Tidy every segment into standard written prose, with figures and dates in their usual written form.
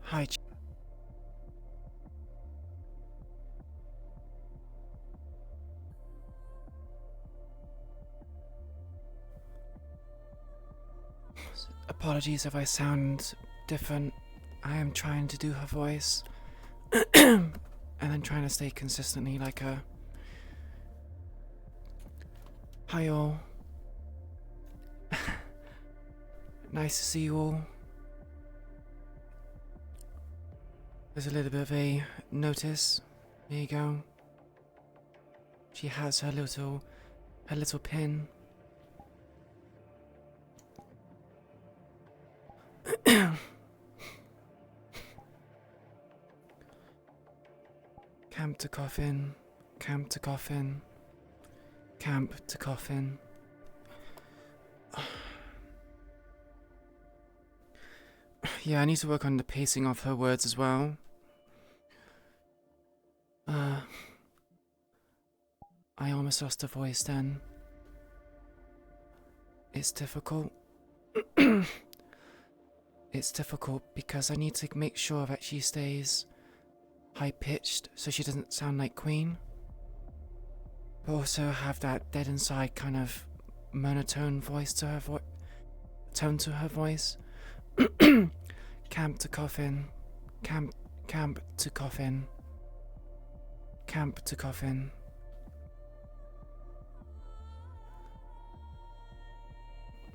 Hi. Apologies if I sound different. I am trying to do her voice. And then trying to stay consistently like her. Hi all. Nice to see you all. There's a little bit of a notice. There you go. She has her little pin. Camp to coffin, camp to coffin, camp to coffin. Yeah, I need to work on the pacing of her words as well. I almost lost her voice then. It's difficult. It's difficult because I need to make sure that she stays high-pitched so she doesn't sound like Queen. But also have that dead inside kind of monotone voice to her tone to her voice. Camp to coffin. Camp to coffin. Camp to coffin.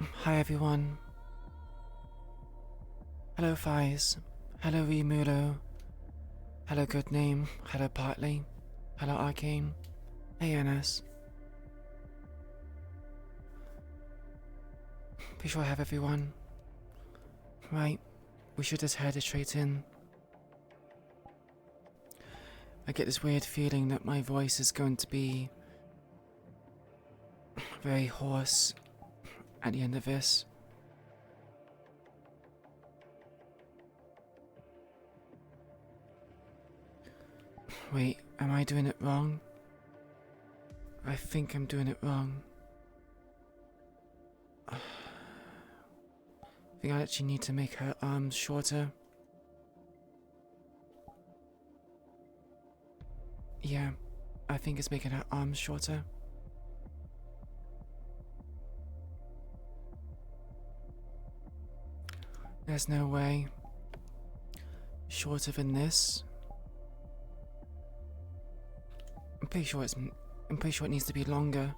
Hi everyone. Hello Fies. Hello Remulo. Hello Good Name. Hello Partly. Hello Arcane. Hey NS. Be sure I have everyone. Right, we should just head straight in. I get this weird feeling that my voice is going to be very hoarse at the end of this. Wait, am I doing it wrong? I think I'm doing it wrong. I think I actually need to make her arms shorter. Yeah, I think it's making her arms shorter. There's no way. Shorter than this. I'm pretty sure it needs to be longer.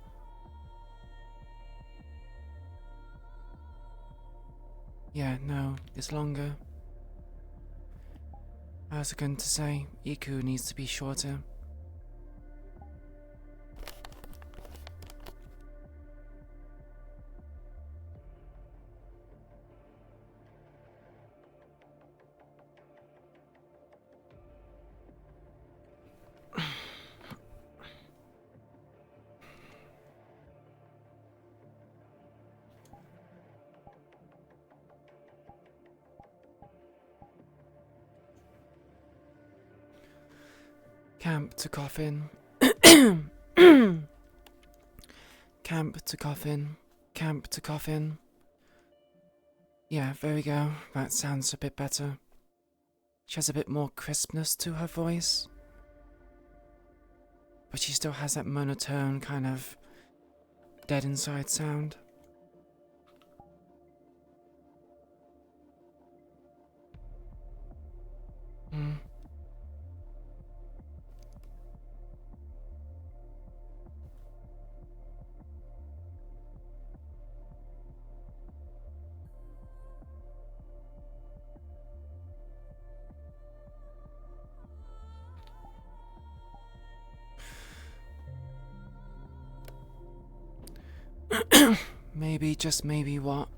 Yeah, no, it's longer. I was going to say, Iku needs to be shorter. Camp to coffin. Camp to coffin. Camp to coffin. Yeah, there we go. That sounds a bit better. She has a bit more crispness to her voice. But she still has that monotone kind of dead inside sound. Maybe, just maybe what?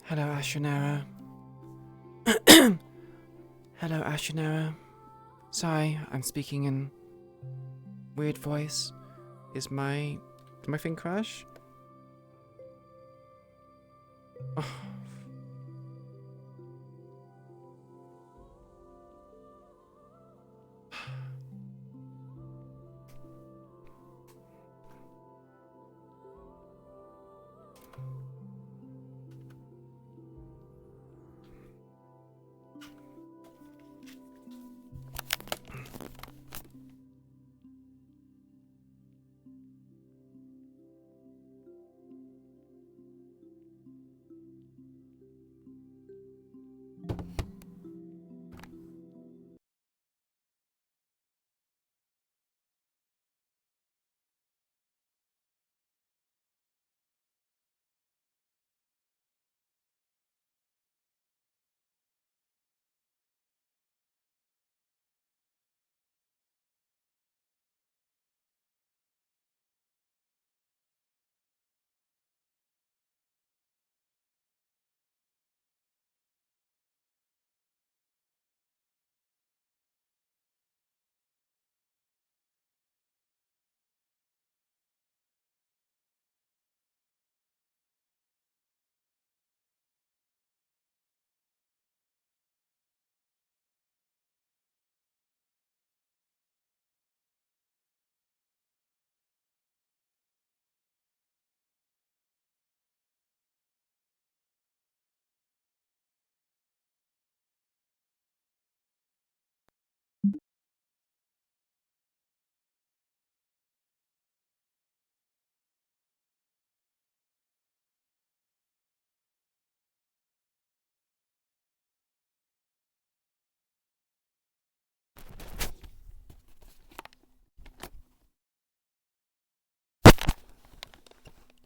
Hello, Ashanera. Hello, Ashanera. Sorry, I'm speaking in weird voice. Did my thing crash? Oh.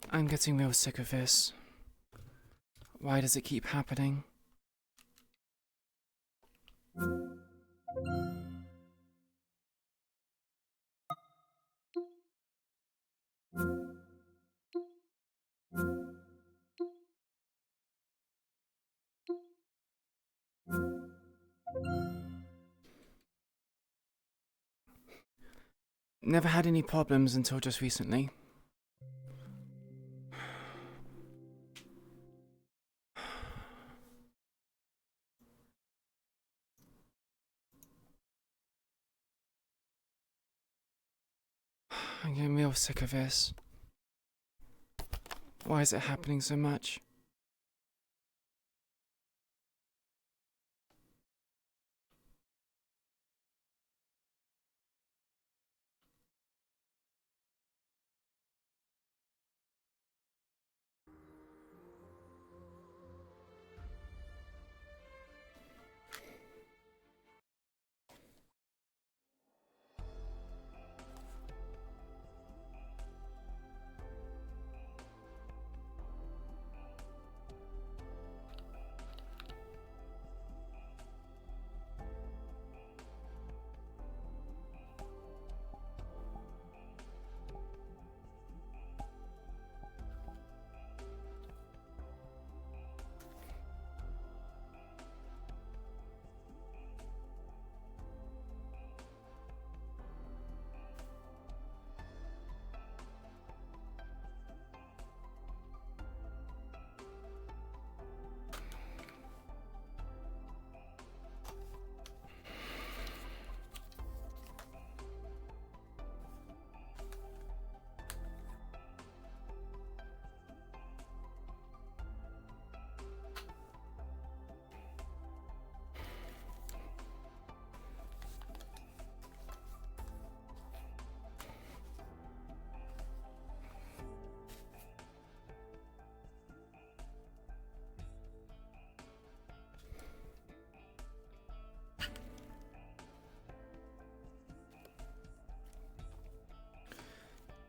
I'm getting real sick of this. Why does it keep happening? Never had any problems until just recently. I'm getting real sick of this. Why is it happening so much?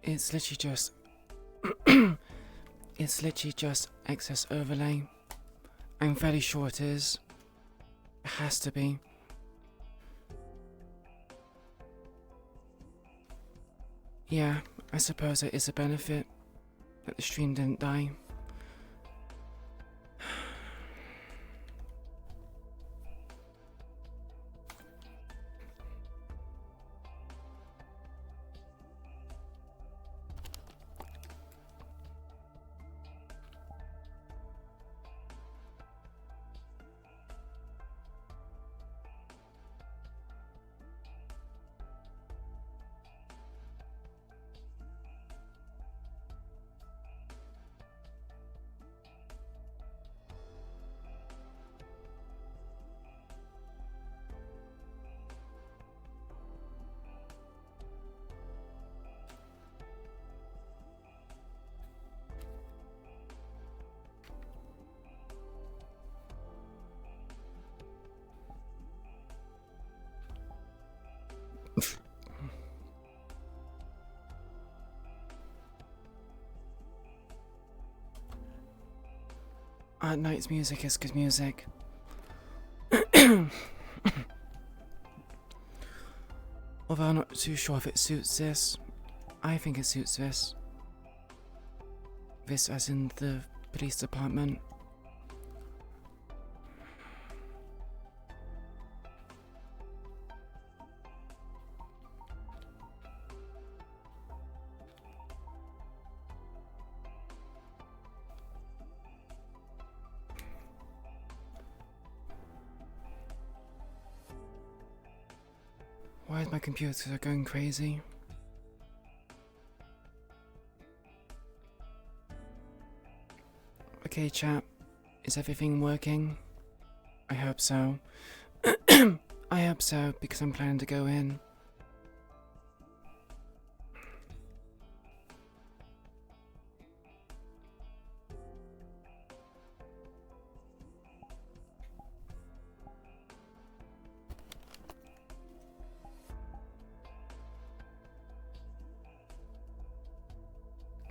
It's literally just... it's literally just excess overlay. I'm fairly sure it is. It has to be. Yeah, I suppose it is a benefit that the stream didn't die. Night's music is good music. Although I'm not too sure if it suits this. I think it suits this. This as in the police department. Why is my computer going crazy? Okay, chat. Is everything working? I hope so. I hope so, because I'm planning to go in.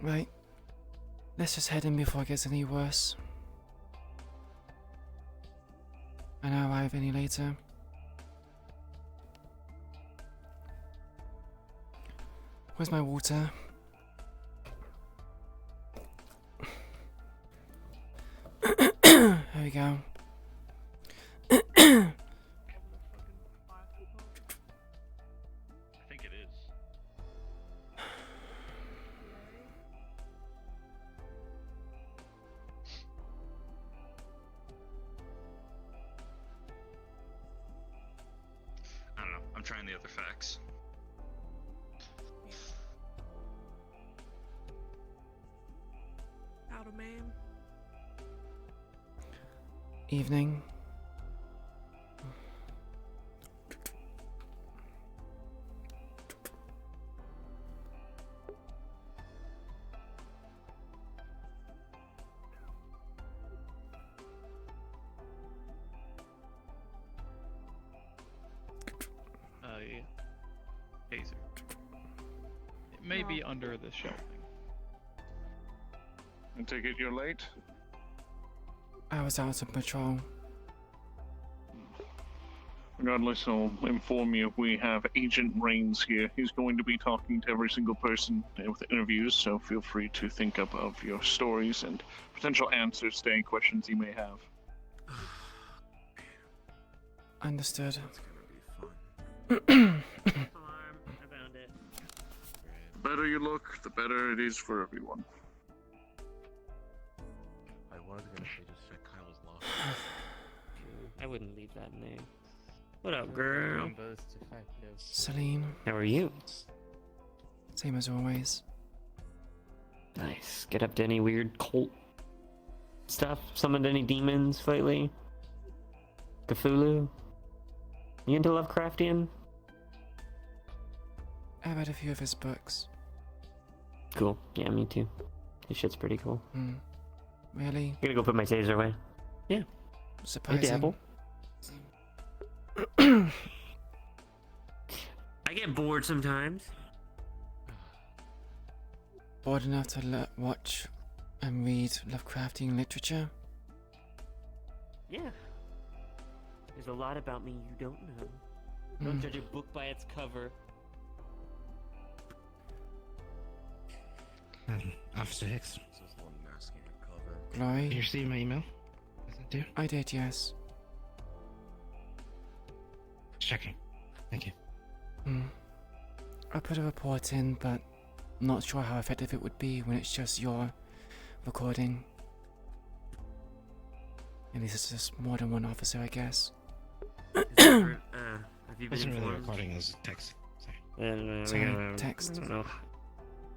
Right. Let's just head in before it gets any worse. And I'll arrive any later. Where's my water? There we go. I think it is. I don't know. I'm trying the other facts. Howdy, ma'am. Evening. Yeah. Taser. It may be under the shelving. I take it you're late? I was out on patrol. Regardless, I'll inform you we have Agent Rains here. He's going to be talking to every single person with interviews, so feel free to think up of your stories and potential answers to any questions you may have. Understood. That's gonna be fun. Farm. I found it. The better you look, the better it is for everyone. I was gonna say just check Kyle's log. I wouldn't leave that in there. What up, girl? Celine, How are you? same as always. Nice. Get up to any weird cult stuff? Summoned any demons lately? Cthulhu? You into Lovecraftian? I read a few of his books. Cool. Yeah, me too. His shit's pretty cool. Really? I'm gonna go put my taser away. I Surprising. dabble. I get bored sometimes. Bored enough to watch and read Lovecraftian literature? Yeah. There's a lot about me you don't know. Don't judge a book by its cover. Officer Hicks, This is one masking a cover. Glory? you received my email? Is that due? I did, yes. Checking. Thank you. I put a report in, but I'm not sure how effective it would be when it's just your recording. At least it's just more than one officer, I guess. Have you been Wasn't really informed? recording, it was text. Sorry. We Sorry, gotta, text. I don't know,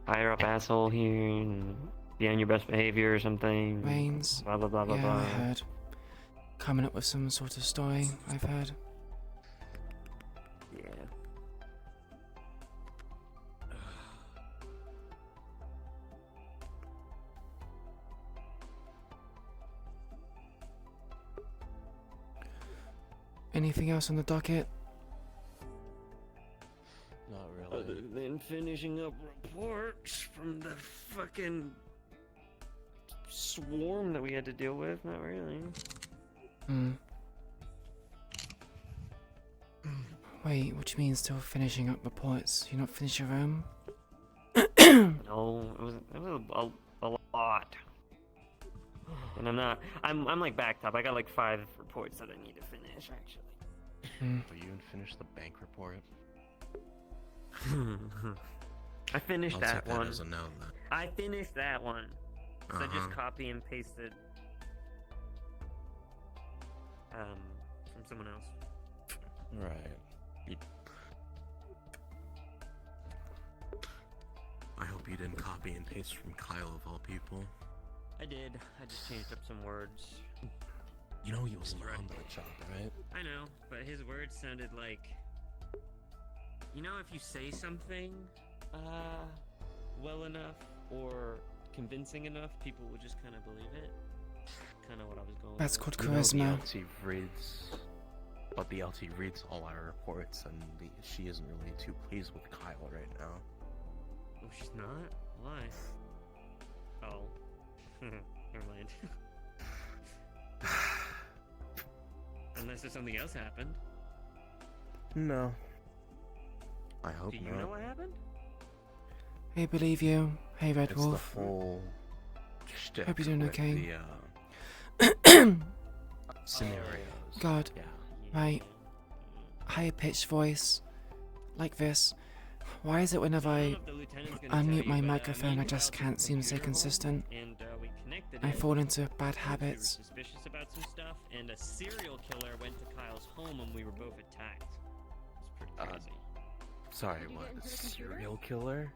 higher up asshole here and be on your best behavior or something. Rains. Blah blah blah blah Yeah, blah. I heard. Coming up with some sort of story, I've heard. Yeah. Anything else on the docket? Not really. Other than finishing up reports from the fucking swarm that we had to deal with. Not really. Hmm. Wait, what do you mean still finishing up reports? You not finished your own? No, it was a lot. And I'm like backed up. I got like 5 reports that I need to finish actually. But you didn't finish the bank report. I finished I'll that take one. that as a no then. I finished that one. So I just Uh-huh. copy and pasted from someone else. Right. I hope you didn't copy and paste from Kyle of all people. I did. I just changed up some words. You know he was Right. on the job, right? I know, but his words sounded like, you know, if you say something well enough or convincing enough, people will just kind of believe it. Kind of what I was going That's with. called You know charisma. the LT reads, but the LT reads all our reports, and she isn't really too pleased with Kyle right now. Oh, she's not? Why? Oh. Never mind. Unless there's something else happened. No. I hope Do you not. know what happened? Hey, believe you. Hey, Red It's Wolf. the whole shtick Hope you're doing with okay. The scenarios. God, Yeah. right. Higher pitched voice. Like this. Why is it whenever I unmute my microphone, I just can't seem to stay consistent? And we connected I it. fall into bad We were habits. suspicious about some stuff, and a serial killer went to Kyle's home, and we were both attacked. It's pretty Uh, crazy. Sorry, Did you what? get into A the computer? serial killer?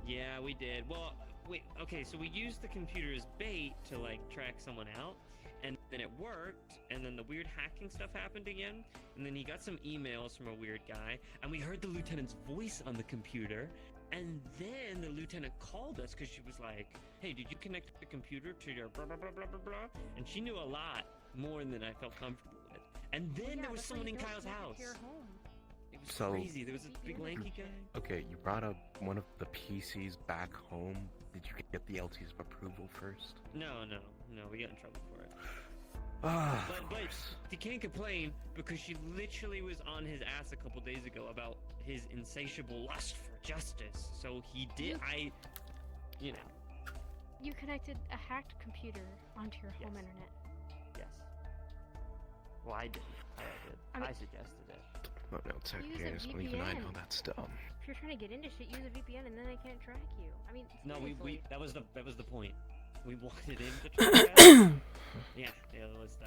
Yeah, we did. Well, wait. Okay, so we used the computer as bait to like track someone out, and then it worked. And then the weird hacking stuff happened again. And then he got some emails from a weird guy, and we heard the lieutenant's voice on the computer. And then the lieutenant called us because she was like, "Hey, did you connect the computer to your blah blah blah blah blah blah?" And she knew a lot more than I felt comfortable with. And then Yeah, there was that's why someone you in don't Kyle's connect it house. to your home. It was So- crazy. There was a big lanky guy. Okay, you brought up one of the PCs back home. Did you get the LT's approval first? No, we got in trouble for it. Ah, But he can't complain because she literally was on his ass a couple days ago about his insatiable lust for justice. So he did. You know. You connected a hacked computer onto your home Yes. internet. Yes. Well, I didn't. I mean- I suggested it. no, tech Use a years, but even I know VPN. that's dumb. If you're trying to get into shit, use a VPN and then they can't track you. I mean, No, we seriously. that was the point. We wanted him to try that. Yeah, it was the.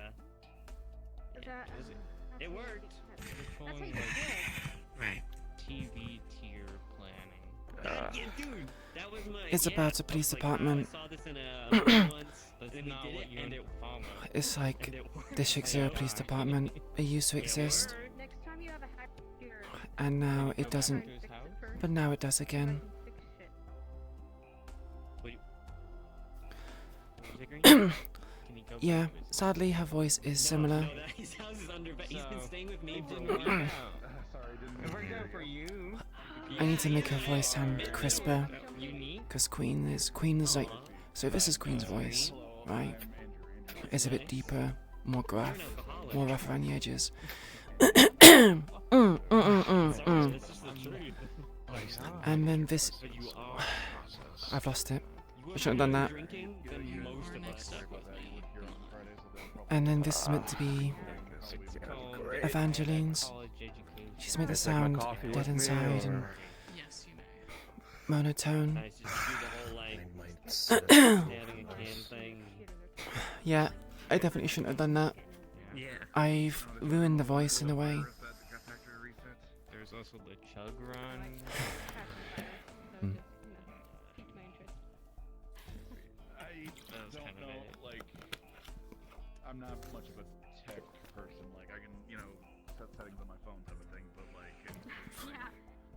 Is Yeah, that, it was- that's it how you worked. That's how Calling you like did. Right. TV tier planning. Yeah, dude, that was my. It's yeah, about the I was police like, department. wow, I saw this in a movie once, That's then we not did what it, you and it follow. It's like and it worked. District I 0 know. Police Department. It used to It exist, worked. Next time you have a hacked computer, and now Go it doesn't. back to his fix it house? first, But now it does so I again. can fix shit. Can Can he go back Yeah, to his sadly her voice is similar. No, his house is under. He's been So, staying with me it for didn't work months. out. It worked out for you. I need to make her voice sound Yeah. crisper, Unique. because Queen is like. So this is Queen's voice, right? It's a bit deeper, more gruff, more rough around the edges. Sorry, it's just the truth. And then this. But you are. I've lost it. You I shouldn't have done that. Drinking than most of us. And then this is meant to be Evangeline's. College education. She's made to Take my sound coffee dead with me, inside and or- Yes, you may. monotone. Nice, just do the whole like I might sit at having a can thing. Yeah, I definitely shouldn't have done that. Yeah. I've ruined the voice in a way. There's also the chug run. Hmm. Piqued my interest. I That was don't kind of know, it. like, I'm not much of a tech person. Like, I can, set settings on my phone type of thing, but, like, in terms of, like,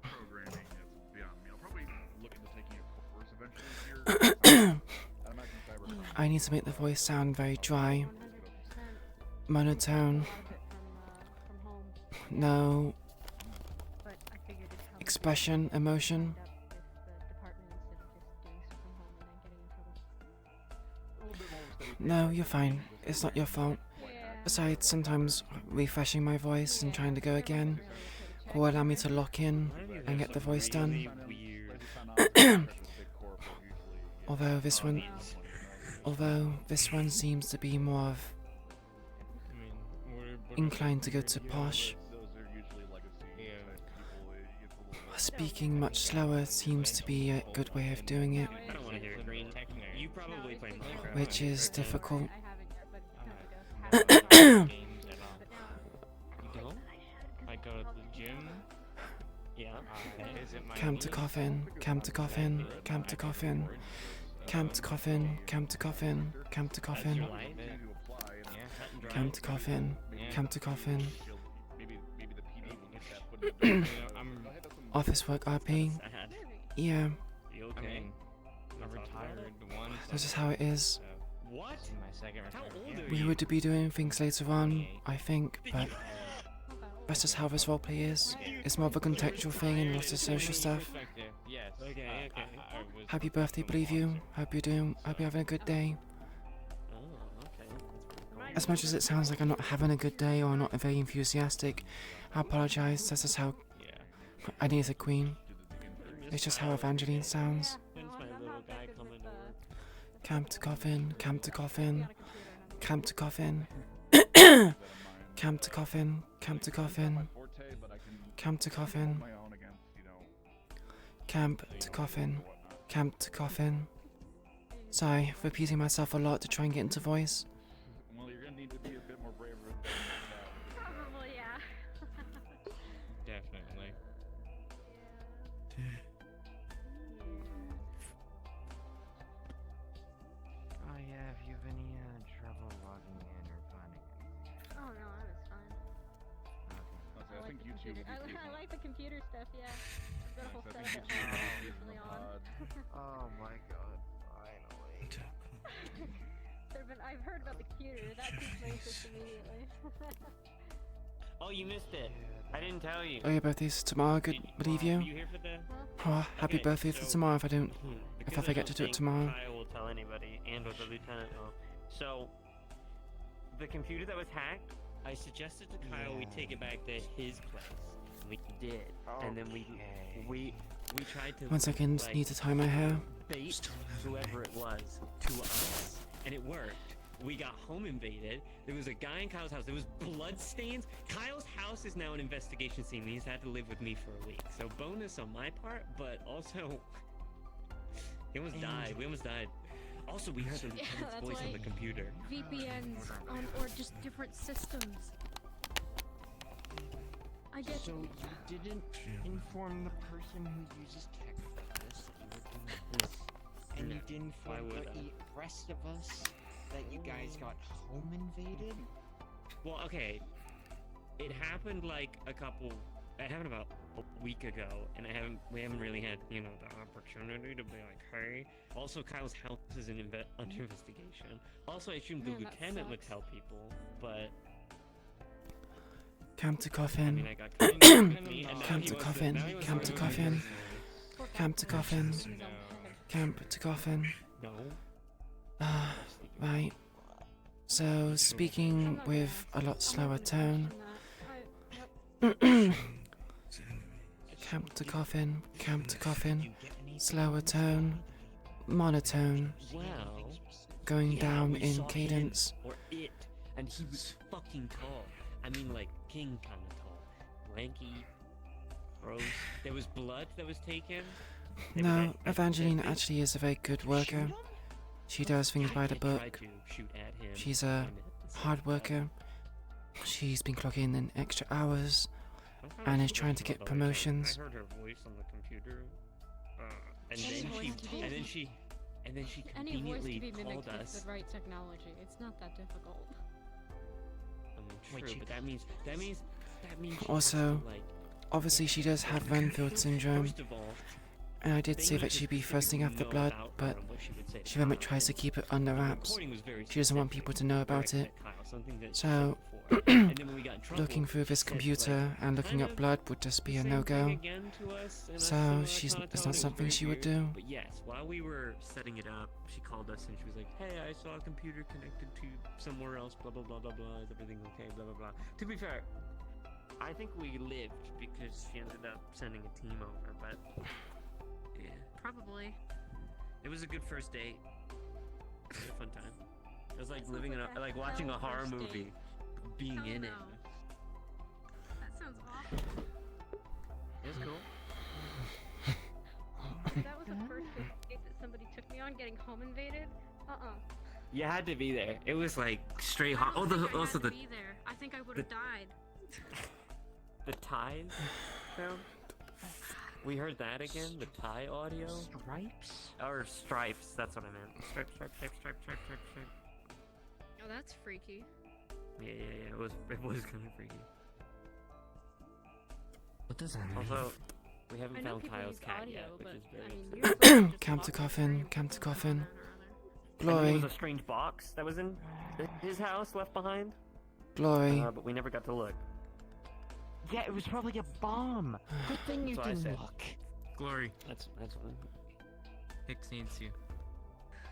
programming, it's beyond me. I'll probably look into taking a course eventually here. I imagine cyberpunk. I need to make the voice sound very dry, 100%. monotone, A lot of it from home, no but I figured it'd probably expression, emotion. end up with the department instead of just doing stuff from home and then getting in trouble. No, you're fine. It's not your fault. Yeah. Besides, sometimes refreshing my voice and trying to go again will allow me to lock in One of you and has get the some voice done. really weird. Although this one, seems to be more of I mean, what inclined to go to posh. Those are usually legacy Yeah. people. It's a little bit. Speaking much slower seems to be a good way of doing it, I don't want to hear it, Green. You probably play Minecraft. which is difficult. I haven't yet, but it's time to go. games at all. You don't? I go to the gym. Yeah. I visit my Camp to niece. coffin, camp to coffin, camp to coffin, camp to coffin, camp to coffin, camp to That's coffin, your life. Yeah. Cut and dry. camp to coffin, Yeah. camp to coffin, Maybe the PD will get that put in You know, I'm. office work RP. Sad. Yeah, You I okay? mean, I retired once. this is how it is. So, What? this is my second How retirement. old Yeah. are We you? would be doing things later on, I think, but that's just how this roleplay is. It's more of a contextual thing and lots of social stuff. Yes. Okay, okay. I was Happy birthday, believe you. Hope you're having a good day. Oh, okay. As much as it sounds like I'm not having a good day or not very enthusiastic, I apologize. That's just how Yeah. I need a queen. It's just how Evangeline sounds. When's my little guy coming to work? Camp to coffin, camp to coffin, camp to coffin, camp to coffin, camp to coffin, forte, but I can camp to hold coffin, my own against, camp to coffin, camp to coffin. Sorry, repeating myself a lot to try and get into voice. Well, you're gonna need to be a bit more braver than that. Probably, yeah. Definitely. Oh yeah, if you have any trouble logging in or finding anything. Oh no, that was fun. Honestly, I think the YouTube computer. would be I like the computer stuff. Yeah. I've got a whole I setup think at home YouTube usually on. Oh my god, finally. I've heard about the computer. That piqued my interest immediately. Oh, you missed it. I didn't tell you. Oh, your birthday's tomorrow, good, believe Were you. you here for the? Oh, happy Okay, birthday for so- tomorrow if I don't. Because I forget to do it don't think tomorrow. Kyle will tell anybody, and or the lieutenant will. So, the computer that was hacked, I suggested to Kyle we take it back to his place. We did, and then we tried to. One second, like, need to tie my hair. bait whoever it was to us, and it worked. We got home invaded. There was a guy in Kyle's house. There was blood stains. Kyle's house is now an investigation scene. He's had to live with me for a week. So bonus on my part, but also he almost died. We almost died. Also, we heard the lieutenant's that's voice on why- the computer. VPNs on or just different systems. I get. So you didn't inform the person who uses tech for this that you were doing this, and you No. didn't Why inform would the I? rest of us that you guys got home invaded. Well, okay. It happened like a couple. It happened about a week ago, and we haven't really had, the opportunity to be like, hey. Also, Kyle's house is under investigation. Also, I assumed the Man, that lieutenant would sucks. tell people, but Camp to I coffin, mean, I got kind of me, and now camp he to wants coffin, now he wants camp to do it. coffin, camp to coffin, No. camp to coffin. No. Right. So, speaking with a lot slower tone, camp to coffin, slower tone, monotone, Well, going yeah, down we in saw him, cadence. or it, and he was fucking tall. I mean, like king kind of tall, lanky, gross. There was blood that was taken. There was No, that- Evangeline that- actually is a very good worker. She does things by the I tried book. to shoot at him. She's a hard worker. She's been clocking in extra hours. and is trying to get promotions. I heard her voice on the computer, and Any then voice can be- she Any voice conveniently can be called mimicked with us. the right technology. It's not that difficult. I mean, Wait, true, you but that means she has Also, to, like, Obviously, she does have Renfield syndrome, First of all, And I did say things that she'd be specifically thirsting after know blood, about her but and what she would say to she very much Kyle, tries to and keep it under the wraps. reporting was very She doesn't want people to know about directed it. at Kyle, something that she So, said before. And then when we got in trouble, looking through this she said, computer like, and looking kind at of blood would just be the a same no-go. thing again to us in a So, similar it's tone not and it was something very she would weird. do. But yes, while we were setting it up, she called us and she was like, "Hey, I saw a computer connected to somewhere else. Blah blah blah blah blah. Is everything okay? Blah blah blah." To be fair, I think we lived because she ended up sending a team over. But yeah, Probably. it was a good first date. It was a fun time. It was like That living in sounds a like a like watching a hell horror first date. movie, being Hell in it. no. That sounds awful. It was cool. That was the first date that somebody took me on, getting home invaded. You had to be there. It was like straight hot. Oh, I also had to the be there. I think I would have died. the ties sound. We heard that again. The tie audio. Stripes? Or stripes. That's what I meant. Stripe, stripe, stripe, stripe, stripe, stripe, stripe. Oh, that's freaky. Yeah. It was kind of freaky. What does that mean? Also, we haven't I know found people Kyle's use cat audio, yet, which but is very I mean, upsetting. usually just Cam walk to on the coffin, street cam and to something coffin. or other. And there Glory, was a strange box that was in his house left behind, glory. but we never got to look. Yeah, it was probably a bomb. Good thing you That's what I didn't said. look. Glory, That's what. Hicks needs you.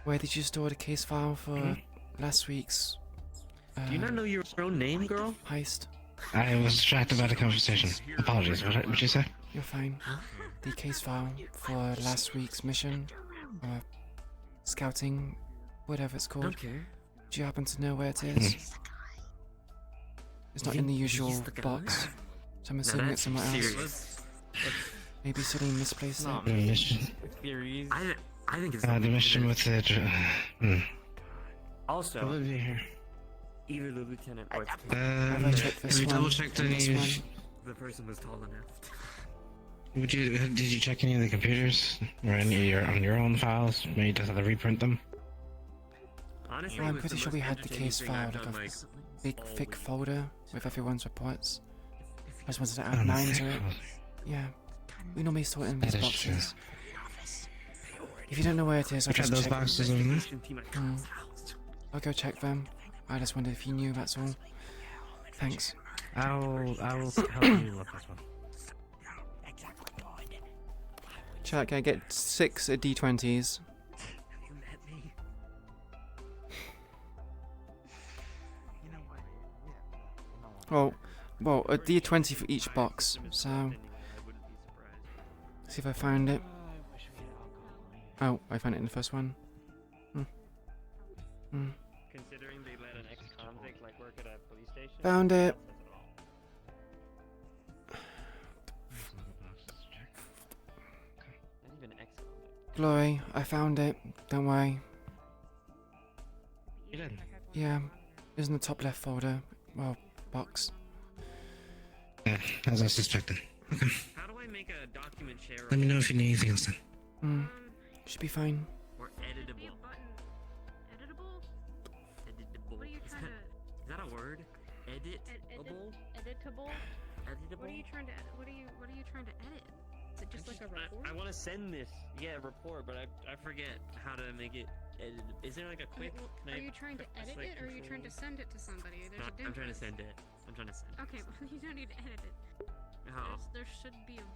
Where did you store the case file for last week's Do you not know your own name, girl? heist? I was distracted by the conversation. Apologies. What'd you say? You're fine. The case file for last week's mission, or scouting, whatever it's called. care. Do you happen to know where it is? It's not in the usual box, so I'm assuming it's somewhere else. Maybe Celine misplaced it. The mission. Theories. I think it's The mission with the. also Will it be here? either the lieutenant or Have I checked this Have you one? double checked and this any? one? the person was tall enough. Did you check any of the computers or any of on your own files? Maybe just have to reprint them. Honestly, Well, it I'm was pretty the sure most we had the entertaining case thing file, I've like done, a big, all thick week. folder with everyone's reports. I just wanted to Oh, add no, mine thick to it. files. Yeah, we normally store it in these That is true. boxes. If you don't know where it is, I'll Check just those check. boxes over there. I'll go check them. I just wondered if you knew, that's all. Thanks. I will help you look this one. Chat, can I get 6 D20s? Well, a D20 for each box, so... See if I found it. Oh, I found it in the first one. Considering they let an ex-convict like work at a police station. Found it. Not even ex-convict. Glory, I found it. Don't worry. You did. Yeah, it's in the top left folder. Well, box. Yeah, as I suspected. How do I make a document share? Let me know if you need anything else then. Should be fine. Or Be editable. a button. Editable? Editable. What are you Is trying to... Is that a word? Editable. Editable? Editable. What are you trying to edit? What are you trying to edit? Is it just like a report? I want to send this. Yeah, report, but I forget how to make it edit. Is there like a quick? Can Are you trying to press, edit like, it, or are you trying to control? send it to somebody? There's No, a difference. I'm trying to send it. I'm trying to send it. Okay, well, you don't need to edit it. Oh. There should be a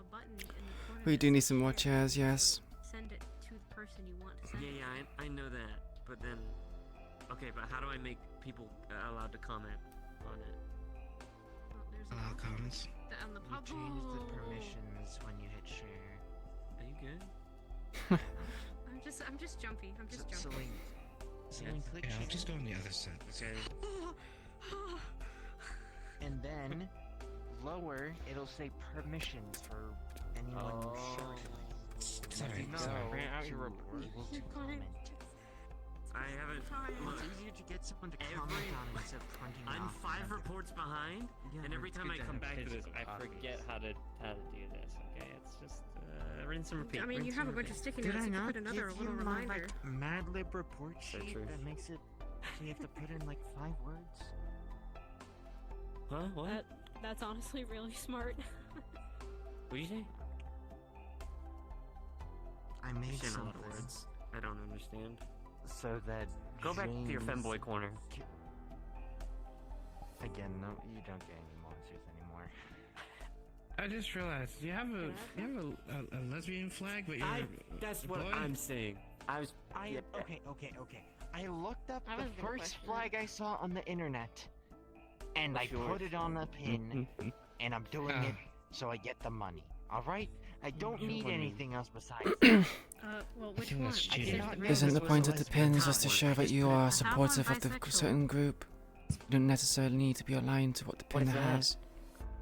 button in the corner. We that do need says some more send. chairs, yes. Send it to the person you want to send it. Yeah, I know that. But then, okay, but how do I make people allowed to comment on it? Well, there's a Allow button comments. on the You pub. change the permissions when you hit share. Are you good? I'm just jumpy. I'm just jumpy. Celine, click Yeah, I'll share. just go on the other side. Okay. And then lower, it'll say permissions for anyone you share with. Sorry, No, sorry. Ran out your to report. able to You're fine. comment. I haven't. Look, It's easier to get someone to Every- comment on it instead of printing I'm off 5 another. reports behind, Yeah, and but every it's time good I to come have back to this, physical I copies. forget how to do this. Okay, it's just rinse and repeat. I mean, you rinse have a and bunch of repeat. sticky Did notes. I You can not put another give little you my, reminder. like, Mad Lib report That's sheet true. that makes it so you have to put in like 5 words? Huh? What? That's honestly really smart. What did you say? I made Saying a lot something of words. I don't understand. so that Go back to your James femboy corner. Again, no, you don't get any monsters anymore. I just realized you have a lesbian flag, but you're That's a what boy? I'm saying. Okay. I looked up I the was gonna first question flag I saw on the internet, and I What's put yours? it on a pin, and I'm doing Ah. it so I get the money. All right? I don't need money. anything else besides that. Well, which think one? that's Is cheating. it Not the know Isn't this the was point a of the lesbian pins just to hotline. show I that just you put it are on- supportive of the bisexual. certain group? You don't necessarily need to be aligned to what the pin is that? has.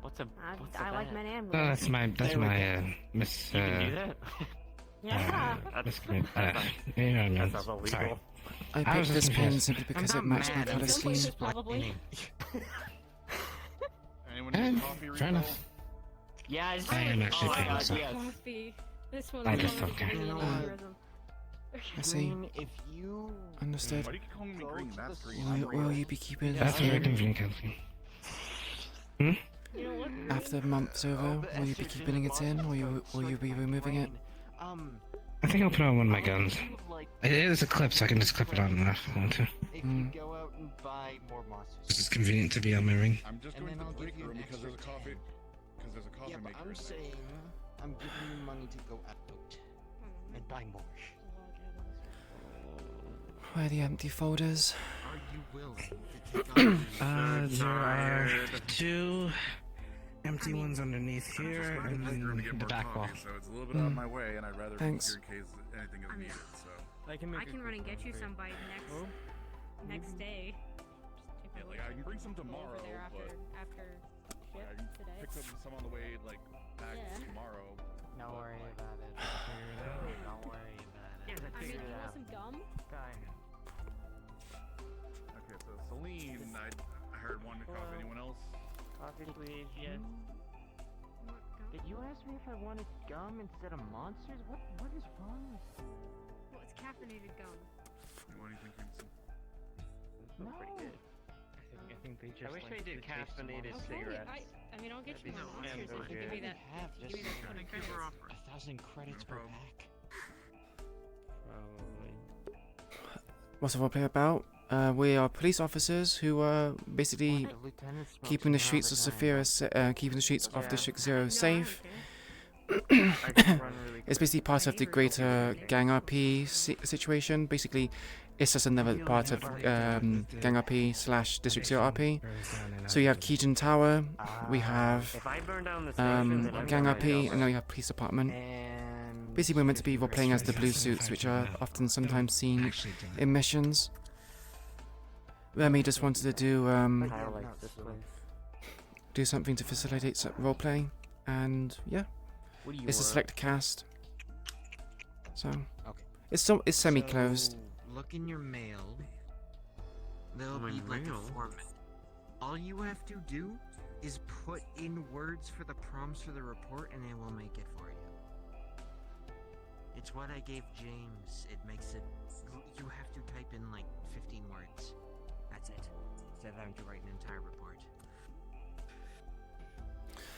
What's a I like men and Oh, women. that's my There we miss. You can do that? Yeah. You know what I mean. That sounds illegal. Sorry. I I picked was this just pin confused. simply because I'm it not matched my mad, I'm color just scheme. Places probably. Anyone need Eh, coffee fair refill? enough. Yes. I am actually oh my paying God, so- yes. Coffee. This one's I just already don't care. giving me an You know what? aneurysm. I see. Green, if you Understood. Why do you keep calling me Go green? to That's the green. Will, I'm will green. you be keeping Yeah, That's it very in? convenient, Kelsey. You know what? After the month's over, will you be keeping it in, or will you be removing it? I think I'll put on one of my guns. Like, It is a clip, so I can just clip it on if I want to. if Mm. you go out and buy more monsters. It's convenient to be on my ring. I'm just And going to then the I'll break give you room an because there's a extra coffee. 10. Because there's a coffee Yeah, but maker I'm in there. saying I'm giving you money to go out and buy more. Where are the empty folders? Are you willing to take on There are 2 empty ones underneath I'm just here, going to the and break room to get then the more back wall. coffee, so it's a little bit out of Mm. my way, and I'd rather Thanks. be here in case anything is I mean, needed. So I can I can run and get you some by next day. Just yeah, take like my I can bring some go tomorrow, over there but after like, I shift can today. pick some on the way like back Yeah. tomorrow. Don't but, worry like, about it. Don't worry about it. Yeah, I mean, you want some gum? Okay, so Celine, I heard one coffee. Anyone else? Coffee, please. Yes. You want gum? Did you ask me if I wanted gum instead of monsters? What is wrong with you? Well, it's caffeinated gum. You want anything, Kingston? No. Pretty good. I think they just. I wish like I did the taste of caffeinated monsters. Okay, cigarettes. I mean, I'll get That'd you be more so monsters damn if you give me good. that. Have Give just me that 20 credits. 1,000 credits per problem. pack. Probably. What's the roleplay about? We are police officers who are basically The lieutenant smokes keeping the me all streets the of time. Saphira, keeping the streets of Yeah. District No, Zero I safe. don't care. I can run really It's quick. basically part of the greater gang RP situation. Basically, it's just another part of gang RP / District Zero RP. So you have Keegan Tower, we have If I burn down the station, then I'm gang gonna RP, myself. and now you have police department. And Basically, we're meant to be role playing as the blue suits, which are often sometimes seen in missions. Remy just wanted to do Kyle likes this place. do something to facilitate role playing, and yeah, What do you it's a want? select cast. So Okay. it's semi-closed. So, look in your mail. There'll My be like mail? a format. All you have to do is put in words for the prompts for the report, and it will make it for you. It's what I gave James. It makes it. You have to type in like 15 words. That's it. Instead of having to write an entire report.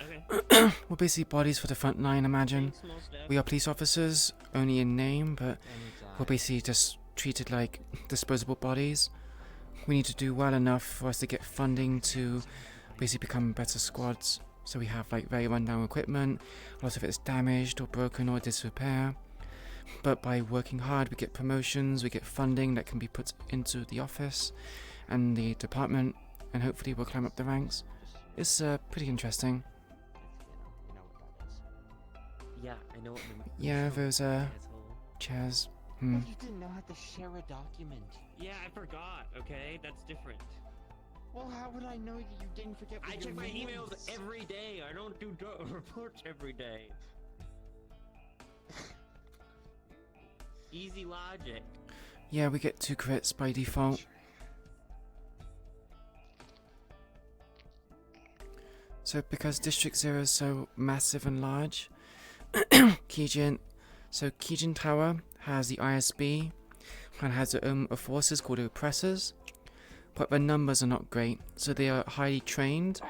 Okay. We're basically bodies for the front line. Imagine Thanks, Mos Def. we are police officers only in name, but Anytime. we're basically just treated like disposable bodies. We need to do well enough for us to get funding to basically become better squads. So we have like very rundown equipment, a lot of it is damaged or broken or disrepair. But by working hard, we get promotions, we get funding that can be put into the office and the department, and hopefully we'll climb up the ranks. It's pretty interesting. You know what that is. Yeah, I know what the Yeah, those asshole. chairs. Well, you didn't know how to share a document. Yeah, I forgot. Okay, that's different. Well, how would I know that you didn't forget what I your check my name emails is? every day. I don't do reports every day. Easy logic. Yeah, we get 2 crits by default. So because District 0 is so massive and large, Keegan Tower has the ISB and has their own forces called oppressors, but their numbers are not great, so they are highly trained,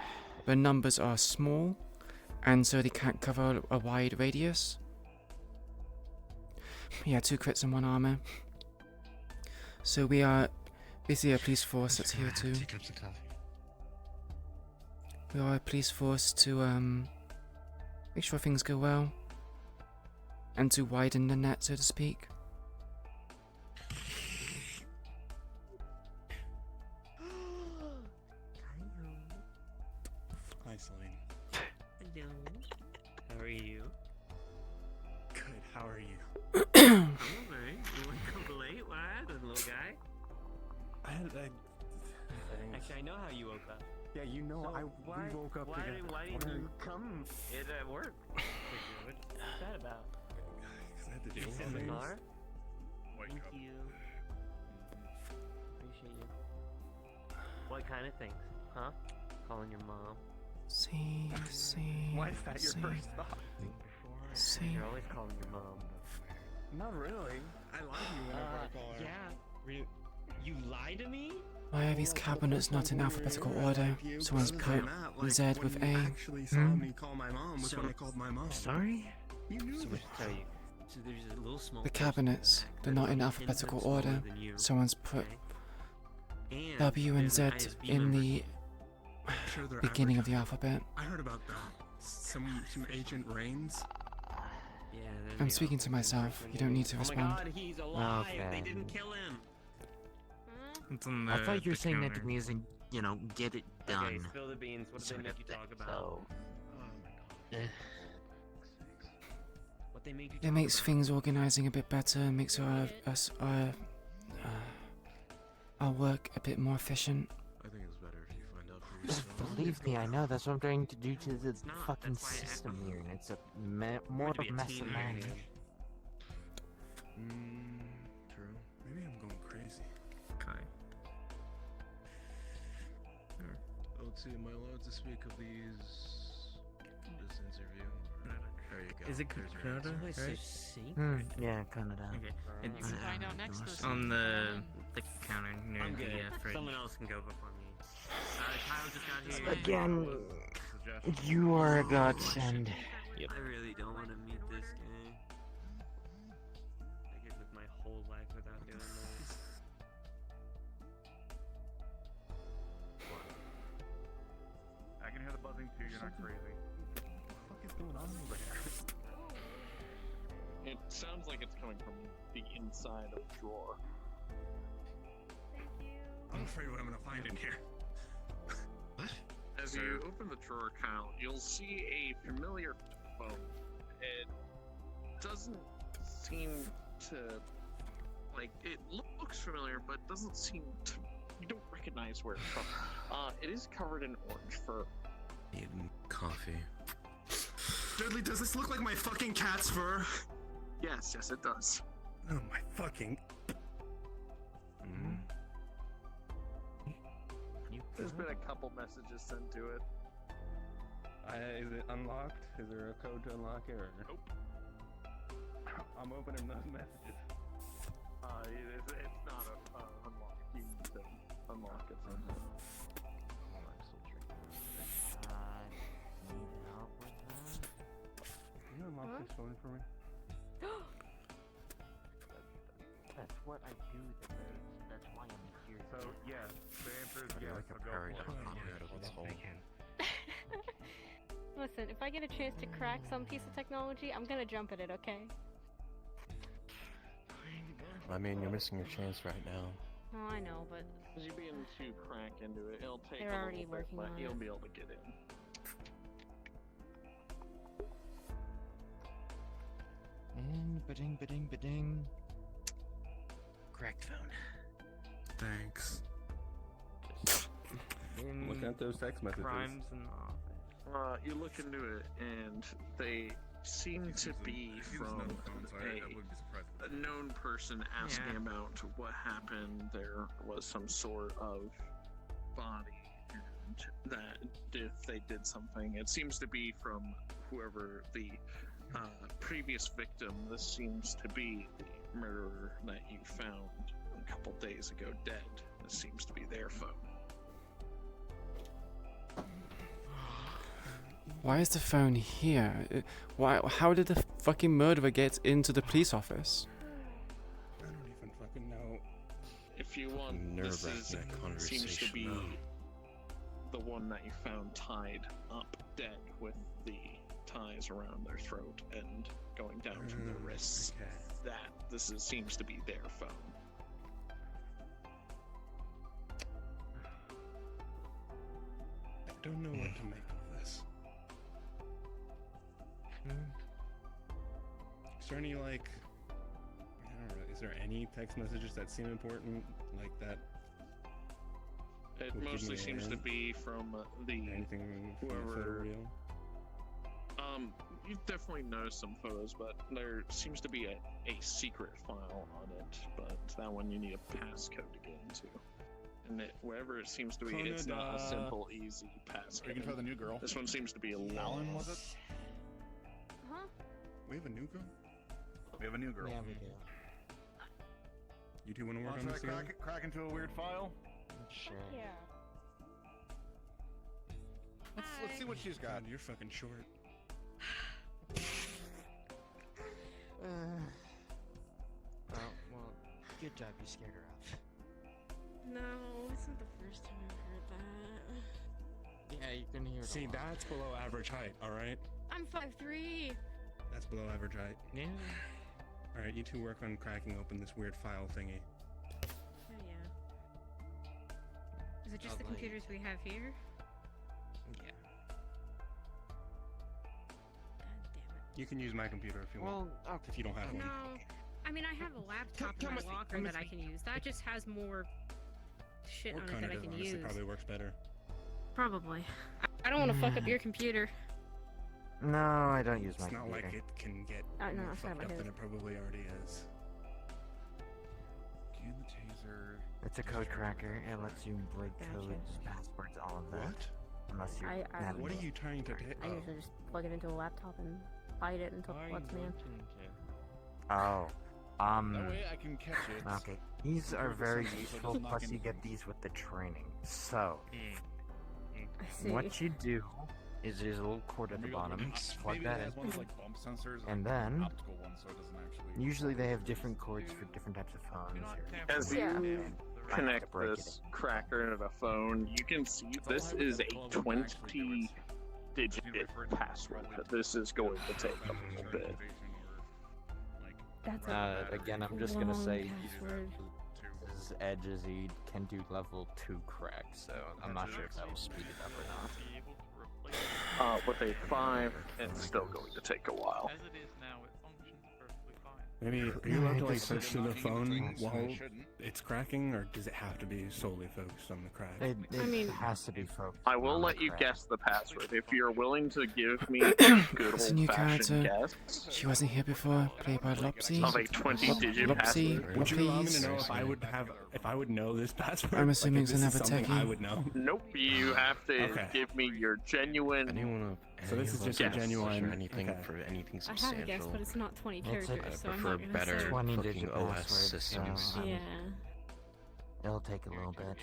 their numbers are small, and so they can't cover a wide radius. Yeah, 2 crits and 1 armor. So we are basically a police force that's here to. 2 cups of coffee. We are a police force to make sure things go well, and to widen the net, so to speak. Hi, Celine. Hello. How are you? Good. How are you? I'm alright. You wake up late? What happened, little guy? Actually, I know how you woke up. Yeah, you know, So we woke up why, together. Why didn't you come in at work? What's that about? Because I had to You deal sit in with the things. car? Wake Thank up. you. Appreciate you. What kind of things? Huh? Calling your mom? See. Why is that your see. first thought? See. You're always calling your mom. Not really. I lie to you whenever I call her. Yeah. You lie to me? Why are these cabinets not in alphabetical order? Someone's put Z with A. Actually saw me call my mom was when I called my mom. Sorry? You knew So that. what to tell you? So there's a little small The person cabinets, back they're that's not in like 10 alphabetical times smaller order. than you, Someone's put okay? And W and there's Z an ISB in member. the Sure they're beginning of the alphabet. I heard about that. Some Agent Reigns. Yeah, there's I'm the speaking to alphabet myself. person You don't need to Oh my respond. god, he's alive! They Okay. didn't kill him! It's on I thought you were the saying that to counter. me as in, you know, get it done. Okay, spill the beans. What did they sort make of you thing, talk about? So, What they made you It talk makes about? things organizing a bit better, makes our work a bit more efficient. I think it's better if you find out for yourself. believe me, I know. That's what I'm trying to do to the It's not, fucking that's why I asked system you. here, and it's a I'm more going to of be a mess than teenager that. again. True. Maybe I'm going crazy. Okay. Oh, let's see, am I allowed to speak of this interview? There you go. Is it There's your Canada? answer. Why is so Right? secret? Yeah, Canada. Okay. And You can find out next It's person. on the counter near I'm good. the fridge. Someone else can go before me. Kyle just got here. Again, Suggestion. you are a godsend. I really don't want to meet this guy. I could live my whole life without doing this. I can hear the buzzing too. You're not crazy. What the fuck is going on over there? It sounds like it's coming from the inside of the drawer. Thank you. I'm afraid what I'm gonna find in here. As you open the drawer, Kyle, you'll see a familiar phone. It doesn't seem to, like, it looks familiar, but doesn't seem to, you don't recognize where it's from. It is covered in orange fur. Eating coffee. Dudley, does this look like my fucking cat's fur? Yes, it does. Oh my fucking. There's been a couple messages sent to it. Is it unlocked? Is there a code to unlock it or? Nope. I'm opening those messages. It's not a unlock. You need to unlock it somehow. Need help with that? Can you unlock this phone for me? That's what I do. That's why I'm here. So yes, the answer is I feel yes. like So a go prairie for dog it. popping out of its hole. Listen, if I get a chance to crack some piece of technology, I'm gonna jump at it, okay? I mean, you're missing your chance right now. Oh, I know, but As you begin to crack into it, it'll take They're a already little bit, working but on you'll it. be able to get in. Ba-ding. Cracked phone. Thanks. In Look at those text messages. crimes in the office. You look into it, and they seem to be from a known person asking Yeah. about what happened. There was some sort of body, and that if they did something, it seems to be from whoever the previous victim. This seems to be the murderer that you found a couple days ago dead. This seems to be their phone. Why is the phone here? Why? How did the fucking murderer get into the police office? you want, this is, seems to be the one that you found tied up dead with the ties around their throat and going down to their wrists. Okay. Seems to be their phone. I don't know what to make of this. Is there any, like, I don't know, is there any text messages that seem important, like that? It mostly seems to be from anything from whoever. photoreal? You definitely noticed some photos, but there seems to be a secret file on it, but that one you need a passcode to get into. And wherever it seems to be, it's not a simple, easy passcode. You can try the new girl. This one seems to be a long. Alan, was it? Huh? We have a new girl? We have a new girl. Yeah, we do. You two want to work on Wanna this try together? crack into a weird file? Sure. Yeah. Let's see what she's got. God, you're fucking short. Well, good job, you scared her off. No, it's not the first time I've heard that. Yeah, you can hear it. See, that's below average height, alright? I'm 5'3". That's below average height. Yeah. Alright, you two work on cracking open this weird file thingy. Oh, yeah. Is it just the Like- computers we have here? Yeah. God damn it. You can use my computer if you want. Well, okay. If you don't have one. No. I mean, I have a laptop in my locker that I can use. That just has more shit Or on it kind that I of can honestly use. probably works better. Probably. I don't want to fuck up your computer. No, I don't use my It's not computer. like it can get No, more it's not fucked about up his. than it probably already is. Can the taser. It's a code cracker. It lets you break codes, passwords, all of that. What? Unless you're I- navigating. What are you trying to do? I usually just plug it into a laptop and bite it until it lets me in. Oh. That way I can catch it. Okay. These are Prove the very sensor so it useful, doesn't knock plus you into get them. these with the training. So, I see. what you do is there's a little cord at the bottom, plug Maybe that it has in, one with, like bump sensors, and like an then, optical one, so it doesn't actually. usually they have different cords for different types of phones. As Yeah. you I connect have to break it this cracker into the phone, you can see this is a 20-digit password. This is going to take a little bit. That's Again, I'm just gonna long say password. this edge is he can do level 2 crack, so I'm not sure if that will speed it up or not. With a 5, it's still going to take a while. As it is now, it functions perfectly fine. Maybe are you allowed to like Just search through the phone while shouldn't. it's cracking, or does it have to be solely focused on the crack? It I mean- has to be focused. I will on let the you crack. guess the password. If you're willing to give me a good It's a new old-fashioned character. guess She wasn't here before, played by Lopsy. of a 20-digit Lopsy, password. Would you allow me please. to know if I would know this password? I'm assuming like, it's if this is another something I techie. would know. Nope, you have to Okay. give me your genuine. Anyone? So this is just Yes. a genuine. Or anything okay. for anything I substantial. have a guess, but it's not 20 It's a- characters, so I I'm prefer not gonna better say. 20-digit fucking OS password, systems. so, Yeah. It'll take a little bit.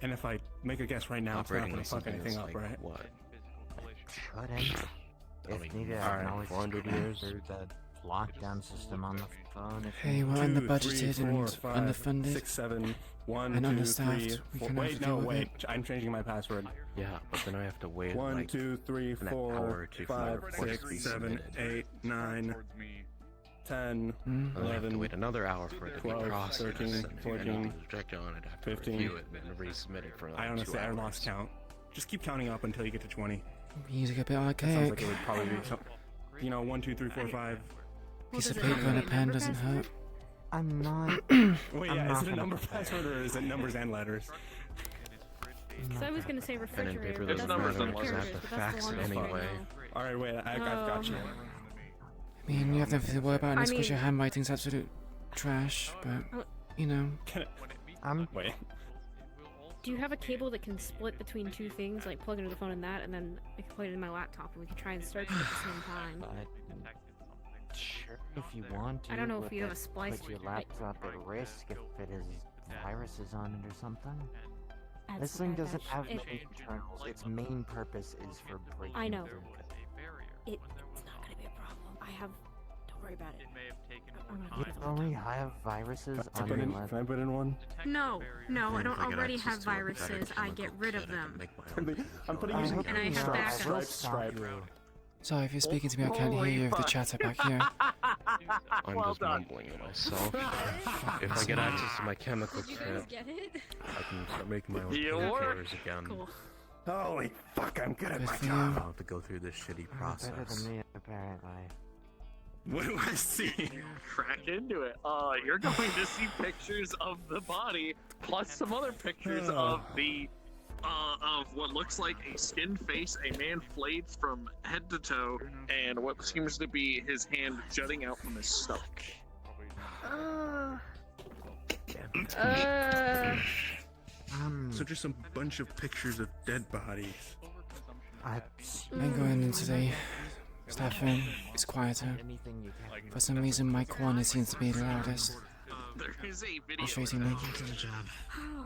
And if I make a guess right now, it's not Operating gonna on fuck something anything that's up, like, right? what? Shouldn't. If mean, needed, I alright, can always 400 just years. through the lockdown system on the phone. If Hey, you we're 2, 3, underbudgeted 4, and 5, underfunded 6, 7, 1, and 2, understaffed. 3, We 4. can have Wait, to no, deal with wait. it. I'm changing my password. Yeah, but then I have to wait 1, like 2, 3, an 4, hour to for 5, the report to 6, be 7, submitted. 8, 9, Towards me. 10, Hmm? And I have to 11, wait another hour for it to 12, be processed. 13, and if 14, anything's rejected on it, I have to 15. review it and then resubmit it for like I 2 honestly, I hours. lost count. Just keep counting up until you get to 20. Music a bit That sounds archaic. like it would probably be some, 1, 2, 3, 4, 5. Piece of does it have paper to and a be pen number doesn't password? hurt. I'm not. Wait, I'm yeah, not is it a gonna number put that. password or is it numbers and letters? So I was gonna say And in refrigerator, paper, but those that's numbers not and 20 letters characters, have to but that's fax the it longest right anyway. now. Alright, wait, I've got you. I mean, you have nothing to worry about unless because your handwriting's absolute trash, but, you know. Can it, I'm. wait. Do you have a cable that can split between two things, like plug into the phone and that, and then I can plug it in my laptop and we can try and search it at the same time? But sure, if you want to. I don't know if but you have a that splice puts your with, like- laptop at risk if it has viruses on it or something. That's This thing bad, doesn't have it- many internals. Its main purpose is for breaking. I know. through. It's not gonna be a problem. Don't worry about it. It may have taken I'm more gonna time. give it only have viruses Can I on put your in, lab. can I put in one? No, no, I don't If I get already access have to a better viruses. I get chemical rid kit, of I can them. make my I'm own putting I using hope And I you have know I backup. won't stripe. stop you. Sorry, if you're speaking to me, I can't hear you with the chatter back here. I'm just mumbling to myself. If I get access to my chemical Did you guys kit, get it? I can start making my own You painkillers again. Cool. Holy fuck, I'm good at Good my for I you. don't have to go through this shitty You're better process. than me, apparently. What do I see? Crack into it. You're going to see pictures of the body, plus some other pictures of the, of what looks like a skinned face, a man flayed from head to toe, and what seems to be his hand jutting out from his stomach. So just a bunch of pictures of dead bodies. I'm going into the staff room. It's quieter. Anything you can. For some reason, my corner seems to be the loudest. There is a video. Frustratingly. Get to the job.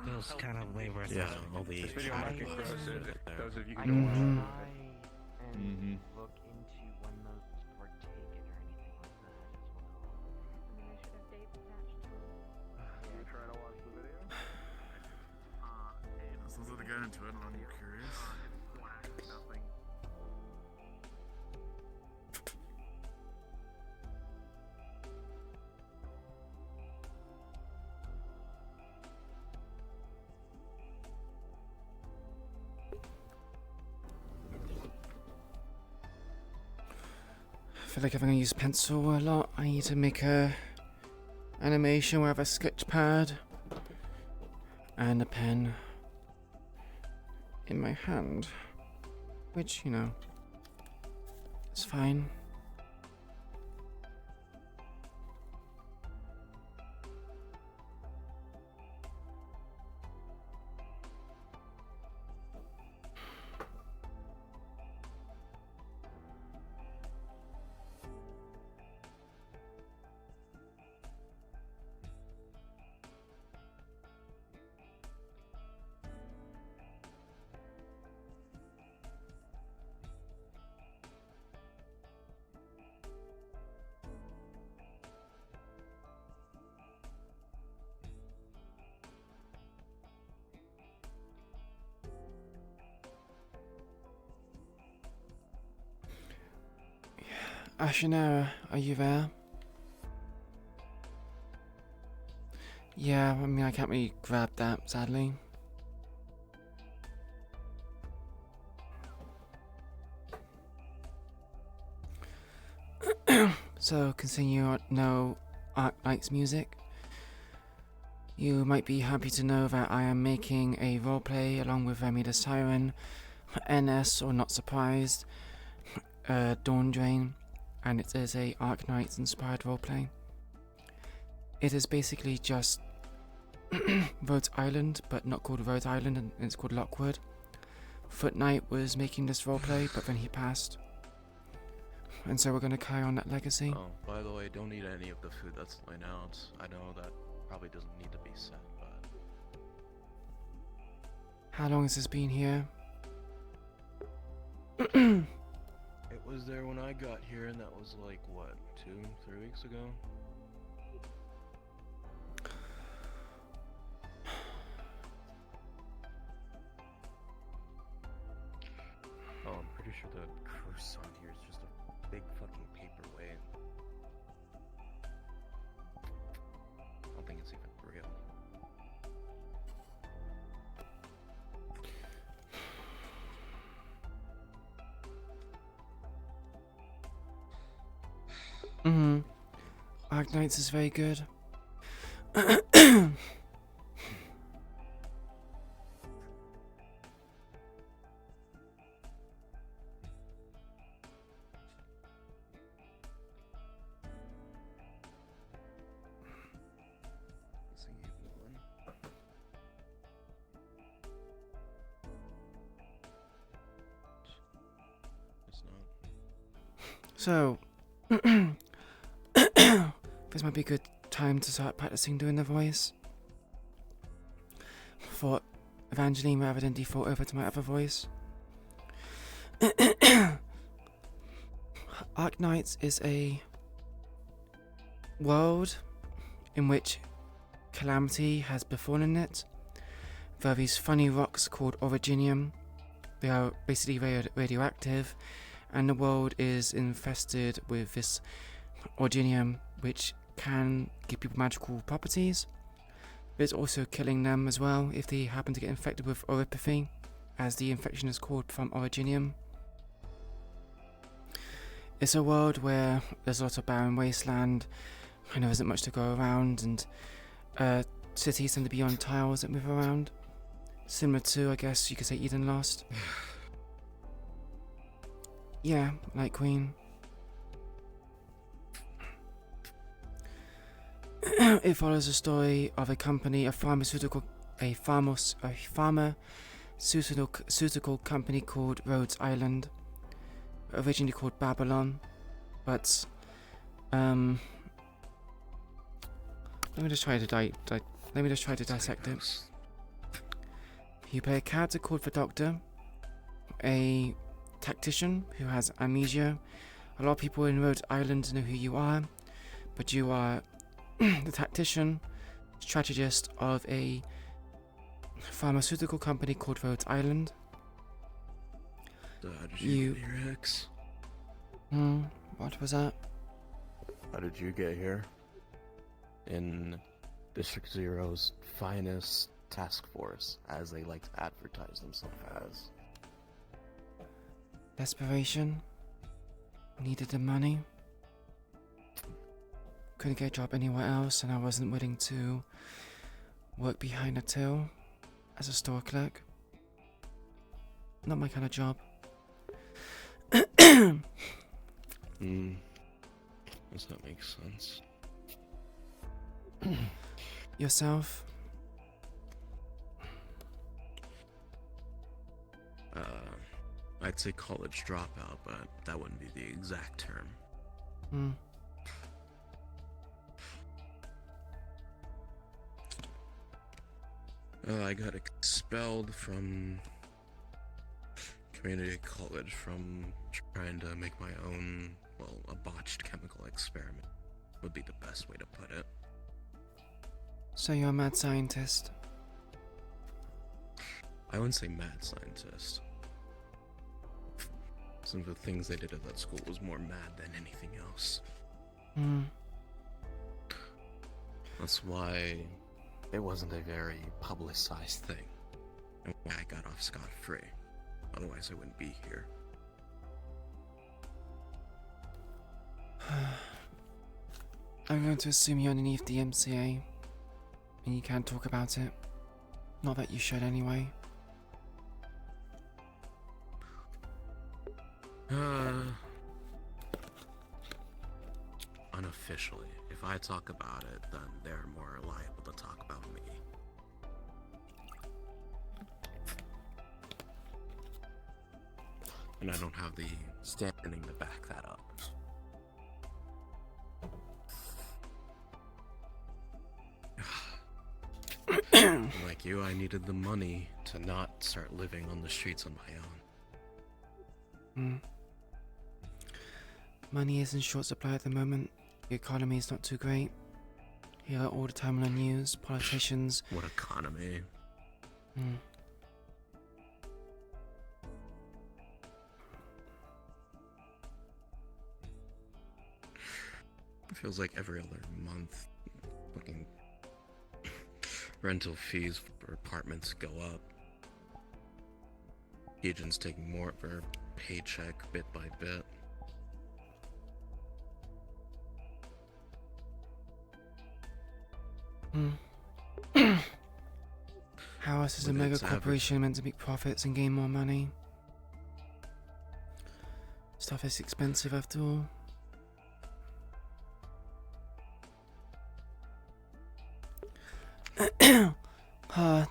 Feels kind of way worse. Yeah, all the This video might be corrosive. Those of you I who can don't Mhm. know. try and look into when those were taken or anything like that as well. You try to watch the video? Since I got into it, I'm curious. I feel like if I'm gonna use pencil a lot, I need to make a animation where I have a sketch pad and a pen in my hand, which, you know, is fine. Ashanera, are you there? Yeah, I mean, I can't really grab that, sadly. So, continue no Arc Knight's music. You might be happy to know that I am making a roleplay along with Remy the Siren, NS or Not Surprised, Dawn Drain, and it is a Arc Knights inspired roleplay. It is basically just Rhode Island, but not called Rhode Island, and it's called Lockwood. Foot Knight was making this roleplay, but then he passed. And so we're going to carry on that legacy. Oh, by the way, don't eat any of the food that's laying out. I know that probably doesn't need to be said, but... How long has this been here? It was there when I got here, and that was like, what, 2-3 weeks ago? Oh, I'm pretty sure the croissant here is just a big fucking paperweight. I don't think it's even real. Arc Knights is very good. So, this might be a good time to start practicing doing the voice. For Evangeline rather than default over to my other voice. Arc Knights is a world in which calamity has befallen it. There are these funny rocks called originium. They are basically radioactive, and the world is infested with this originium, which can give people magical properties. But it's also killing them as well if they happen to get infected with oropathy, as the infection is called from originium. It's a world where there's a lot of barren wasteland, and there isn't much to go around, and cities tend to be on tiles that move around. Similar to, I guess you could say, Eden Lost. Yeah, like Queen. It follows the story of a company, a pharmaceutical company called Rhodes Island, originally called Babylon, but let me just try to dissect it. You play a character called the Doctor, a tactician who has amnesia. A lot of people in Rhodes Island know who you are, but you are the tactician, strategist of a pharmaceutical company called Rhodes Island. So how did you get here, X? What was that? How did you get here? In District Zero's finest task force, as they like to advertise themselves as. Desperation. Needed the money. Couldn't get a job anywhere else, and I wasn't willing to work behind a till as a store clerk. Not my kind of job. Does that make sense? Yourself? I'd say college dropout, but that wouldn't be the exact term. I got expelled from community college from trying to make my own, well, a botched chemical experiment would be the best way to put it. So you're a mad scientist? I wouldn't say mad scientist. Some of the things they did at that school was more mad than anything else. That's why it wasn't a very publicized thing, and why I got off scot-free. Otherwise, I wouldn't be here. I'm going to assume you're underneath the MCA, and you can't talk about it. Not that you should anyway. Unofficially. If I talk about it, then they're more liable to talk about me. And I don't have the standing to back that up. Like you, I needed the money to not start living on the streets on my own. Money is in short supply at the moment. The economy is not too great. You hear all the time on the news, politicians. What economy? It feels like every other month, fucking rental fees for apartments go up. Agents taking more of their paycheck bit by bit. How else is a mega corporation meant to make profits and gain more money? Stuff is expensive after all.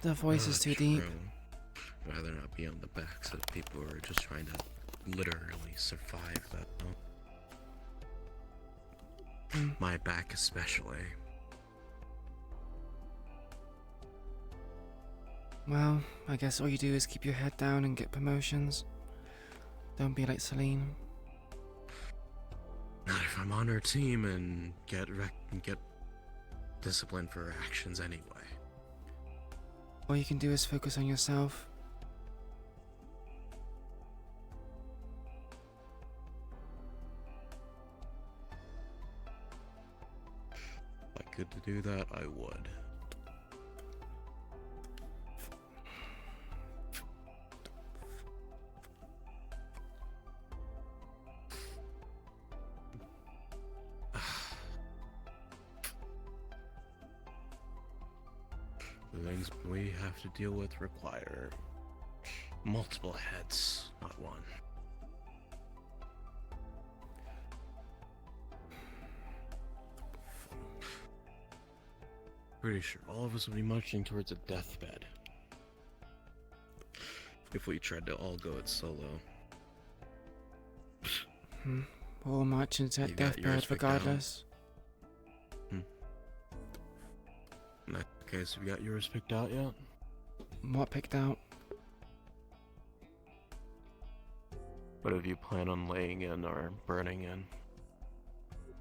The voice is too deep. I'd rather not be on the backs of people who are just trying to literally survive that. My back especially. Well, I guess all you do is keep your head down and get promotions. Don't be like Celine. Not if I'm on her team and get disciplined for her actions anyway. All you can do is focus on yourself. If I could do that, I would. The things we have to deal with require multiple heads, not one. Pretty sure all of us will be marching towards a deathbed if we tried to all go it solo. We're all marching to You that got yours deathbed picked out? regardless. In that case, have you got yours picked out yet? What picked out? What have you plan on laying in or burning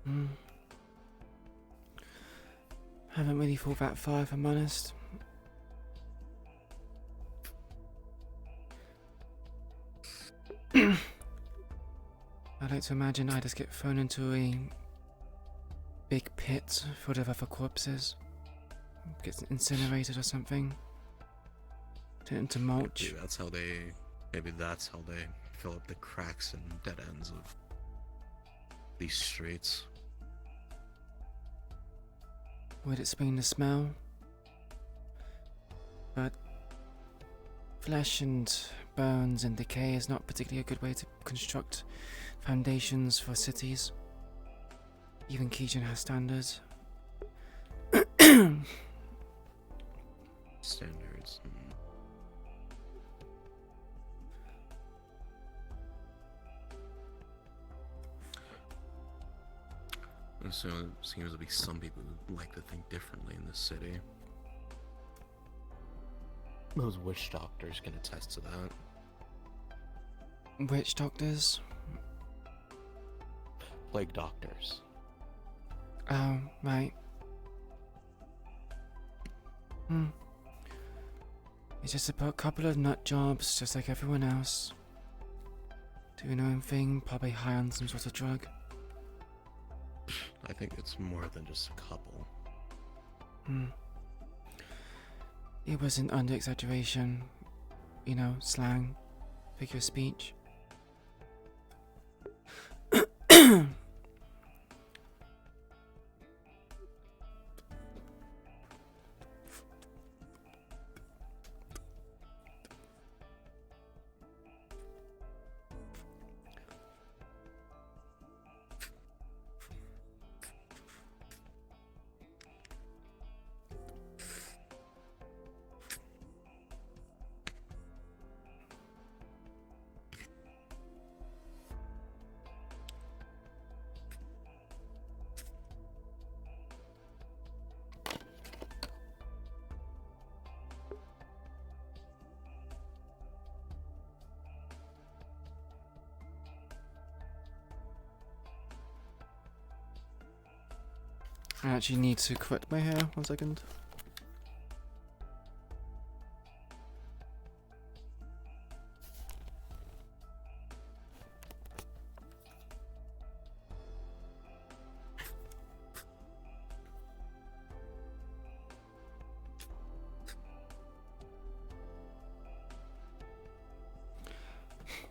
in? Haven't really thought that far, if I'm honest. I like to imagine I just get thrown into a big pit full of other corpses. Gets incinerated or something. Turn into mulch. Maybe that's how they fill up the cracks and dead ends of these streets. Would explain the smell. But flesh and bones and decay is not particularly a good way to construct foundations for cities. Even Keijin has standards. Standards. And so it seems to be some people who like to think differently in this city. Those witch doctors can attest to that. Witch doctors? Plague doctors. Oh, right. It's just a couple of nut jobs, just like everyone else. Doing their own thing, probably high on some sort of drug. I think it's more than just a couple. It wasn't under exaggeration. You know, slang, figure of speech. I actually need to correct my hair. 1 second.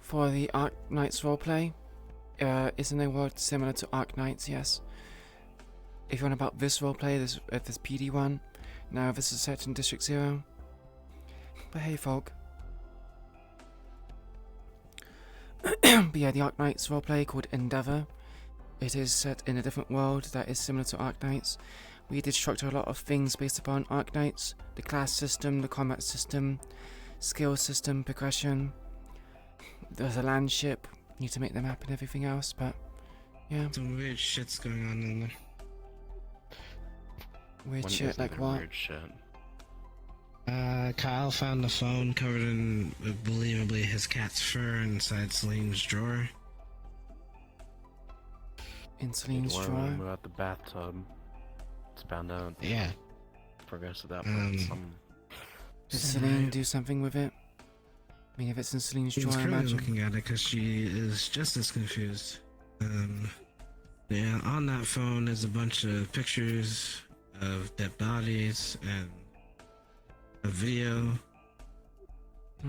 For the Arc Knights roleplay, isn't a world similar to Arc Knights? Yes. If you're on about this roleplay, this PD one, now this is set in District 0. But hey, folk. But yeah, the Arc Knights roleplay called Endeavor. It is set in a different world that is similar to Arc Knights. We did structure a lot of things based upon Arc Knights: the class system, the combat system, skill system, progression. There's a land ship. Need to make the map and everything else, but yeah. Some weird shit's going on in there. Weird shit, like what? Weird shit. Kyle found the phone covered in, believably, his cat's fur inside Celine's drawer. In Celine's drawer? About the bathtub. It's bound out. Yeah. Progress at that point. Did Celine do something with it? I mean, if it's in Celine's She's drawer, I currently imagine. looking at it because she is just as confused. Yeah, on that phone is a bunch of pictures of dead bodies and a video.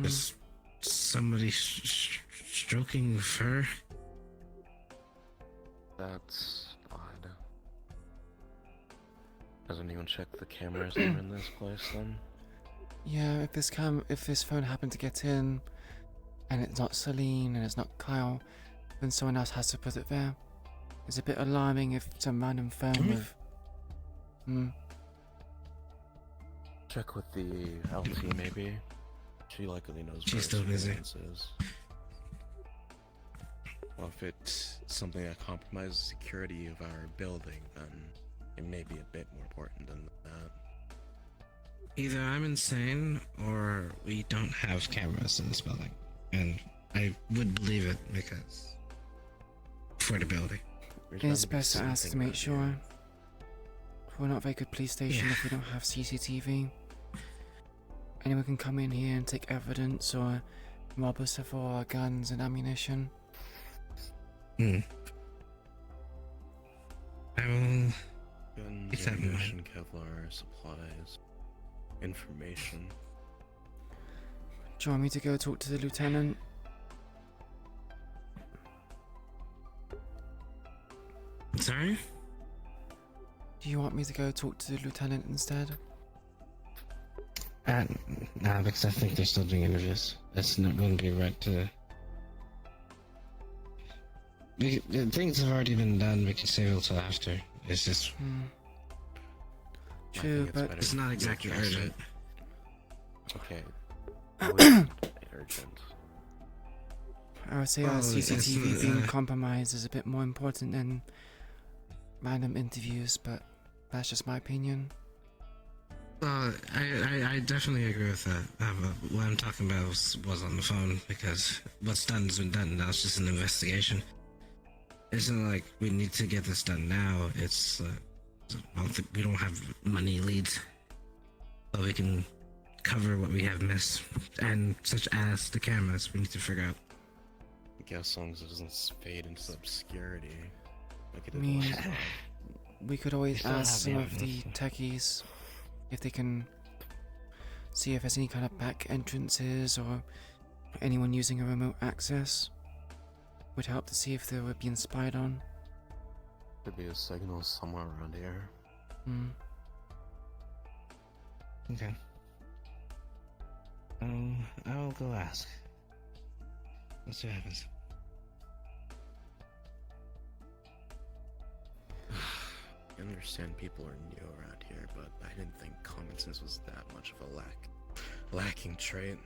Just somebody stroking fur. That's odd. Hasn't anyone checked the cameras that are in this place then? Yeah, if this phone happened to get in, and it's not Celine and it's not Kyle, then someone else has to put it there. It's a bit alarming if some random phone with. Check with the LT maybe. She likely knows. She's still busy. Well, if it's something that compromises the security of our building, then it may be a bit more important than that. Either I'm insane or we don't have cameras in this building. And I would believe it because affordability. It's best to ask to make sure. We're not a very good police station if we don't have CCTV. Anyone can come in here and take evidence or rob us of all our guns and ammunition. I will Guns, keep that in ammunition, mind. Kevlar, supplies, information. Do you want me to go talk to the lieutenant? Sorry? Do you want me to go talk to the lieutenant instead? Nah, because I think they're still doing interviews. It's not going to be right to... Things have already been done, we can save it till after. It's just... True, but... It's not exactly urgent. Okay. Urgent. I would say our CCTV being compromised is a bit more important than random interviews, but that's just my opinion. I definitely agree with that. But what I'm talking about was on the phone, because what's done has been done. Now it's just an investigation. It's not like we need to get this done now. It's we don't have money leads, but we can cover what we have missed, and such as the cameras. We need to figure out. I guess as long as it doesn't fade into obscurity. Like it I did mean, last time. we could always ask some of the techies if they can see if there's any kind of back entrances or anyone using a remote access. Would help to see if they were being spied on. Could be a signal somewhere around here. Okay. I'll go ask. Let's see what happens. I understand people are new around here, but I didn't think common sense was that much of a lacking trait.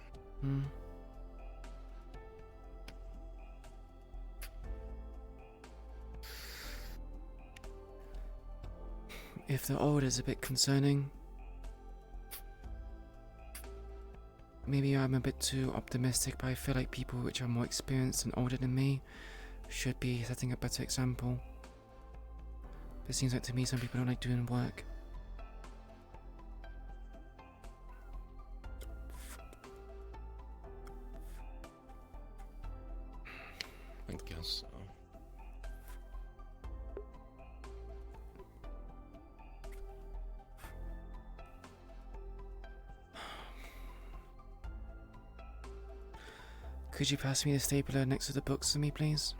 If the old is a bit concerning, maybe I'm a bit too optimistic, but I feel like people which are more experienced and older than me should be setting a better example. But it seems like to me some people don't like doing work. I guess so. Could you pass me the stapler next to the books for me, please?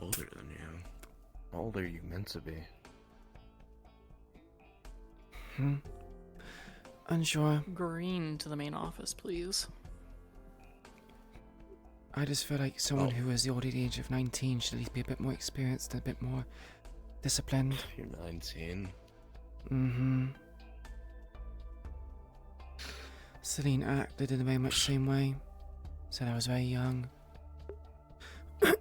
Older than you. How old are you meant to be? Unsure. Green to the main office, please. I just feel like someone who is the older age of 19 should at least be a bit more experienced and a bit more disciplined. You're 19. Celine acted in a very much same way. Said I was very young. Act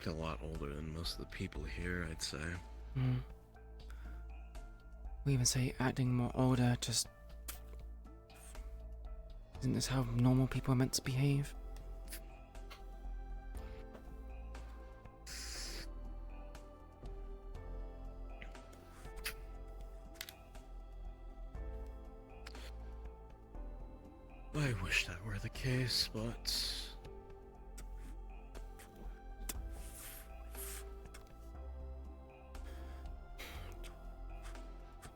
a lot older than most of the people here, I'd say. We even say acting more older, just... Isn't this how normal people are meant to behave? I wish that were the case, but...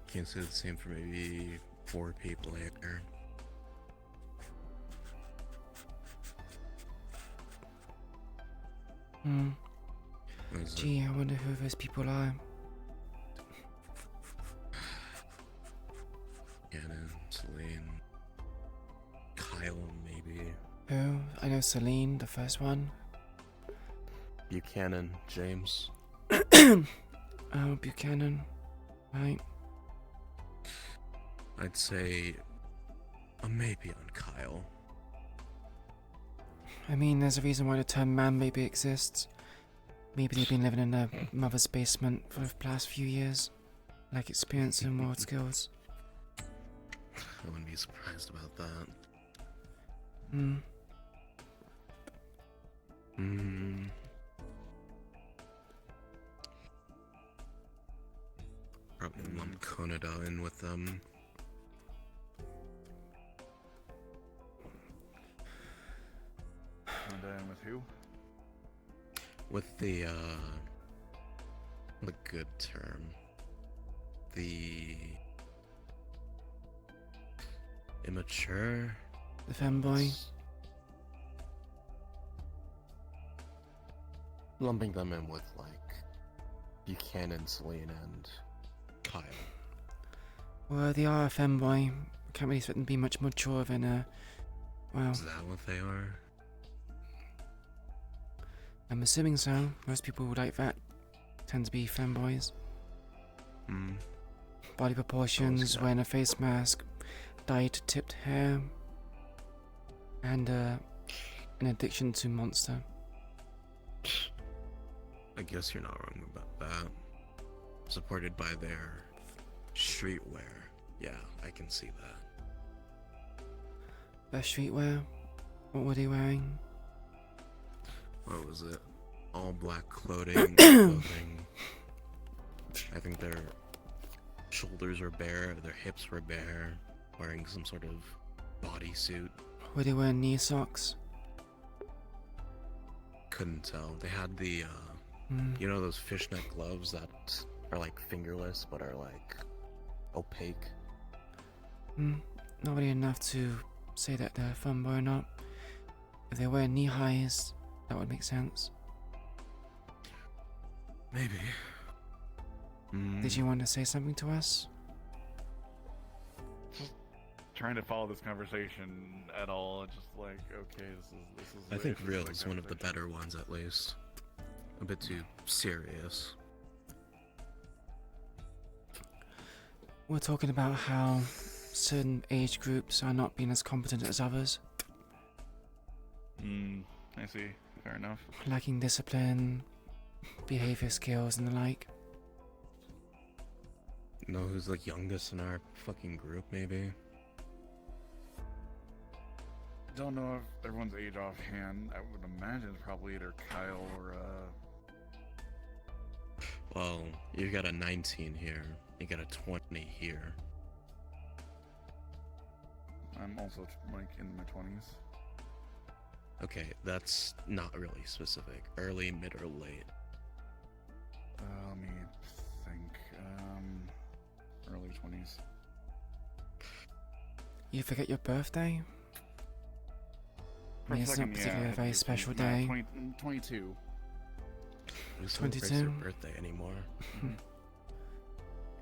Can't say the same for maybe 4 people here. Gee, I wonder who those people are. Gannon, Celine, Kyle, maybe. Who? I know Celine, the first one. Buchanan, James. Oh, Buchanan. Right. I'd say a maybe on Kyle. I mean, there's a reason why the term man baby exists. Maybe they've been living in their mother's basement for the past few years. Like experiencing world skills. I wouldn't be surprised about that. Probably lump Konada in with them. And with who? With the good term. The immature? The femboy? Lumping them in with, like, Buchanan, Celine, and Kyle. Well, they are a femboy. Can't really expect them to be much mature than a... Well... Is that what they are? I'm assuming so. Most people like that tend to be femboys. Body proportions, wearing a face mask, dyed tipped hair, and an addiction to Monster. I guess you're not wrong about that. Supported by their streetwear. Yeah, I can see that. Their streetwear? What were they wearing? What was it? All black clothing. I think their shoulders were bare, their hips were bare, wearing some sort of bodysuit. Were they wearing knee socks? Couldn't tell. They had the, you know those fishnet gloves that are like fingerless but are like opaque? Not really enough to say that they're femboy or not. If they wear knee highs, that would make sense. Maybe. Did you want to say something to us? Trying to follow this conversation at all, just like, okay, this is. I think real is one of the better ones, at least. A bit too serious. We're talking about how certain age groups are not being as competent as others. I see. Fair enough. Lacking discipline, behavior skills, and the like. Know who's the youngest in our fucking group, maybe? Don't know if everyone's age offhand. I would imagine it's probably either Kyle or Well, you got a 19 here. You got a 20 here. I'm also like in my 20s. Okay, that's not really specific. Early, mid, or late? Let me think. Early 20s. You forget your birthday? I mean, it's not particularly a very special No, day. 22. Who 22? celebrates their birthday anymore?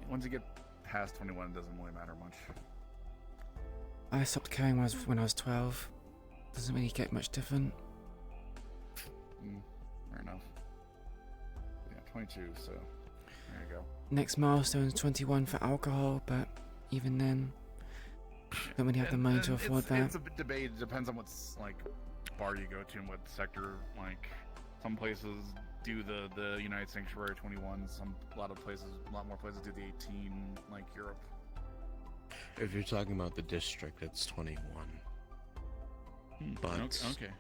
Once you get past 21, it doesn't really matter much. I stopped caring when I was 12. Doesn't really get much different. Fair enough. Yeah, 22, so next milestone is 21 for alcohol, but even then, don't really have the money to afford that. It's a bit debated. It depends on what's like bar you go to and what sector. Like some places do the United Sanctuary 21. A lot more places do the 18, like Europe. If you're talking about the district, it's 21. But okay.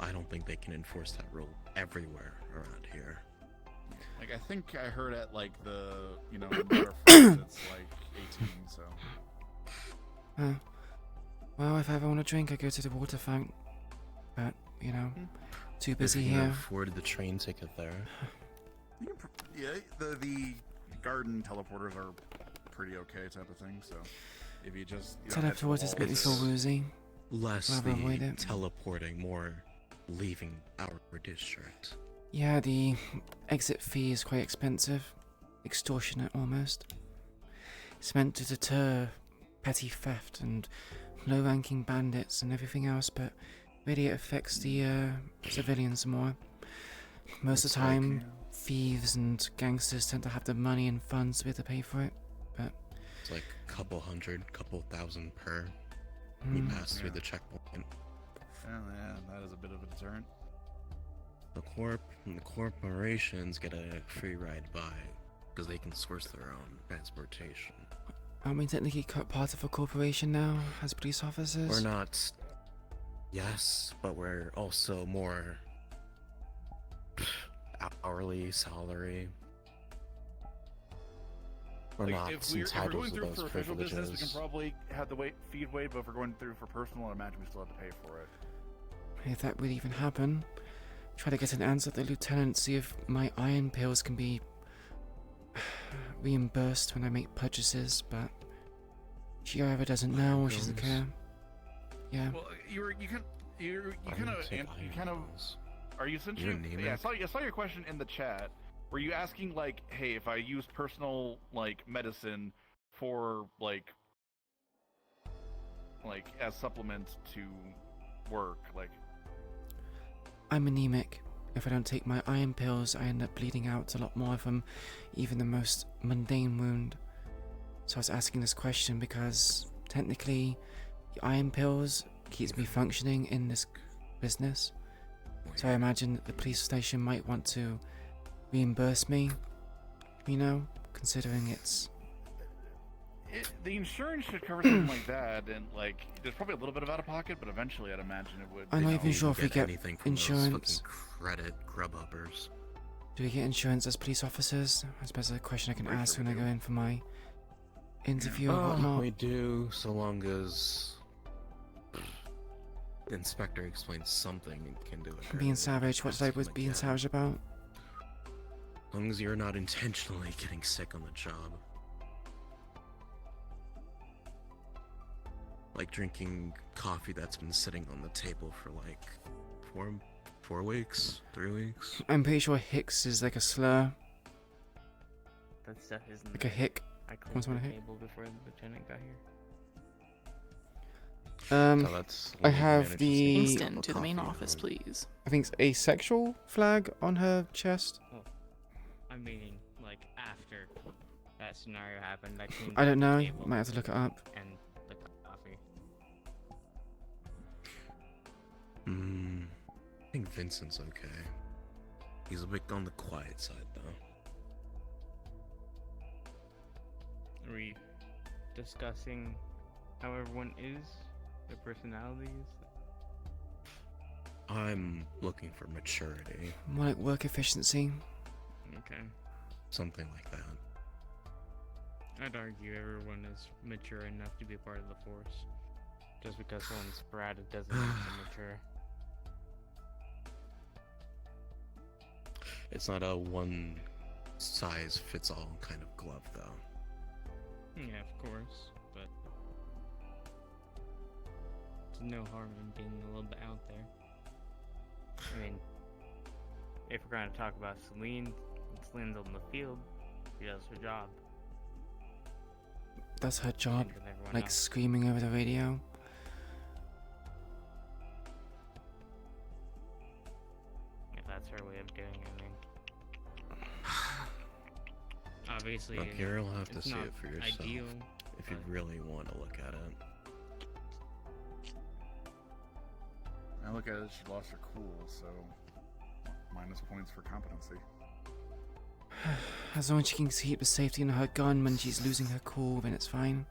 I don't think they can enforce that rule everywhere around here. Like I think I heard at like the Metaverse it's like 18. So. Well, if I ever want a drink, I go to the water fountain. But too busy if you can here. afford the train ticket there. Yeah, the garden teleporters are pretty okay type of thing. So if you just Teleporters make me feel woozy. Less Rather avoid the it. teleporting, more leaving our district. Yeah, the exit fee is quite expensive. Extortionate almost. It's meant to deter petty theft and low-ranking bandits and everything else, but really it affects the civilians more. Most of the time, thieves and gangsters tend to have the money and funds to be able to pay for it, but... It's like a couple thousand per you pass through the checkpoint. Yeah, that is a bit of a deterrent. The corporations get a free ride by because they can source their own transportation. Aren't we technically part of a corporation now, as police officers? We're not. Yes, but we're also more hourly salary. We're not entitled to those for official business, we can privileges. probably have the feed weight, but if we're going through for personal, I imagine we still have to pay for it. If that would even happen, try to get an answer to the lieutenant, see if my iron pills can be reimbursed when I make purchases, but she either doesn't know or she doesn't care. Yeah. Well, you kind of are you essentially? Yeah, I saw your question in the chat. Were you asking like, hey, if I use personal like medicine for like as supplements to work, like? I'm anemic. If I don't take my iron pills, I end up bleeding out a lot more from even the most mundane wound. So I was asking this question because technically the iron pills keeps me functioning in this business. So I imagine that the police station might want to reimburse me, considering it's... The insurance should cover something like that, and like there's probably a little bit of out of pocket, but eventually I'd imagine it would. I'm not even sure if we get anything from insurance. those credit grubhubbers. Do we get insurance as police officers? I suppose that's a question I can ask when I go in for my interview or whatnot. We do, so long as the inspector explains something and can do it. Being savage, what did I was being savage about? As long as you're not intentionally getting sick on the job. Like drinking coffee that's been sitting on the table for like 4 weeks, 3 weeks. I'm pretty sure Hicks is like a slur. That stuff isn't like a hick. I What's cleaned one the a hick? table before the lieutenant got here. I have the Kingston to the main office, please. I think it's a sexual flag on her chest. Oh, I'm meaning like after that scenario happened. I don't know. The table Might have to look it up. and the coffee. I think Vincent's okay. He's a bit on the quiet side, though. Are we discussing how everyone is, their personalities? I'm looking for maturity. More like work efficiency. Okay. Something like that. I'd argue everyone is mature enough to be a part of the force. Just because someone's sporadic doesn't make them mature. It's not a one-size-fits-all kind of glove, though. Yeah, of course, but there's no harm in being a little bit out there. I mean, if we're going to talk about Celine's on the field, she does her job. That's her job. Same with everyone Like else. screaming over the radio. If that's her way of doing it, I mean. obviously, Look, you'll have to it's see not it for yourself ideal, if you but- really want to look at it. I look at it, she lost her cool, so minus points for competency. As long as she can keep the safety in her gun when she's losing her cool, then it's fine.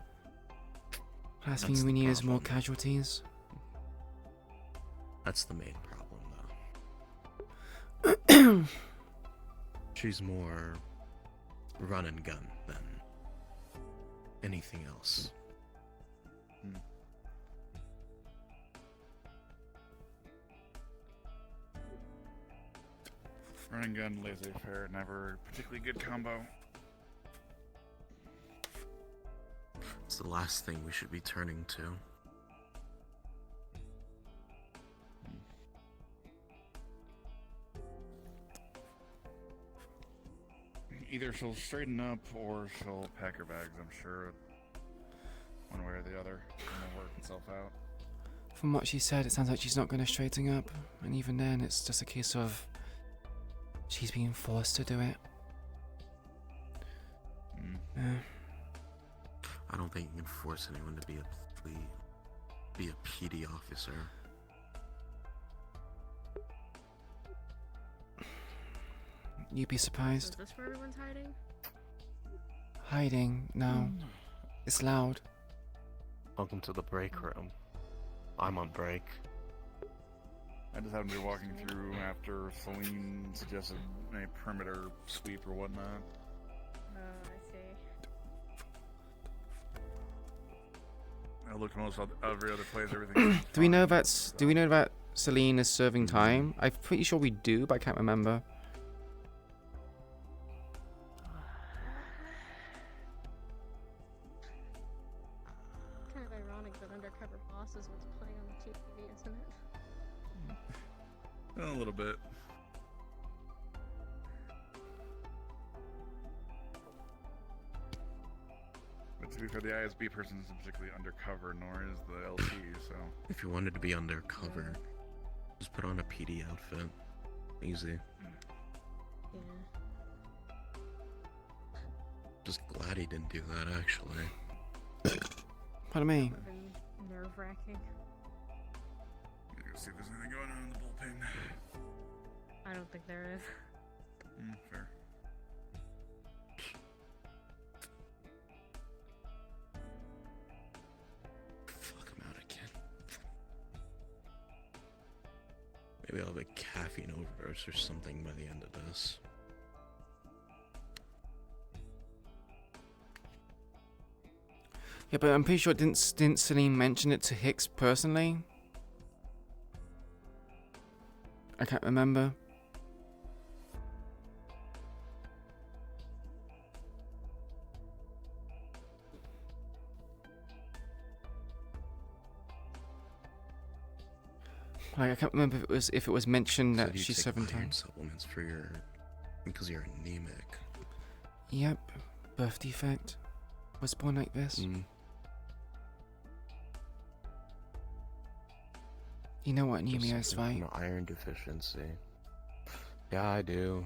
Last That's thing we the need is more problem. casualties. That's the main problem, though. She's more run and gun than anything else. Run and gun, laissez-faire, never a particularly good combo. It's the last thing we should be turning to. Either she'll straighten up or she'll pack her bags, I'm sure. One way or the other. It'll work itself out. From what she said, it sounds like she's not going to straighten up. And even then, it's just a case of she's being forced to do it. I don't think you can force anyone to be a PD officer. You'd be So surprised. is this where everyone's hiding? Hiding? No. It's loud. Welcome to the break room. I'm on break. I just happened to be walking through after Celine suggested a perimeter sweep or whatnot. Oh, I see. I looked most every other place, everything. Do we know that Celine is serving time? I'm pretty sure we do, but I can't remember. Kind of ironic that Undercover Boss is what's playing on the TV, isn't it? A little bit. But to be fair, the ISB person isn't particularly undercover, nor is the LT, so... If you wanted to be undercover, just put on a PD outfit. Easy. Yeah. Just glad he didn't do that, actually. Pardon me. Would've been nerve-wracking. Let's see if there's anything going on in the bullpen. I don't think there is. Fair. Fuck him out again. Maybe I'll have a caffeine overdose or something by the end of this. Yeah, but I'm pretty sure didn't Celine mention it to Hicks personally? I can't remember. Like, I can't remember if it was mentioned So that do you she's take serving iron time. supplements for your because you're anemic. Yep, birth defect. Was born like this. You know what Just anemia is, suffering right? from an iron deficiency. Yeah, I do.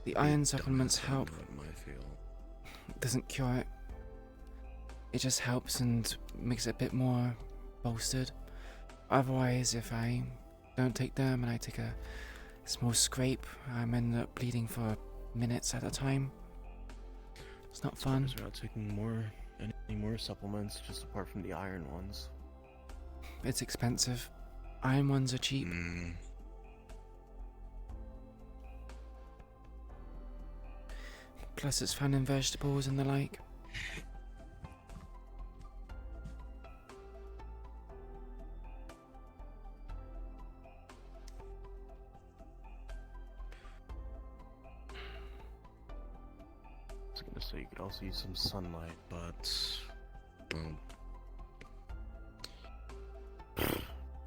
The iron supplements help. It might feel. Doesn't cure it. It just helps and makes it a bit more bolstered. Otherwise, if I don't take them and I take a small scrape, I'm end up bleeding for minutes at a time. It's not fun. You're not taking any more supplements, just apart from the iron ones. It's expensive. Iron ones are cheap. Plus it's found in vegetables and the like. I was gonna say you could also use some sunlight, but well,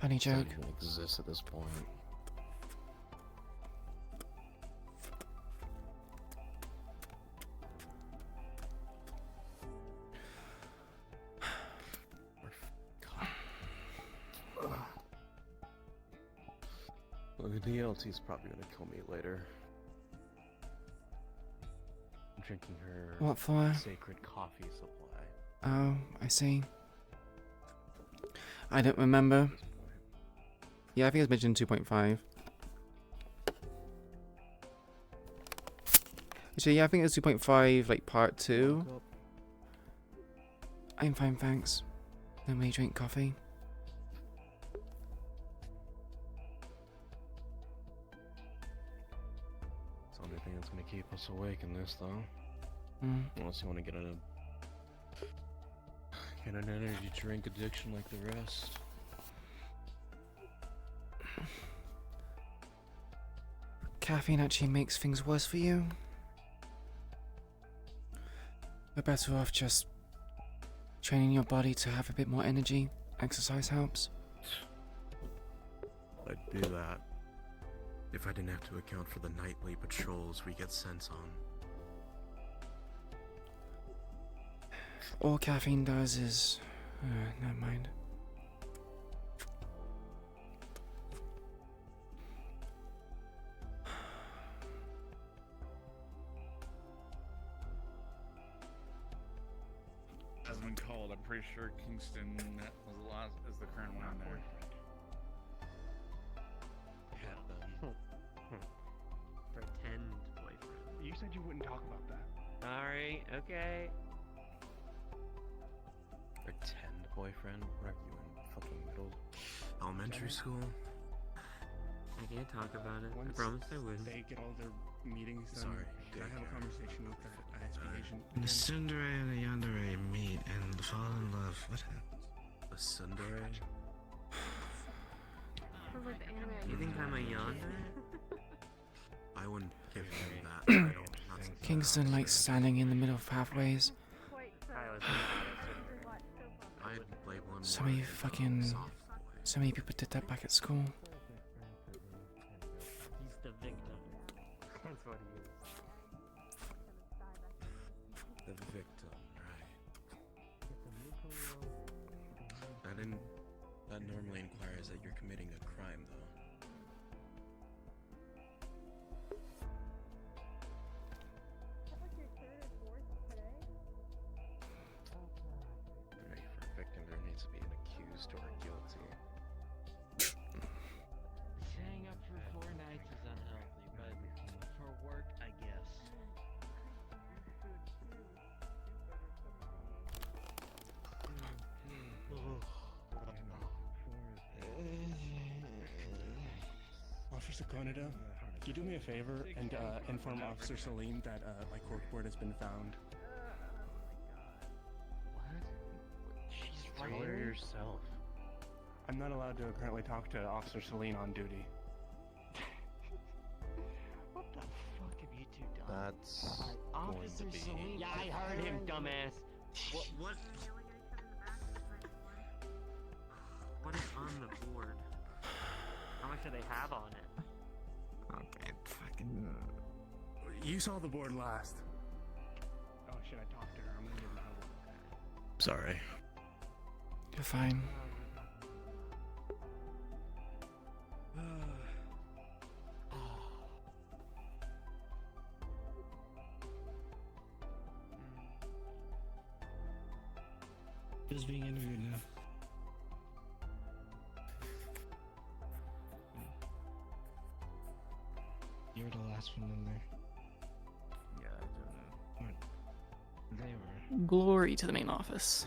Funny it doesn't joke. even exist at this point. Well, the DLT is probably gonna kill me later. drinking her What for? sacred coffee supply. Oh, I see. I don't remember. Yeah, I think it's mentioned 2.5. So yeah, I think it's 2.5, like part 2. I'm fine, thanks. Nobody drink coffee. It's the only thing that's gonna keep us awake in this, though. Unless you want to get an energy drink addiction like the rest. Caffeine actually makes things worse for you. We're better off just training your body to have a bit more energy. Exercise helps. I'd do that if I didn't have to account for the nightly patrols we get sent on. All caffeine does is... never mind. Has been called. I'm pretty sure Kingston that was the last is the current one there. Pretend boyfriend. You said you wouldn't talk about that. Sorry. Okay. Pretend boyfriend? What are you in fucking elementary school? I can't talk about it. I promise I wouldn't. They get all their meetings done. Sorry, Can I have a conversation with that ISP agent? The tsundere and the yandere meet and fall in love. What happened? A tsundere? You think I'm a yonder? I wouldn't give him that title. Kingston likes standing in the middle of pathways. I'd label him So more many as a fucking... soft boy. So many people did that back at school. He's the victim. That's what he is. The victim, right. That normally implies that you're committing a crime, though. Right, for a victim, there needs to be an accused or guilty. Staying up for 4 nights is unhealthy, but for work, I guess. Officer Canada, can you do me a favor and inform Officer Salim that my corkboard has been found? She's Tell her yourself. I'm not allowed to currently talk to Officer Salim on duty. What the fuck have you two done? That's going Officer to be... Salim. Yeah, I heard him, dumbass. What is on the board? How much do they have on it? Okay, fucking. You saw the board last. Oh, should I talk to her? I'm gonna give her a Sorry. You're fine. Who's being interviewed now? You were the last one in there. Yeah, I don't know. They were. Glory to the main office.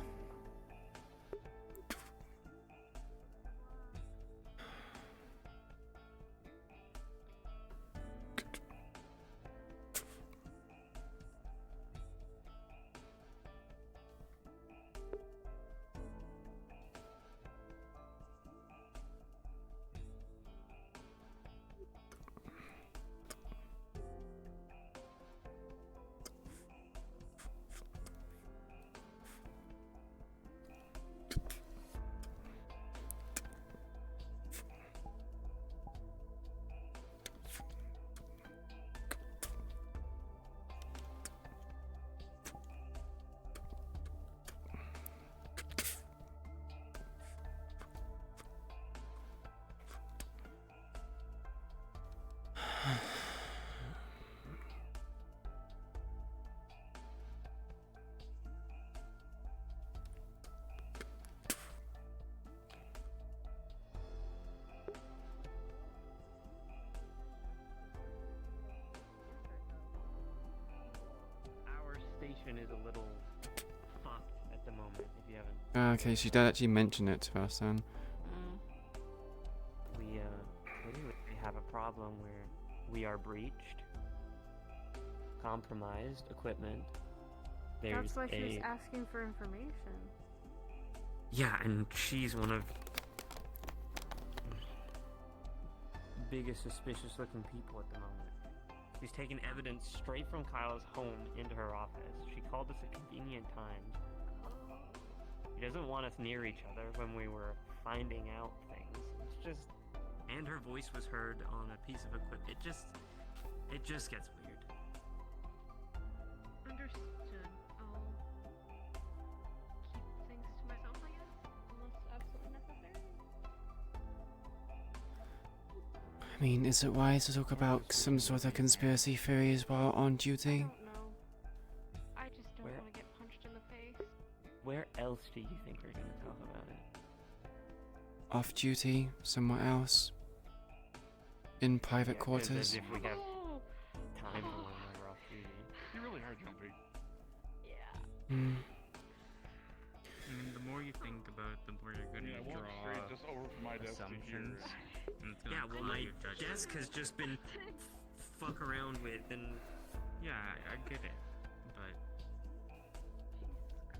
Ah, okay, she did actually mention it to us then. We have a problem where we are breached, compromised equipment. There's That's why she was asking for information. Yeah, and she's one of the biggest suspicious looking people at the moment. She's taken evidence straight from Kyle's home into her office. She called us at convenient times. She doesn't want us near each other when we were finding out things. It's just... And her voice was heard on a piece of equipment. It just gets weird. Understood. I'll keep things to myself, I guess, unless absolutely necessary. I mean, is it wise to talk about some sort of conspiracy theories while on duty? I don't know. I just don't want to get punched in the face. Where else do you think we're going to talk about it? Off duty, somewhere else. In private Yeah, 'cause quarters. as if we have time for one another off duty. You really are jumpy. Hmm. I mean, the more you think about it, the more you're gonna Yeah, I walked straight just over from my desk to here. assumptions. And it's gonna Yeah, well, color my your judgment. desk has just been fuck around with, and Yeah, I get it, but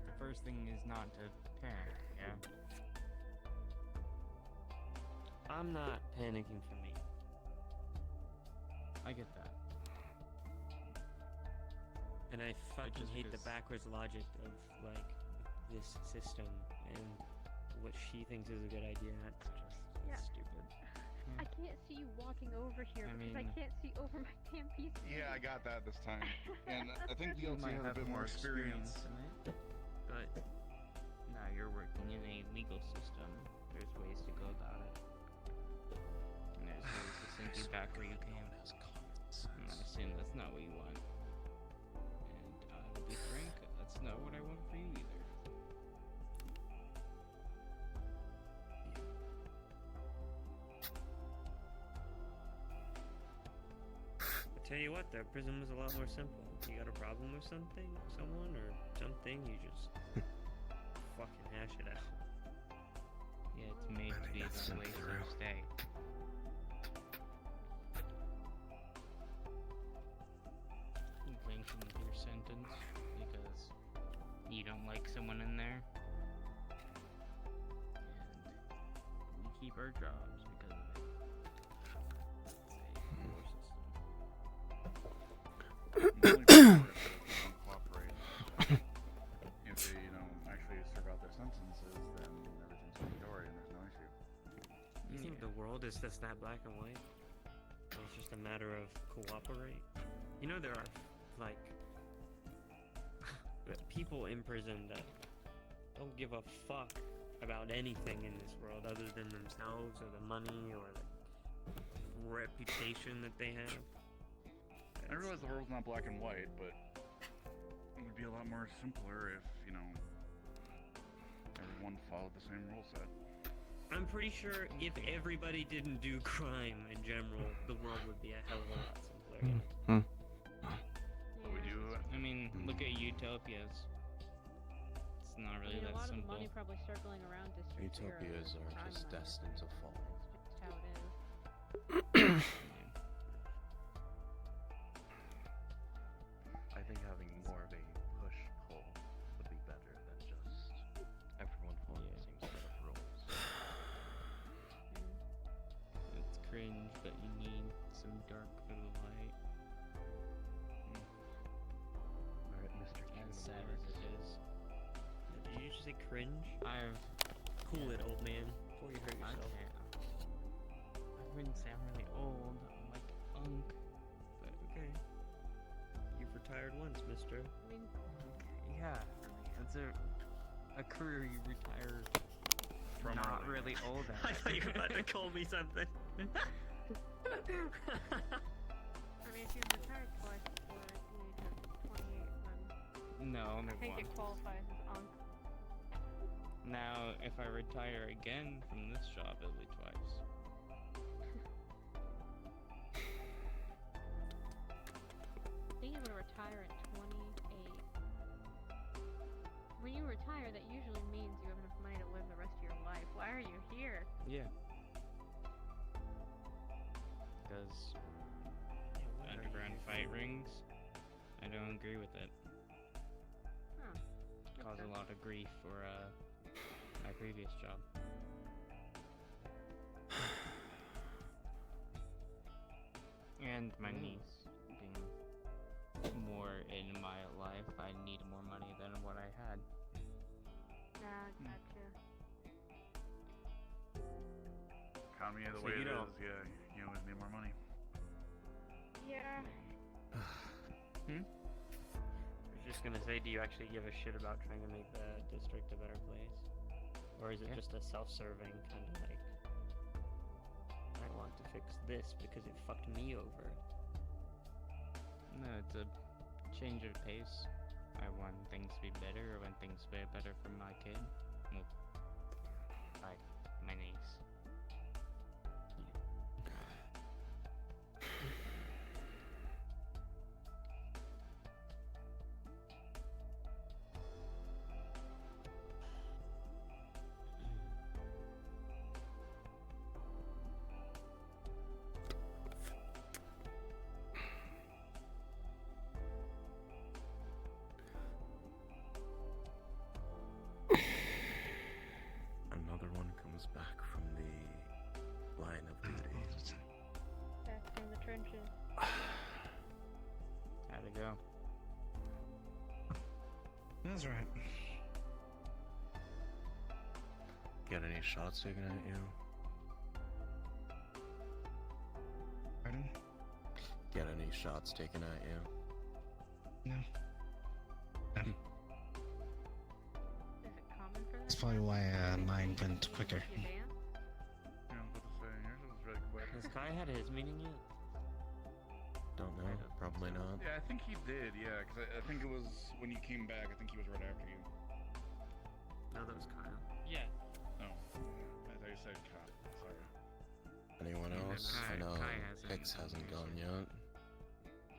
the first thing is not to panic. Yeah. I'm not panicking for me. I get that. And I fucking just hate the because- backwards logic of, like, this system and what she thinks is a good idea. It's just stupid. I can't see you walking over here I because I mean- can't see over my damn piece. Yeah, I got that this time. And I think You DLC might has a have bit more experience. in it, but now you're working in a legal system. There's ways to go about it. And there's ways to send you back where you came. And I assume that's not what you want. And I will be frank, that's not what I want for you either. But tell you what, though, prison was a lot more simple. You got a problem with something, someone, or something, you just fucking hash it out. Yeah, it's made to be the place you stay. Lengthen your sentence because you don't like someone in there. And we keep our jobs because of it. It's a poor system. The only part is that if they don't cooperate, if they, actually serve out their sentences, then everything's hunky-dory and there's no issue. You think the world is just that black and white? And it's just a matter of cooperate? You know, there are, like, people in prison that don't give a fuck about anything in this world other than themselves or the money or the reputation that they have. I realize the world's not black and white, but it would be a lot more simpler if, everyone followed the same rule set. I'm pretty sure if everybody didn't do crime in general, the world would be a hell of a lot simpler. Yeah. But we do. I mean, look at utopias. It's not really a that lot simple. of money probably circling around District Utopias Zero. are just destined to fall. That's just how it is. I think having more of a push-pull would be better than just everyone following the same set of rules. It's cringe, but you need some dark for the light. Alright, Mr. As sad as it is. Did you just say cringe? I've... Cool it, old man, before you hurt yourself. I wouldn't say I'm really old. I'm like unk. But okay. You've retired once, mister. I mean, yeah, it's a career you retire From not early. really old at. I thought you were about to call me something. I mean, if you retired twice before the age of 28, then No, only I think one. it qualifies as unk. Now, if I retire again from this job, it'll be twice. Being able to retire at 28. when you retire, that usually means you have enough money to live the rest of your life. Why are you here? Yeah. Because underground fight rings, I don't agree with it. Huh. Caused a lot of grief for my previous job. And my niece being more in my life, I need more money than what I had. Gotcha. Economy the So way you it don't- is, yeah, you always need more money. Yeah. I was just gonna say, do you actually give a shit about trying to make the district a better place? Or is it just a self-serving kind of like, I want to fix this because it fucked me over? No, it's a change of pace. I want things to be better, or when things to be better for my kid. Well, like my niece. Another one comes back from the line of duty. Back in the trenches. How'd it go? That's right. Get any shots taken at you? Pardon? Get any shots taken at you? No. Is it common for That's that? probably why mine went quicker. You dance? Yeah, I was about to say, yours was really quick. Has Kai had his meeting yet? Don't know. Probably not. Yeah, I think he did, yeah, because I think it was when you came back, I think he was right after you. No, that was Kyle. Yeah. Oh, I thought you said cop, sorry. Anyone Yeah, else? Kai- I know Kai hasn't. Hicks hasn't gone yet. I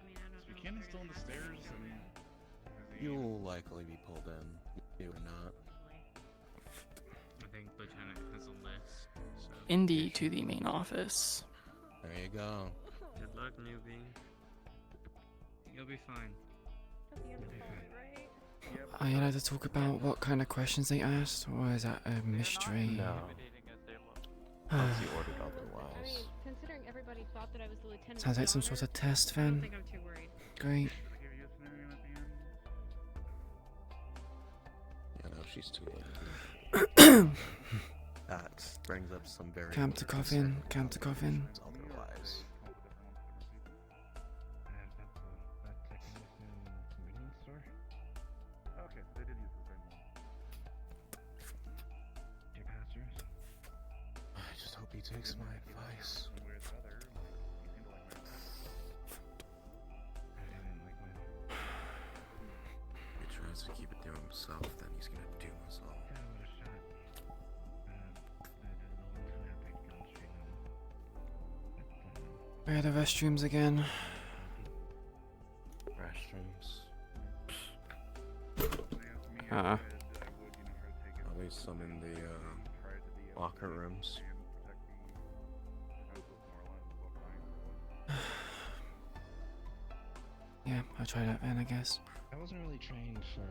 mean, I don't Is know. Buchanan if still on the they're stairs? gonna I mean, have has he- You'll likely be pulled in. You or not. I think Lieutenant has a list. So Indy to the main office. There you go. Good luck, newbie. you'll be fine. At the end of it, right? Are you allowed to talk about what kind of questions they asked, or is that a mystery? No. Unless you ordered I otherwise. mean, considering everybody thought that I was the lieutenant. Sounds like some sort of test I don't then. think I'm too worried. Great. Did I give you a scenario at the end? Yeah, no, she's too late. That brings up some very Camp to coffin, concerning camp to coffin. complications otherwise. Okay, so they did use the same one. Your pastors? I just hope he takes my advice. Where's the other? Like, he seemed to like my I didn't like mine. If he tries to keep it to himself, then he's gonna doom us all. Yeah, what a shot. I did the ones who had big guns straight on. But, Where are the restrooms again? Restrooms. Ah. At least some in the locker rooms. Yeah, I'll try that then, I guess. I wasn't really trained for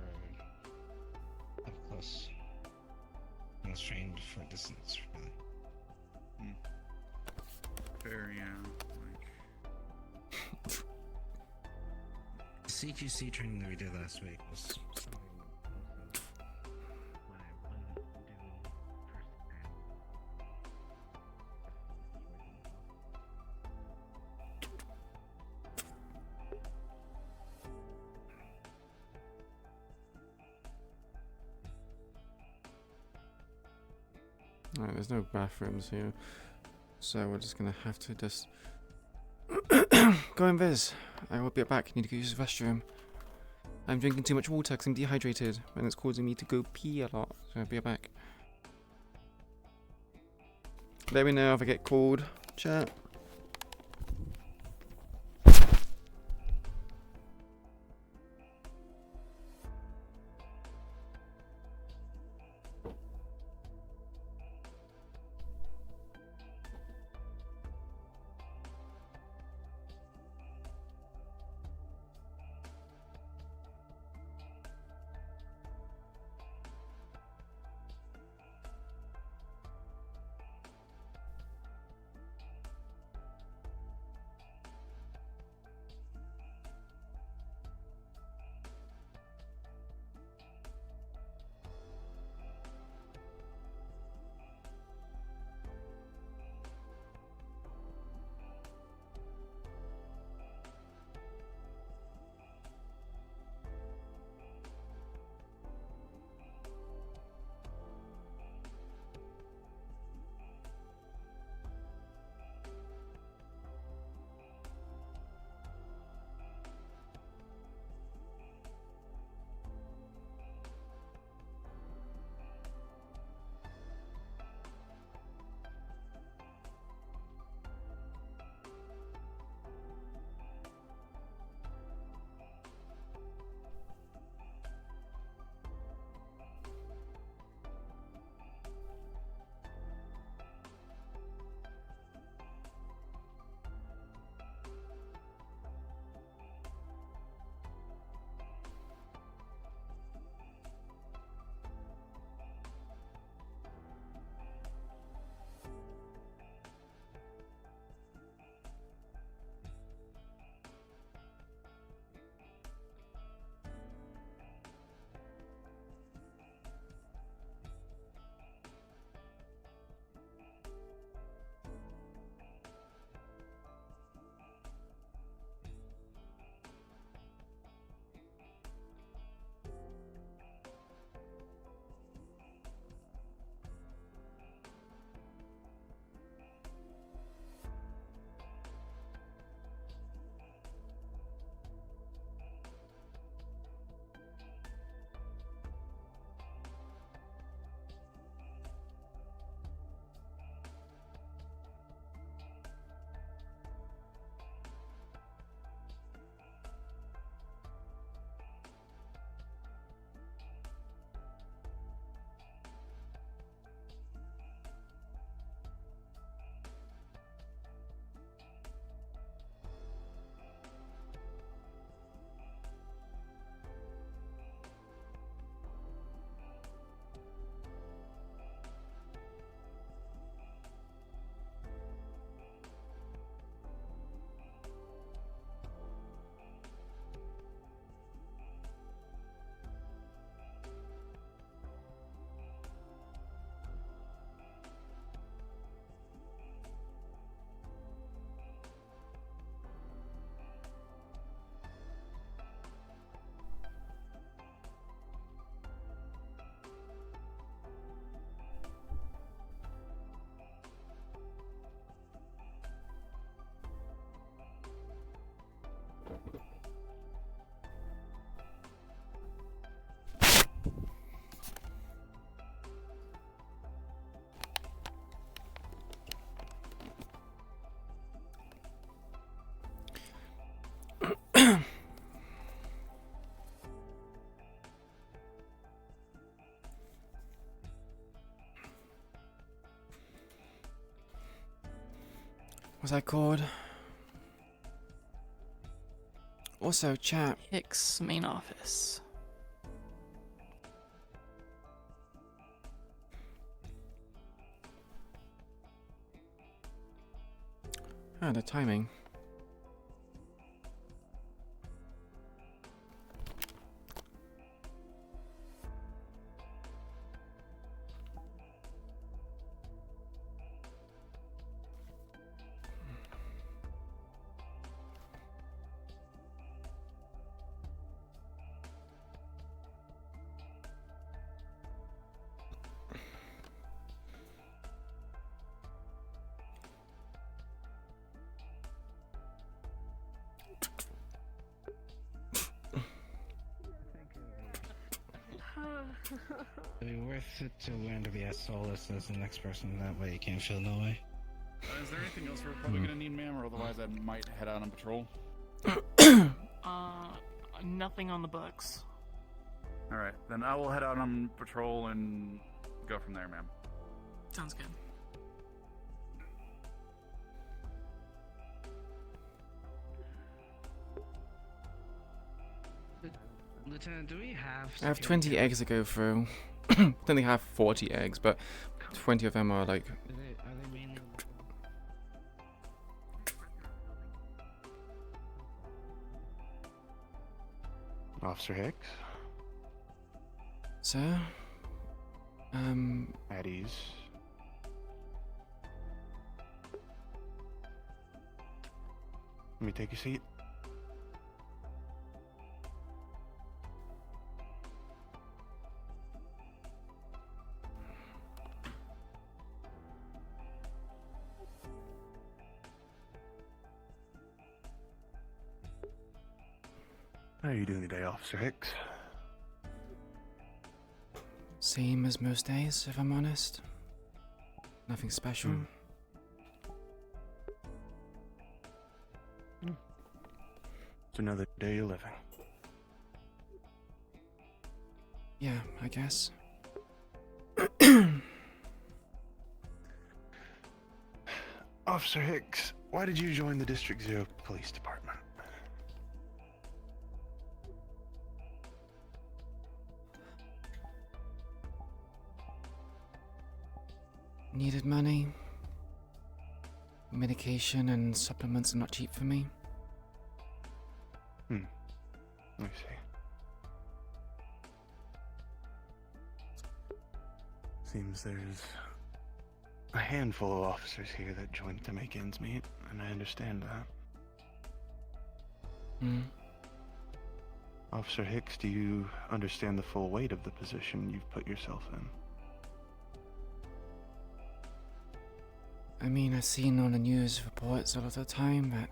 up close. I was trained for distance, really. Fair, yeah. Like, The CQC training that we did last week was something also what I wouldn't do firsthand. Alright, there's no bathrooms here. So we're just gonna have to just go and viz. I will be back. Need to go use the restroom. I'm drinking too much water because I'm dehydrated and it's causing me to go pee a lot. So I'll be back. Let me know if I get called. Chat. What's that called? Also, chat. Hicks main office. Ah, the timing. It'd be worth it to learn to be as soulless as the next person. That way you can't feel no way. Is there anything else we're probably gonna need, ma'am, or otherwise I might head out on patrol? Nothing on the books. Alright, then I will head out on patrol and go from there, ma'am. Sounds good. Lieutenant, do we have... I have 20 eggs to go through. I don't think I have 40 eggs, but 20 of them are like... Are they mainly... Officer Hicks? Sir? At ease. Let me take a seat. How are you doing today, Officer Hicks? Same as most days, if I'm honest. Nothing special. It's another day you're living. Yeah, I guess. Officer Hicks, why did you join the District 0 Police Department? Needed money. Medication and supplements are not cheap for me. I see. Seems there's a handful of officers here that joined to make ends meet, and I understand that. Officer Hicks, do you understand the full weight of the position you've put yourself in? I mean, I've seen on the news reports a lot of the time that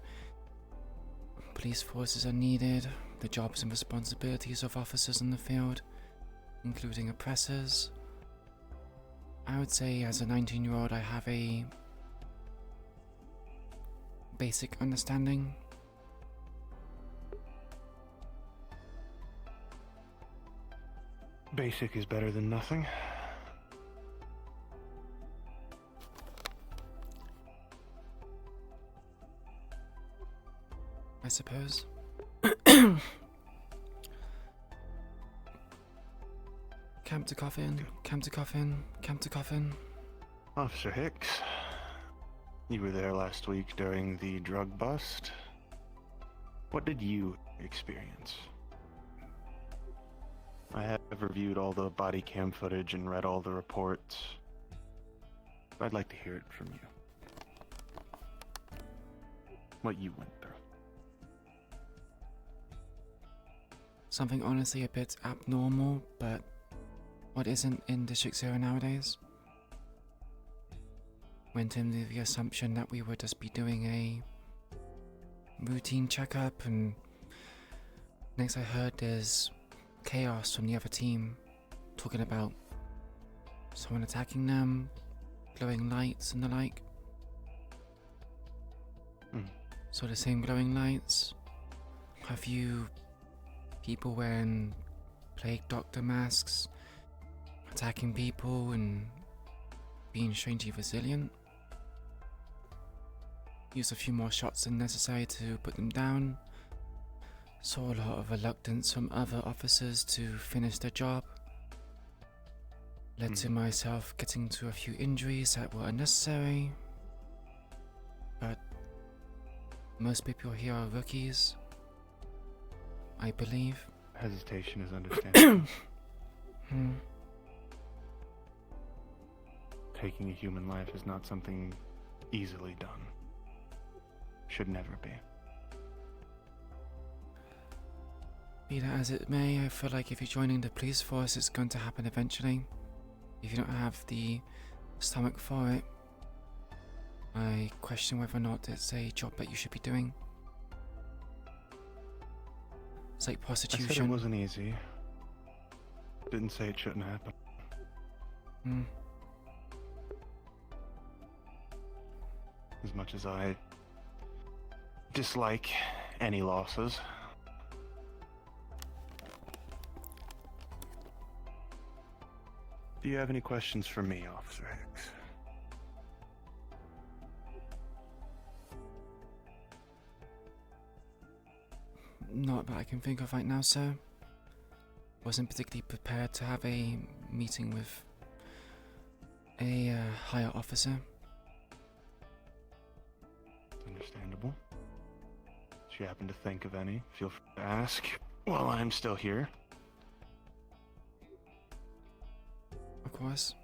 police forces are needed, the jobs and responsibilities of officers in the field, including oppressors. I would say as a 19-year-old I have a basic understanding. Basic is better than nothing. I suppose. Camp to coffin, camp to coffin, camp to coffin. Officer Hicks, you were there last week during the drug bust. What did you experience? I have reviewed all the body cam footage and read all the reports. I'd like to hear it from you. What you went through. Something honestly a bit abnormal, but what isn't in District 0 nowadays? Went in with the assumption that we would just be doing a routine checkup, and next I heard there's chaos from the other team, talking about someone attacking them, glowing lights and the like. So the same glowing lights, a few people wearing plague doctor masks, attacking people and being strangely resilient. use a few more shots than necessary to put them down. Saw a lot of reluctance from other officers to finish their job. Led to myself getting to a few injuries that were unnecessary. But most people here are rookies, I believe. Hesitation is understandable. Taking a human life is not something easily done. Should never be. Be that as it may, I feel like if you're joining the police force, it's going to happen eventually. If you don't have the stomach for it, I question whether or not it's a job that you should be doing. It's like prostitution. I said it wasn't easy. Didn't say it shouldn't happen. As much as I dislike any losses, do you have any questions for me, Officer Hicks? Not that I can think of right now, sir. Wasn't particularly prepared to have a meeting with a higher officer. Understandable. If you happen to think of any, feel free to ask while I'm still here. Of course.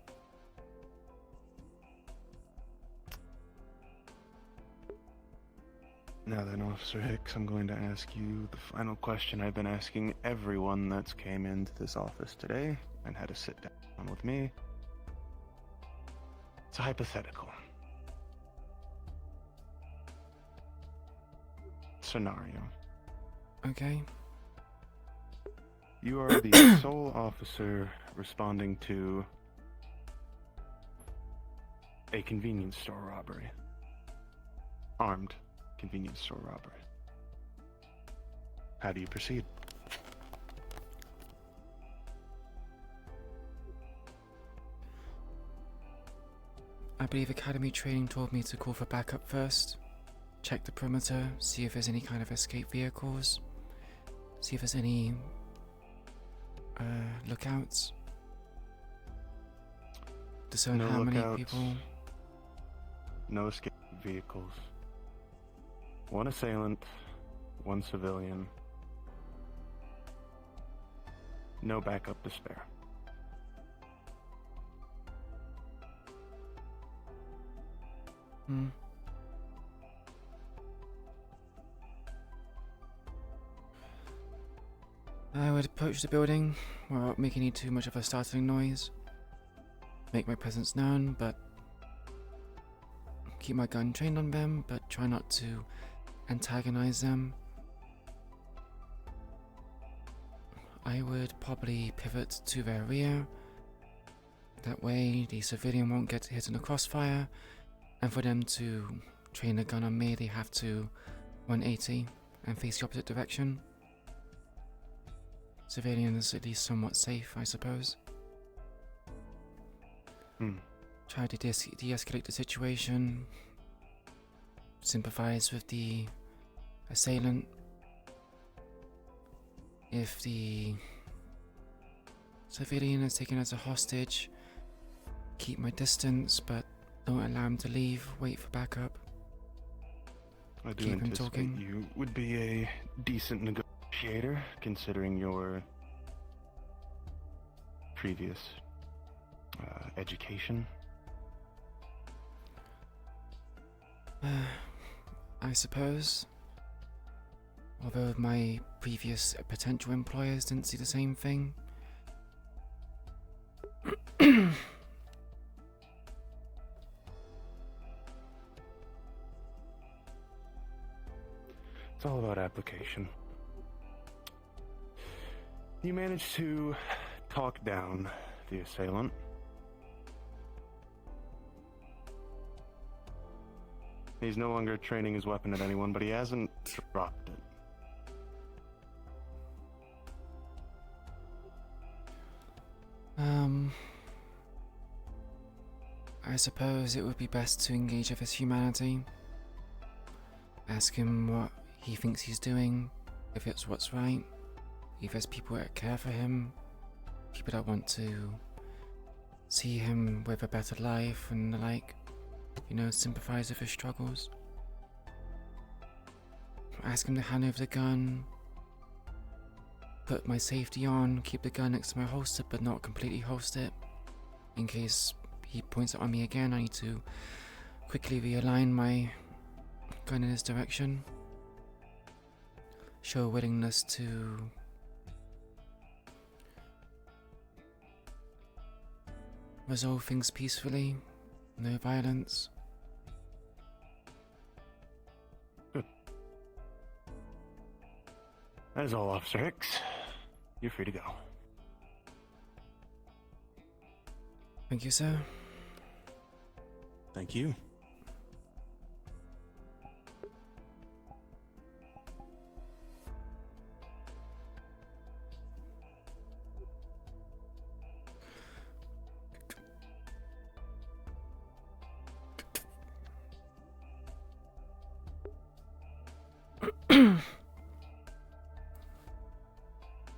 Now then, Officer Hicks, I'm going to ask you the final question I've been asking everyone that's came into this office today and had to sit down with me. It's a hypothetical. Scenario. Okay. You are the sole officer responding to a convenience store robbery. Armed convenience store robbery. How do you proceed? I believe Academy training told me to call for backup first. Check the perimeter, see if there's any kind of escape vehicles. See if there's any lookouts. Discern No how many lookouts. people. No escape vehicles. One assailant, one civilian. No backup to spare. I would approach the building without making too much of a startling noise. Make my presence known, but keep my gun trained on them, but try not to antagonize them. I would probably pivot to their rear. That way the civilian won't get hit in the crossfire, and for them to train a gun on me, they have to 180 and face the opposite direction. Civilian is at least somewhat safe, I suppose. Try to de-escalate the situation. Sympathize with the assailant. If the civilian is taken as a hostage, keep my distance, but don't allow him to leave. Wait for backup. I do Keep him anticipate talking. you would be a decent negotiator, considering your previous education. I suppose. Although my previous potential employers didn't see the same thing. It's all about application. You managed to talk down the assailant. He's no longer training his weapon at anyone, but he hasn't dropped it. I suppose it would be best to engage with his humanity. Ask him what he thinks he's doing, if it's what's right, if there's people that care for him, people that want to see him with a better life and the like, you know, sympathize with his struggles. Ask him to hand over the gun, put my safety on, keep the gun next to my holster but not completely holster it. In case he points it on me again, I need to quickly realign my gun in his direction. Show a willingness to resolve things peacefully, no violence. Good. That is all, Officer Hicks. You're free to go. Thank you, sir. Thank you.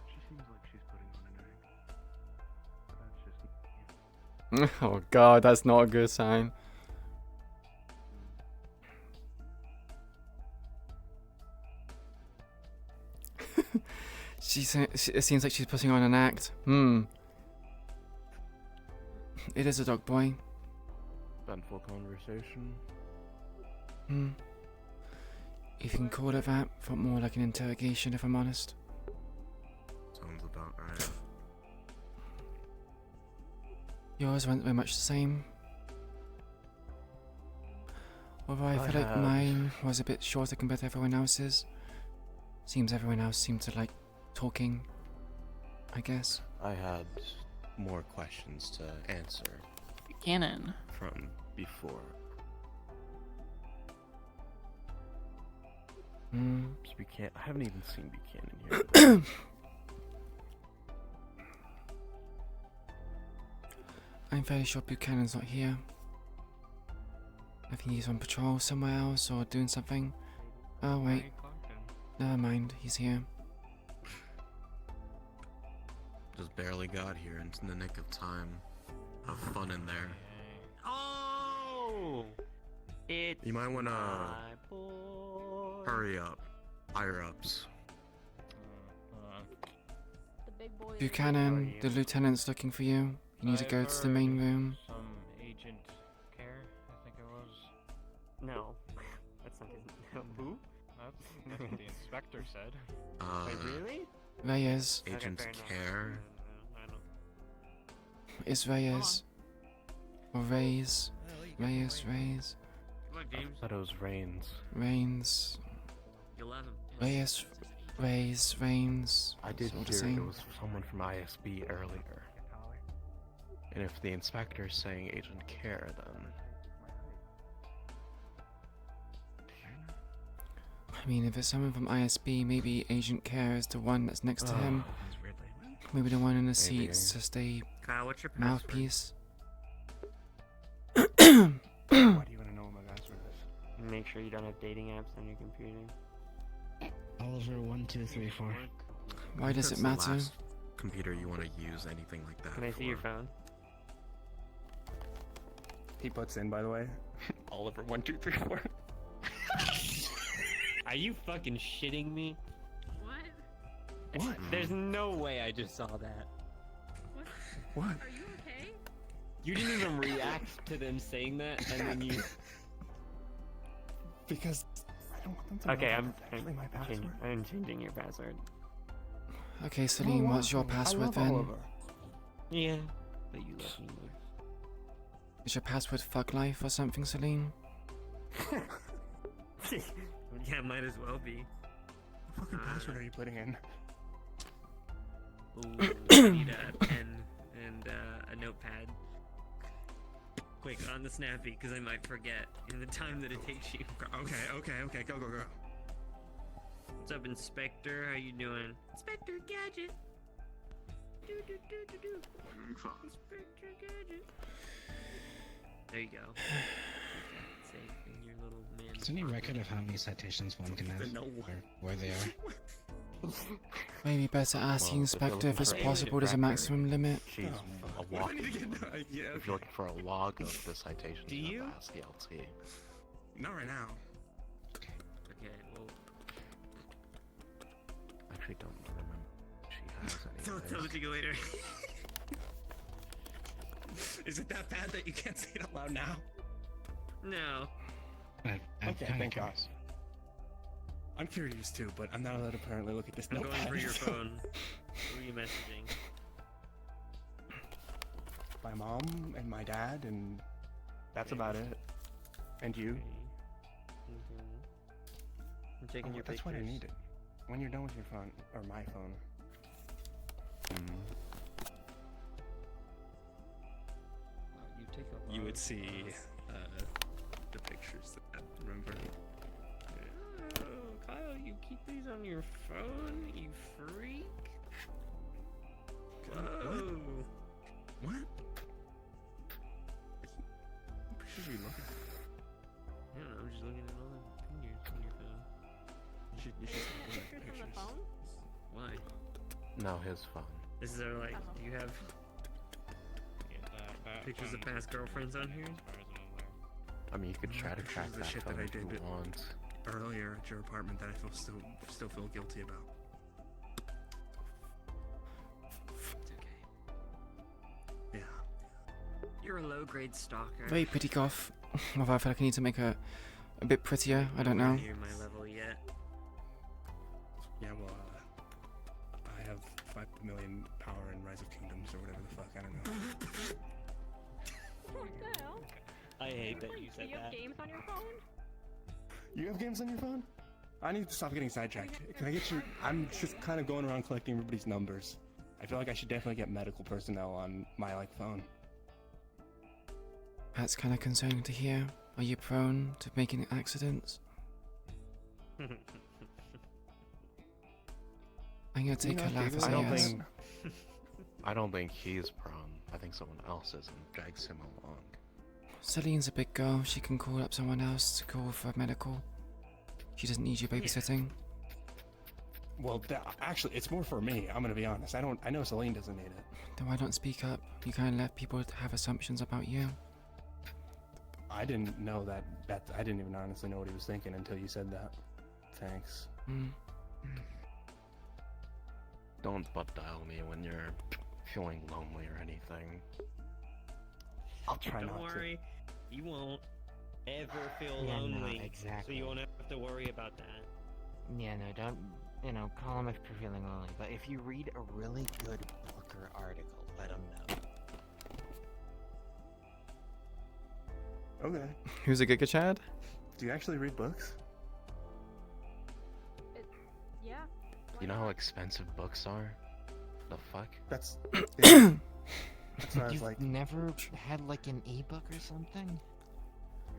She seems like she's putting on an act. But that's just Oh god, that's not a good sign. It seems like she's putting on an act. It is a dog boy. Eventful conversation. You can call it that. Felt more like an interrogation, if I'm honest. Sounds about right. Yours went very much the same. Although I I feel like have- mine was a bit shorter compared to everyone else's. Seems everyone else seemed to like talking, I guess. I had more questions to answer Buchanan. from before. Buchanan. I haven't even seen Buchanan here. I'm fairly sure Buchanan's not here. I think he's on patrol somewhere else or doing something. Oh wait, never mind, he's here. Just barely got here in the nick of time. Have fun in there. Oh! It's You might wanna my boy. hurry up. Higher ups. Buchanan, the lieutenant's looking for you. You need to go to the main room. Some agent care, I think it was. No, that's not his name. Who? That's what the inspector said. Wait, really? Reyes. Agent fair enough. Care. I don't. It's Reyes. Or Reyes. Reyes. Come on, I James. thought it was Rains. Rains. You'll have him. Reyes. Rains. I did It's all the hear same. it was someone from ISB earlier. And if the inspector's saying Agent Care, then... I mean, if it's someone from ISB, maybe Agent Care is the one that's next to him. Maybe the one in the seats to stay Kyle, what's your password? mouthpiece. Why do you want to know what my password is? Make sure you don't have dating apps on your computer. Oliver 1234. Why does That's it the matter? last computer you want to use anything like that. Can I see your for. phone? He puts in, by the way, Oliver 1234. Are you fucking shitting me? What? There's no way I just saw that. What? Are you okay? You didn't even react to them saying that, and then you. Because I don't want them to know Okay, that I'm it's actually my password. I'm changing your password. Okay, Celine, what's your password then? Yeah, but you love me more. Is your password fuck life or something, Celine? Yeah, might as well be. What fucking password are you putting in? Ooh, need a pen and a notepad. Quick, on the snappy, because I might forget in the time that it takes you. Okay, go. What's up, Inspector? How you doing? Inspector Gadget! Inspector Gadget! There you go. safe in your little man. Is there any record of how many citations one can have? No. Or where they are? Maybe better ask the Well, inspector if it's looking for possible there's a record, maximum limit. She's a walking. Yeah, If you're looking for a log of the citations, Do you you? have to ask the LT. Not right now. Okay, well, Actually, don't remember. She has any. tell me what you go later. Is it that bad that you can't say it out loud now? No. I'm Okay, kinda thank God. curious. I'm curious too, but I'm not allowed to apparently look at this I'm notepad. going for your so- phone. Who are you messaging? My mom and my dad, and that's about it. And you? I'm taking Oh, your that's pictures. what I needed. When you're done with your phone, or my phone. You take a lot You would of see photos. the pictures that remember. Oh, Kyle, you keep these on your phone, you freak? Whoa. What? What pictures are you looking at? I don't know, I'm just looking at all the fingers on your phone. You should stop looking at Pictures from the pictures. phone? Why? No, his phone. This is our, like, do you have pictures of past girlfriends on here? I mean, you could try to Pictures track of the that shit phone that I if you did want. earlier at your apartment that I still feel guilty about. It's okay. Yeah. You're a low-grade stalker. Very pretty goth. Although I feel like I need to make her a bit prettier. I don't know. Near my level yet. Yeah, well, I have 5 million power in Rise of Kingdoms or whatever the fuck, I don't know. What the hell? I hate that you Do said you have that. games on your phone? You have games on your phone? I need to stop getting sidetracked. Can I get you? I'm just kind of going around collecting everybody's numbers. I feel like I should definitely get medical personnel on my phone. That's kind of concerning to hear. Are you prone to making accidents? I'm gonna take a laugh as I a don't yes. think. I don't think he's prone. I think someone else is and drags him along. Celine's a big girl. She can call up someone else to call for medical. She doesn't need you babysitting. Well, actually, it's more for me. I'm gonna be honest. I know Celine doesn't need it. Then why don't speak up? You kind of let people have assumptions about you. I didn't know that. I didn't even honestly know what he was thinking until you said that. Thanks. Don't butt dial me when you're feeling lonely or anything. I'll try Don't not worry, you won't ever feel Yeah, no, lonely. exactly. So you won't have to worry about that. Yeah, no, don't, call him if you're feeling lonely. But if you read a really good book or article, let him know. to. Okay. Who's a Giga Chad? Do you actually read books? Yeah. You know how expensive books are? The fuck? That's. Yeah. That's what I was You've like. never had like an ebook or something?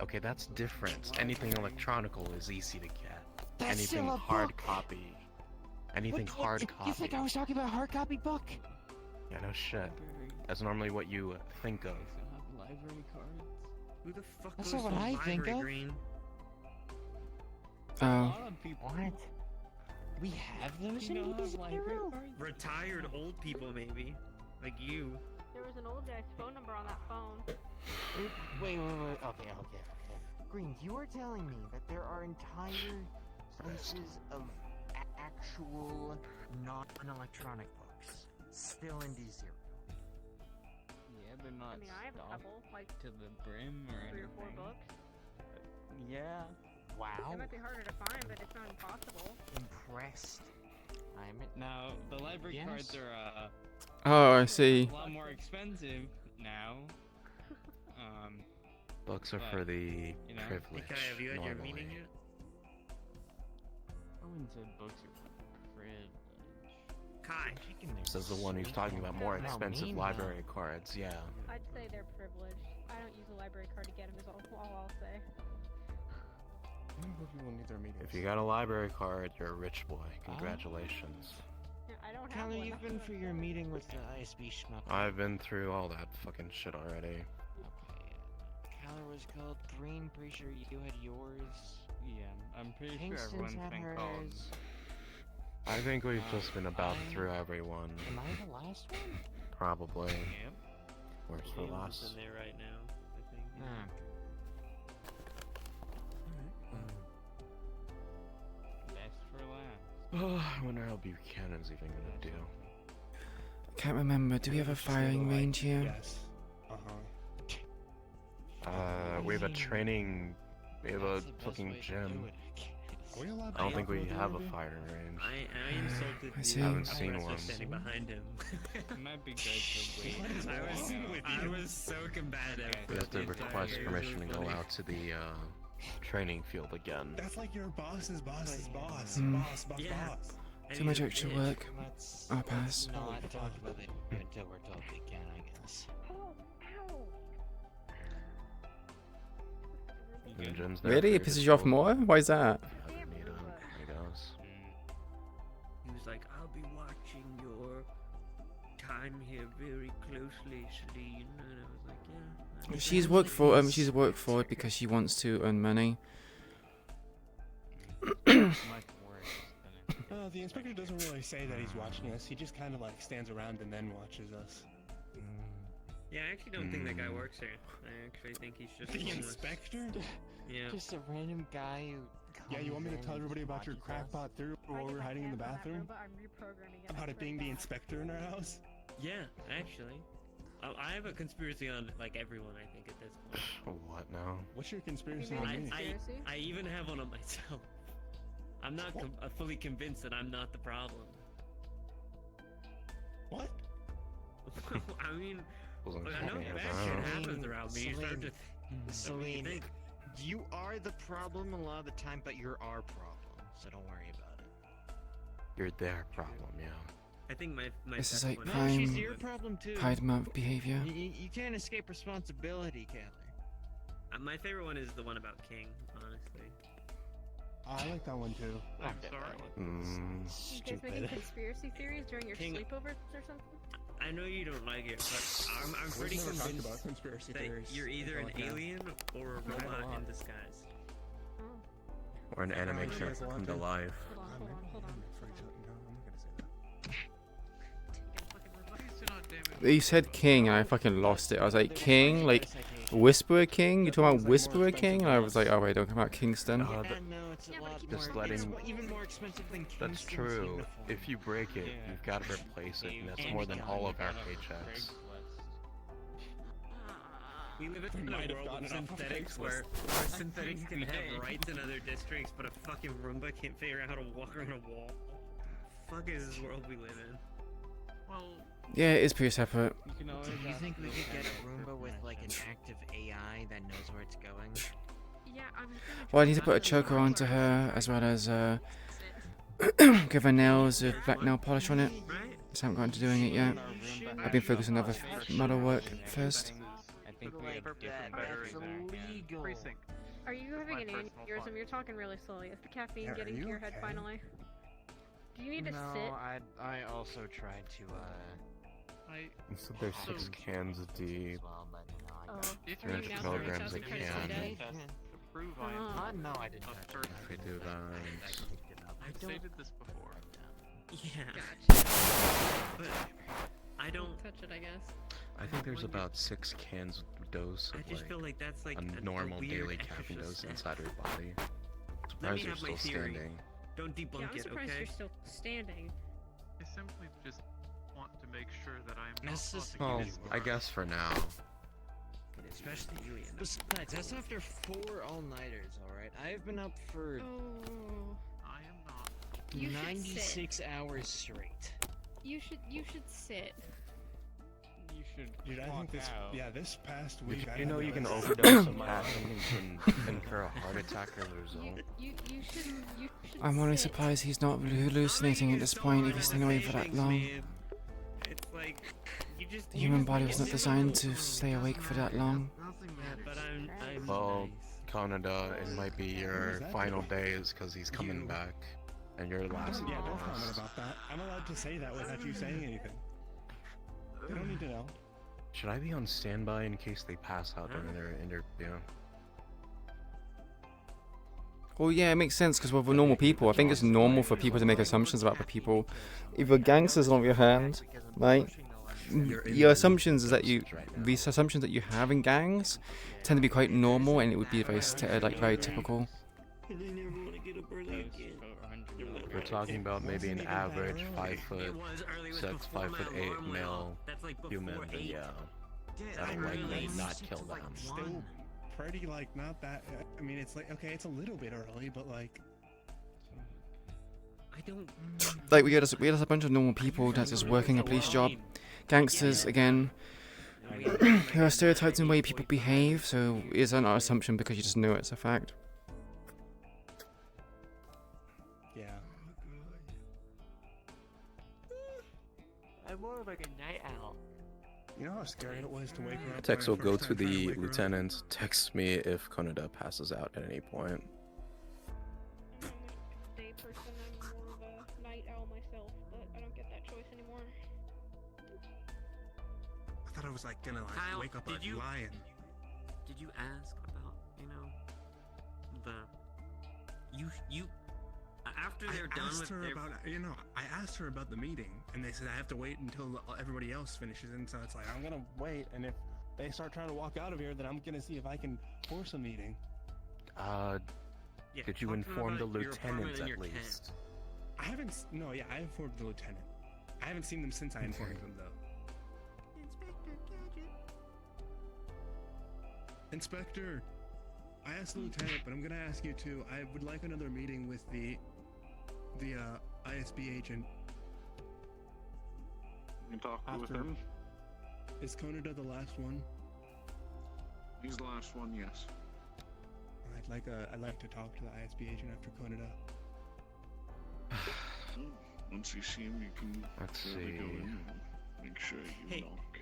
Okay, that's different. Anything electronical is easy to get. That's Anything still a hard book. copy. Anything What, hard you copy. think I was talking about a hard copy book? Yeah, no shit. That's normally what you think of. Library cards. Who the fuck That's goes not to what the I think library, of. Green? Oh. What? We have those in D0? Retired old people, maybe. Like you. There was an old guy's phone number on that phone. Wait. Okay. Green, you are telling me that there are entire places of actual non-electronic books still in D0. Yeah, they're not I mean, I have a stocked couple, like to the brim or 3 or 4 anything. books. Yeah. Wow. It might be harder to find, but it's not impossible. Impressed. Now, the library Yes. cards are, Oh, I see. a lot more expensive now. Books are But, for the you know. privileged. Hey, Kai, have you had your normally. meeting yet? I wouldn't say books are privileged. Kai. Says the one who's talking about more No, expensive me, library cards, yeah. I'd say they're privileged. I don't use a library card to get them, is all I'll say. People need their meetings. If you got a library card, you're a rich boy. Congratulations. Yeah, I don't have Kelly, one. you've been for your meeting with the ISB schmuck. I've been through all that fucking shit already. Okay. other was called. Green, pretty sure you had yours. Yeah, I'm pretty sure Kingston's everyone's had been called. hers. I think we've just been about through everyone. Am I the last one? Probably. Yep. Where's the Galen's last? in there right now, I think. Best for last. Oh, I wonder how Buchanan's even gonna do. I can't remember. Do we have a firing range here? Yes. We have a training. We have a fucking gym. Are we allowed I don't to think we walk have a over there? firing range. I insulted I the see. Haven't seen aggressor one. standing behind him. It might be good to wait. I was so combative. We have to the entire request day. It was permission to really go funny. out to the training field again. That's like your boss's boss's boss. Hmm. Boss. Yeah. Boss. And Too much he's a extra bitch. work. Let's I'll pass. not talk about it until we're told we can, I guess. Jen's there Really? for It your pisses you off disposal. more? Why is that? If you ever need 'em, he goes. He was like, I'll be watching your time here very closely, Celine. And I was like, yeah. She's worked for it because she wants to earn money. The inspector doesn't really say that he's watching us. He just kind of like stands around and then watches us. Yeah, I actually don't think that guy works here. I actually think he's just The homeless. inspector? Yeah. Just a random guy who. Yeah, you want me to tell everybody about your crackpot theory while we're hiding in the bathroom? About it being the inspector in our house? Yeah, actually. I have a conspiracy on like everyone. I think at this point. What now? What's your conspiracy I, on me? I even have one on myself. I'm not fully convinced that I'm not the problem. What? I mean, Wasn't look, I know talking bad about- shit happens around me. You start to Celine, think. you are the problem a lot of the time, but you're our problem, so don't worry about it. You're their problem, yeah. I think my This is best like one- No, she's prime your problem too. Pride Month behavior. You can't escape responsibility, Keller. My favorite one is the one about King, honestly. I like that one too. I'm sorry. You guys making conspiracy theories during your King- sleepovers or something? I know you don't like it, but I'm pretty never talked convinced about conspiracy that theories you're either an until like now. alien or a No, I robot don't. in disguise. Or an anime you character guys come want to to? life. Hold on. You said King and I fucking lost it. I was like, King? Like, Whisperer King? You talking about Whisperer King? And I was like, oh wait, don't come out Kingston. No, it's a lot Just more. letting. It's even more expensive than That's Kingston's true. uniform. If you break it, you've got to replace it, and that's more than all of our paychecks. We live We in might a have world of gotten off of synthetics Craigslist. where synthetics can have rights in other districts, but a fucking Roomba can't figure out how to walk around a wall. Fuck is this world we live in? Well, Yeah, it is pretty separate. you can always Do you ask think we the could get a manager Roomba for with like an permission. active AI that knows where it's going? Yeah, I'm gonna Well, I need to put a choker onto her, as well as give her nails with black nail polish on it. So I haven't gotten to doing it yet. I've been focused on other model work first. I think we have different batteries in our Precinct. Are you having an personal aneurysm? fun. You're talking really slowly. Is the caffeine Yeah, are getting to you your head okay? finally? Do you need to No, sit? I also tried to So there's 6 cans of D, as well, but no, I Oh, got are you 300 now milligrams starting a to try to can. sit down? To prove I Oh. am no, I didn't. a touch first. If we do that. I've stated this before. Yeah. Gotcha. But I don't. Touch it, I guess. I think there's about 6 cans dose I of just feel like like that's like a normal weird daily extra caffeine dose step. inside your body. Let me Surprised you're have my still theory. standing. Don't Yeah, debunk I'm it, surprised okay? you're still standing. I simply just want to make sure that I am not This is- Well, prosecuted I for- guess for now. Especially you, Ian. Besides, that's after 4 all-nighters, alright? I've been up for Oh, I am not. you should 96 hours straight. you should sit. You should Dude, I think this, yeah, this past week. Did I you know had you can like- overdose on caffeine and can incur a heart attack as a result? You should. I'm only sit. surprised he's not hallucinating at this point if he's staying away for that long. It's like you just. The human body was not designed to stay awake for that long. But I'm Well, nice. Canada, it might be your that final do? days because he's coming You- back, and your last Yeah, don't comment last. about that. I'm allowed to say that without you saying anything. They don't need to know. Should I be on standby in case they pass out during their interview? Well, yeah, it makes sense because we're normal people. I think it's normal for people to make assumptions about the people. If you're gangsters on your hand, right? Your assumptions is that these assumptions that you have in gangs tend to be quite normal, and it would be very very typical. We're talking about maybe an average 5'6", 5'8" male human, then yeah, that'll likely not kill them. Still pretty, like, not that. I mean, it's like, okay, it's a little bit early, but like, I don't. Like we had a bunch of normal people that's just working a police job. Gangsters again. There are stereotypes in the way people behave, so it's not an assumption because you just know it's a fact. yeah. I'm more of like a night owl. You know how scary it was to wake her up. Text when will I go first to started trying the wake her up? lieutenant. Text me if Konoda passes out at any point. Day person, I'm more of a night owl myself, but I don't get that choice anymore. I thought I was like gonna like Kyle, wake up a lion. Did you ask about, you after they're I done asked with her their about, I asked her about the meeting, and they said I have to wait until everybody else finishes, and so it's like I'm gonna wait, and if they start trying to walk out of here, then I'm gonna see if I can force a meeting. Did you inform the lieutenant at least? I haven't. No, yeah, I informed the lieutenant. I haven't seen them since I informed them, though. Inspector, I asked the lieutenant, but I'm gonna ask you too. I would like another meeting with the ISB agent. You can talk with him. Is Konoda the last one? He's the last one, yes. I'd like to talk to the ISB agent after Konoda. Once you see him, you can really go in and make sure you knock.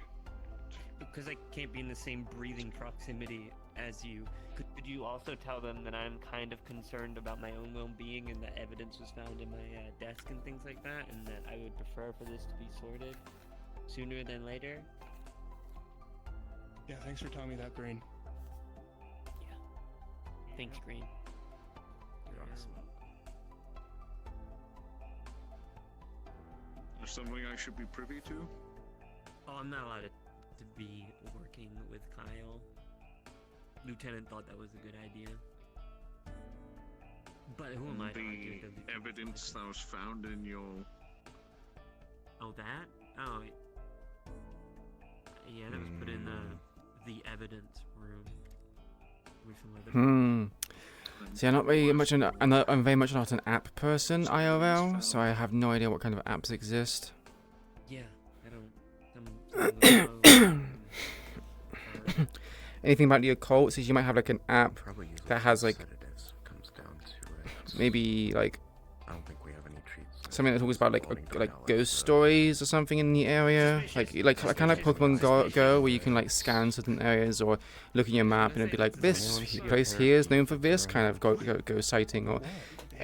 Because I can't be in the same breathing proximity as you. Could you also tell them that I'm kind of concerned about my own well-being and that evidence was found in my desk and things like that, and that I would prefer for this to be sorted sooner than later? Yeah, thanks for telling me that, Green. Thanks, Green. You're awesome. There's something I should be privy to? Oh, I'm not allowed to be working with Kyle. Lieutenant thought that was a good idea. But who am I to argue with The evidence that was found in your... Oh, that? Oh, yeah, that was put in the evidence room. With some other See, I'm not very much I'm very much not an app person IRL, so I have no idea what kind of apps exist. Yeah, I don't. Anything about the occult is you might have like an app that has like maybe like I don't think we have any treats. something that talks about like ghost stories or something in the area, like kind of like Pokemon Go, where you can like scan certain areas or look at your map and it'd be like this place here is known for this kind of ghost sighting, or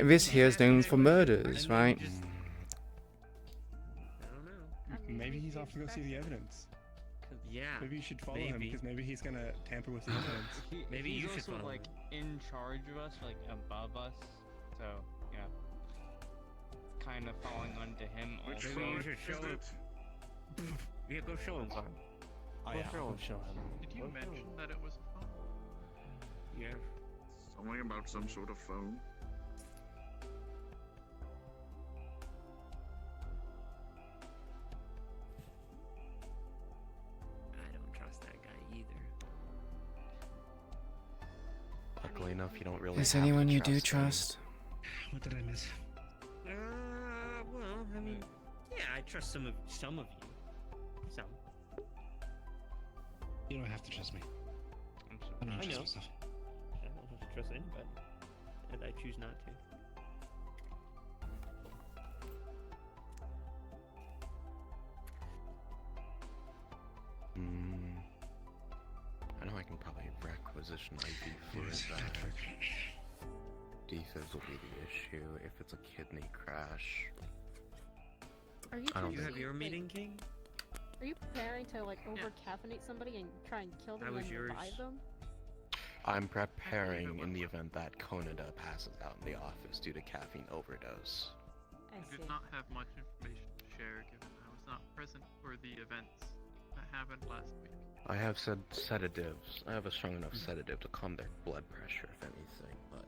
this here is known for murders, right? Maybe he's off to go see the evidence. Yeah. Maybe you should follow him because maybe he's gonna tamper with the evidence. Maybe you should also follow like in charge of us, like above us. So yeah, it's kind of falling onto him. Which also. phone you should show is it. Yeah, go show him, son. Oh, yeah, I'll show him. Did you mention that it was a phone? Yeah. Something about some sort of phone. I don't trust that guy either. Luckily enough, you don't really. Is have to anyone you do them. trust? What did I miss? Well, I mean, yeah, I trust some of you. Some. You don't have to trust me. I don't I trust know. myself. I don't have to trust anybody, and I choose not to. I know I can probably requisition ID for that. Defibs will be the issue if it's a kidney crash. Are you I don't You think have your meeting, King? Are you preparing to like over caffeinate somebody and try and kill them That and was then yours. revive them? I'm preparing in the event that Konada passes out in the office due to caffeine overdose. I did not have much information to share given I was not present for the events that happened last week. I have said sedatives. I have a strong enough sedative to calm their blood pressure, if anything, but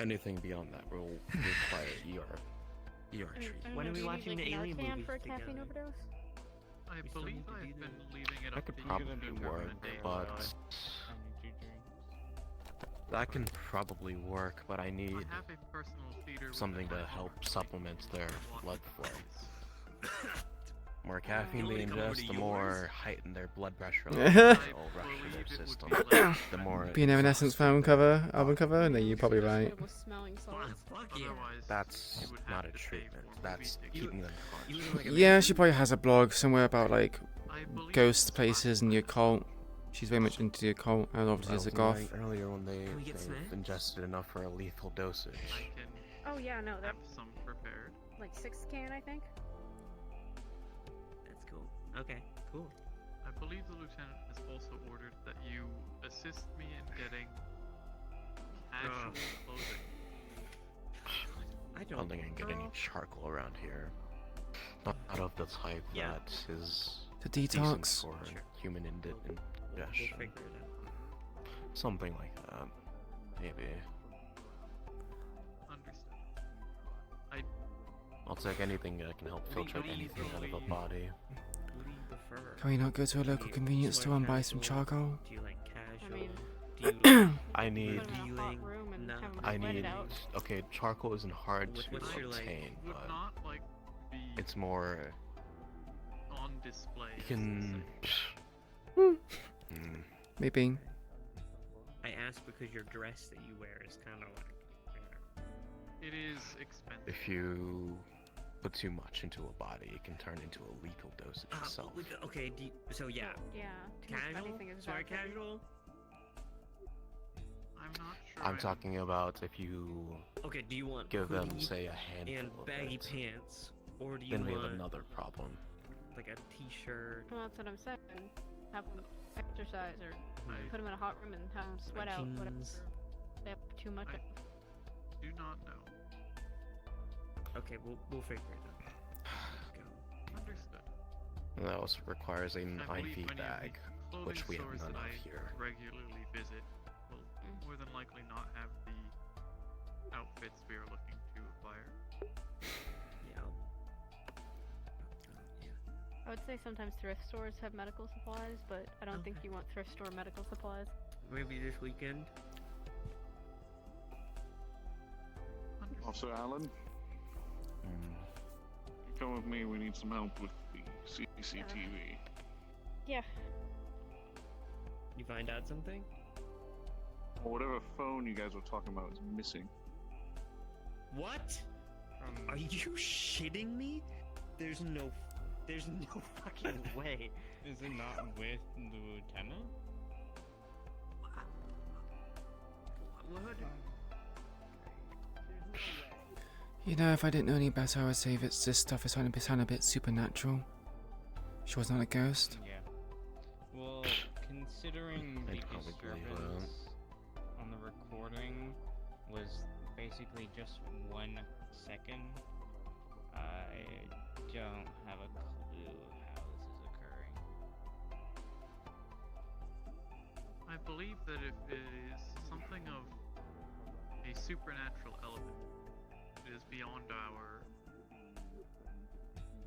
anything beyond that will require ER treatment. When are we watching the alien Narcan movies for a caffeine together? overdose? I We still believe need to I've do been that. leaving it That up could to you probably to determine work, a date. but that can probably work, but I need I have a personal theater with something a to high help bar. supplement their blood flow. More You caffeine want they me to come over ingest, to the more yours? heighten their blood pressure I levels will rush believe to it their would system. be less The more Being Evanescence exhausted album their cover, album body cover, no, will you're be. probably right. It was smelling salts. Fuck yeah. Otherwise, That's you would not have a to pay treatment. for That's movie keeping them You conscious. live in like a Yeah, mansion? she probably has a blog somewhere about like I believe ghost it's places in the classified. occult. She's very much into the occult, and obviously is a goth. Earlier when Can we get they've snacks? ingested enough for a lethal dosage. I can Oh yeah, no, that have some prepared. like 6 can I think. That's cool. Okay, cool. I believe the lieutenant has also ordered that you assist me in getting casual clothing. I I don't don't think I can get any girl. charcoal around here. Not of the type Yeah. that is The decent detox. for Sure. human We'll ingestion. figure it out. Something like that. Maybe. Understood. I'll take anything that can help What do you filtrate anything out of a believe? body. What do you prefer? Can we not go to a local Do you convenience like store and buy some casual? charcoal? Do you like casual? mean- Do you like I need. Put 'em in a hot room and No. have 'em I sweat it need. out. Okay, charcoal isn't hard to What's your, like, obtain, would but not like be it's more. on display. You as can. the Maybe. I ask because your dress that you wear is kind of like. It is expensive. If you put too much into a body, it can turn into a lethal dosage itself. Okay, so yeah. Yeah. Too much of Casual? anything is Smart bad for you. casual? I'm not sure. I'm talking about if you Okay, do you want give them, hoodie say, a handful and of baggy it, pants, or do you then we have want another problem. like a t-shirt? Well, that's what I'm saying. Have them exercise or I- put them in a hot room and have them sweat out whatever jeans? they have too much I- of. Do not know. Okay, we'll figure it out. Let's go. Understood. And that also requires an I believe IV many of the bag, clothing which we have stores none that of I here. regularly visit will more than likely not have the outfits we are looking to acquire. Yeah. I would say sometimes thrift stores have medical supplies, but I don't think Okay. you want thrift store medical supplies. Maybe this weekend. Officer Allen, come with me. We need some help with the CCTV. Yeah. You find out something? Or whatever phone you guys were talking about is missing. What? Are you shitting me? There's no fucking way. Is it not with the lieutenant? What? You know, if I didn't know any better, I would say if it's this stuff is starting to sound a bit supernatural. She was not a ghost. Yeah. Well, considering the I'd probably believe disturbance on the recording was basically just 1 second, I don't have a clue how this is occurring. I believe that if it is something of a supernatural element, it is beyond our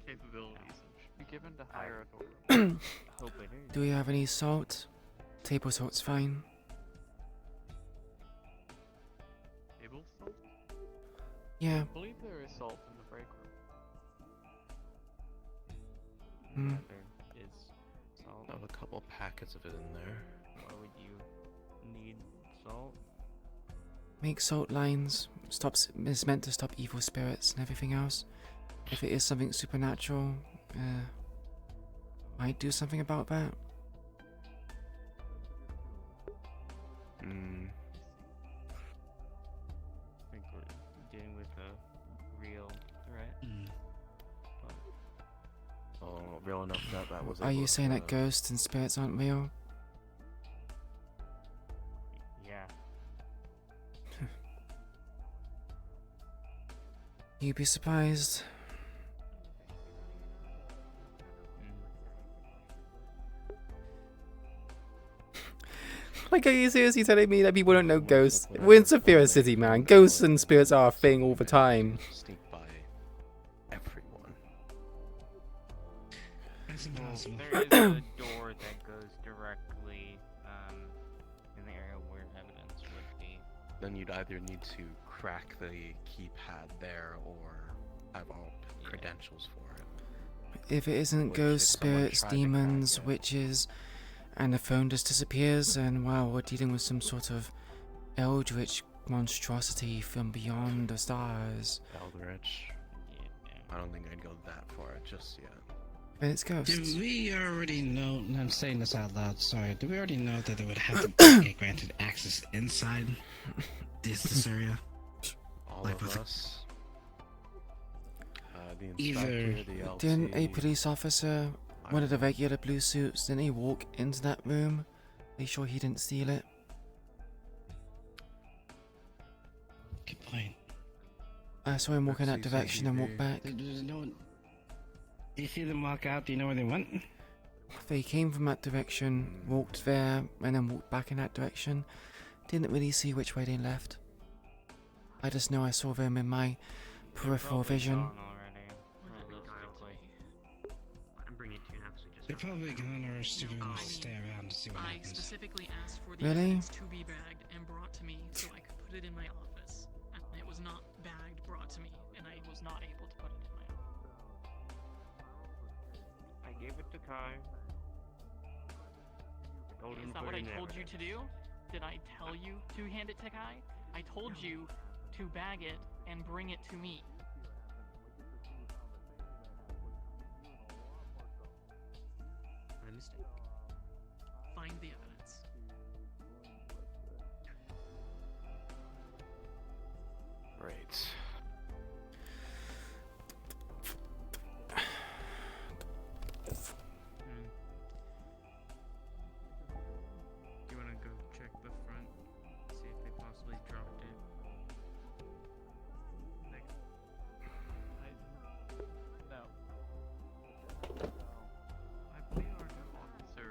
capabilities and should be given to higher authority. Hope it is. Do we have any salt? Table salt's fine. Table salt? Yeah. I believe there is salt in the break room. Hmm. There is salt. I have a couple packets of it in there. Why would you need salt? Make salt lines. Stops. Is meant to stop evil spirits and everything else. If it is something supernatural, might do something about that. Hmm. I think we're dealing with a real threat. But Oh. Well, real enough that was. Are you able saying to, that ghosts and spirits aren't real? Yeah. You'd be surprised. Like, are you seriously telling me that people don't know ghosts? We're in Saphira City, man. Ghosts and spirits are a thing all the time. Sneak by everyone. That's Well, impossible. there is a door that goes directly in the area where evidence would be. Then you'd either need to crack the keypad there or have all credentials for it. If it isn't Which, ghosts, if someone spirits, tried to demons, crack it- witches, and the phone just disappears, and wow, we're dealing with some sort of eldritch monstrosity from beyond the stars. Eldritch. I don't think I'd go that far just yet. But it's ghosts. Do we already know, and I'm saying this out loud, sorry, do we already know that they would have to get granted access inside this area? All Like of with us. The Either- inspector, the LT. Didn't a police officer, one of the regular blue suits, didn't he walk into that room? Are you sure he didn't steal it? Good point. I saw him walk in that direction and walk back. There's no one. You see them walk out, do you know where they went? They came from that direction, walked there, and then walked back in that direction. Didn't really see which way they left. I just know I saw them in my peripheral vision. I'm bringing two now. They're probably gone, or stupid enough to stay around to see what I happens. specifically asked for the Really? evidence to be bagged and brought to me so I could put it in my office. And it was not bagged, brought to me, and I was not able to put it in my office. I gave it to Kai. Told him Is that put what I in told you evidence. to do? Did I tell you to hand it to Kai? I told you to bag it and bring it to me. My mistake. Find the evidence. Right. Do you want to go check the front, see if they possibly dropped it? No. I believe our new officer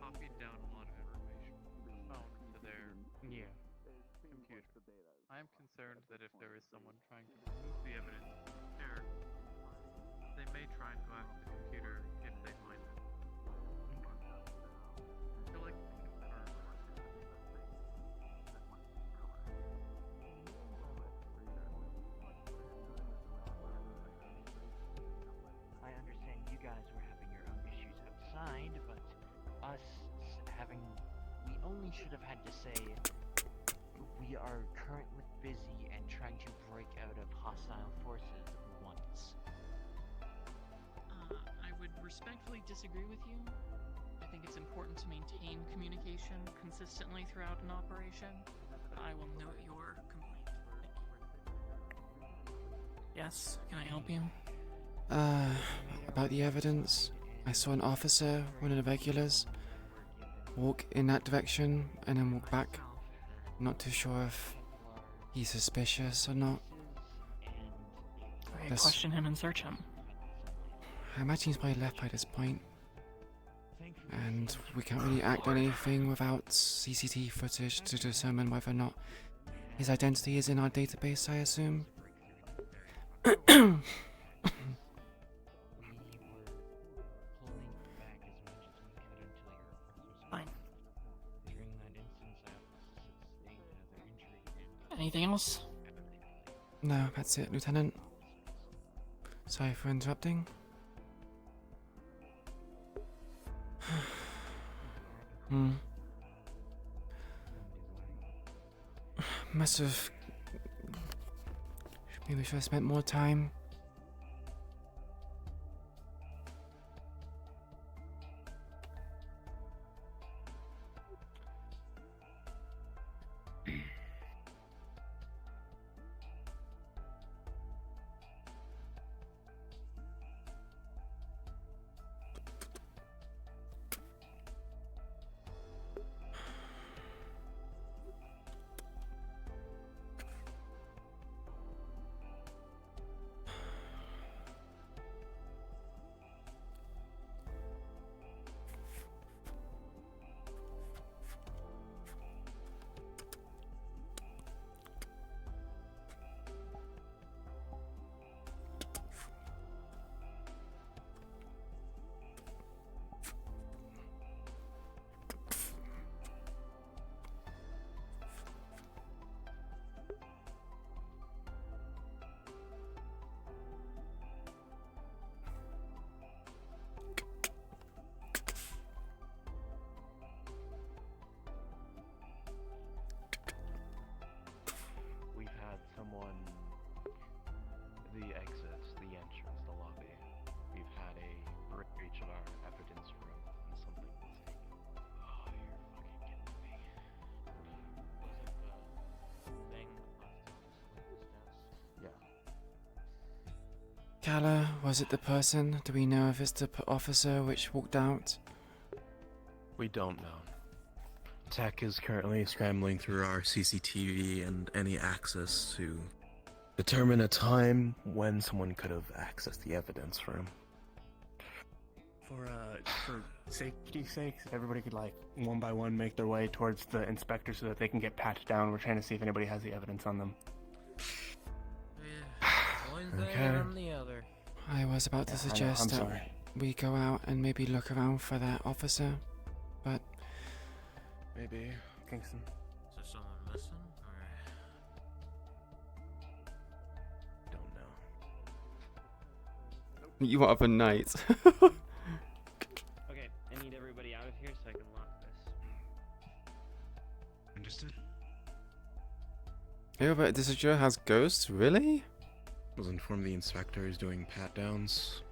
copied down a lot of information from his phone to their computer. I am concerned that if there is someone trying to remove the evidence from the chair, they may try and go after the computer if they find it. I feel like we confirmed. I understand you guys were having your own issues outside, but us having... We only should have had to say, we are currently busy and trying to break out of hostile forces once. I would respectfully disagree with you. I think it's important to maintain communication consistently throughout an operation, but I will note your complaint. Thank you. Yes, can I help you? About the evidence, I saw an officer, one of the regulars, walk in that direction and then walk back. Not too sure if he's suspicious or not. Okay, Yes. question him and search him. I imagine he's probably left by this point. And we can't really act on anything without CCTV footage to determine whether or not his identity is in our database, I assume. Fine. Anything else? No, that's it, Lieutenant. Sorry for interrupting. Must have... Maybe should have spent more time. someone, the exits, the entrance, the lobby. We've had a breach of our evidence room and something was taken. Oh, you're fucking kidding me. Was it the thing left on Selena's desk? Yeah. Kala, was it the person? Do we know if it's the officer which walked out? We don't know. Tech is currently scrambling through our CCTV and any access to determine a time when someone could have accessed the evidence room. For safety's sake, everybody could like one by one make their way towards the inspector so that they can get patched down. We're trying to see if anybody has the evidence on them. One's Okay. there and the other. I was about to Yeah, I know, suggest I'm that sorry. we go out and maybe look around for that officer, but Maybe. Kingston. Is there someone missing? Or... Don't know. you are up a night. Okay, I need everybody out of here so I can lock this. Understood. Oh, but this show has ghosts, really? Was informed the inspector is doing pat downs.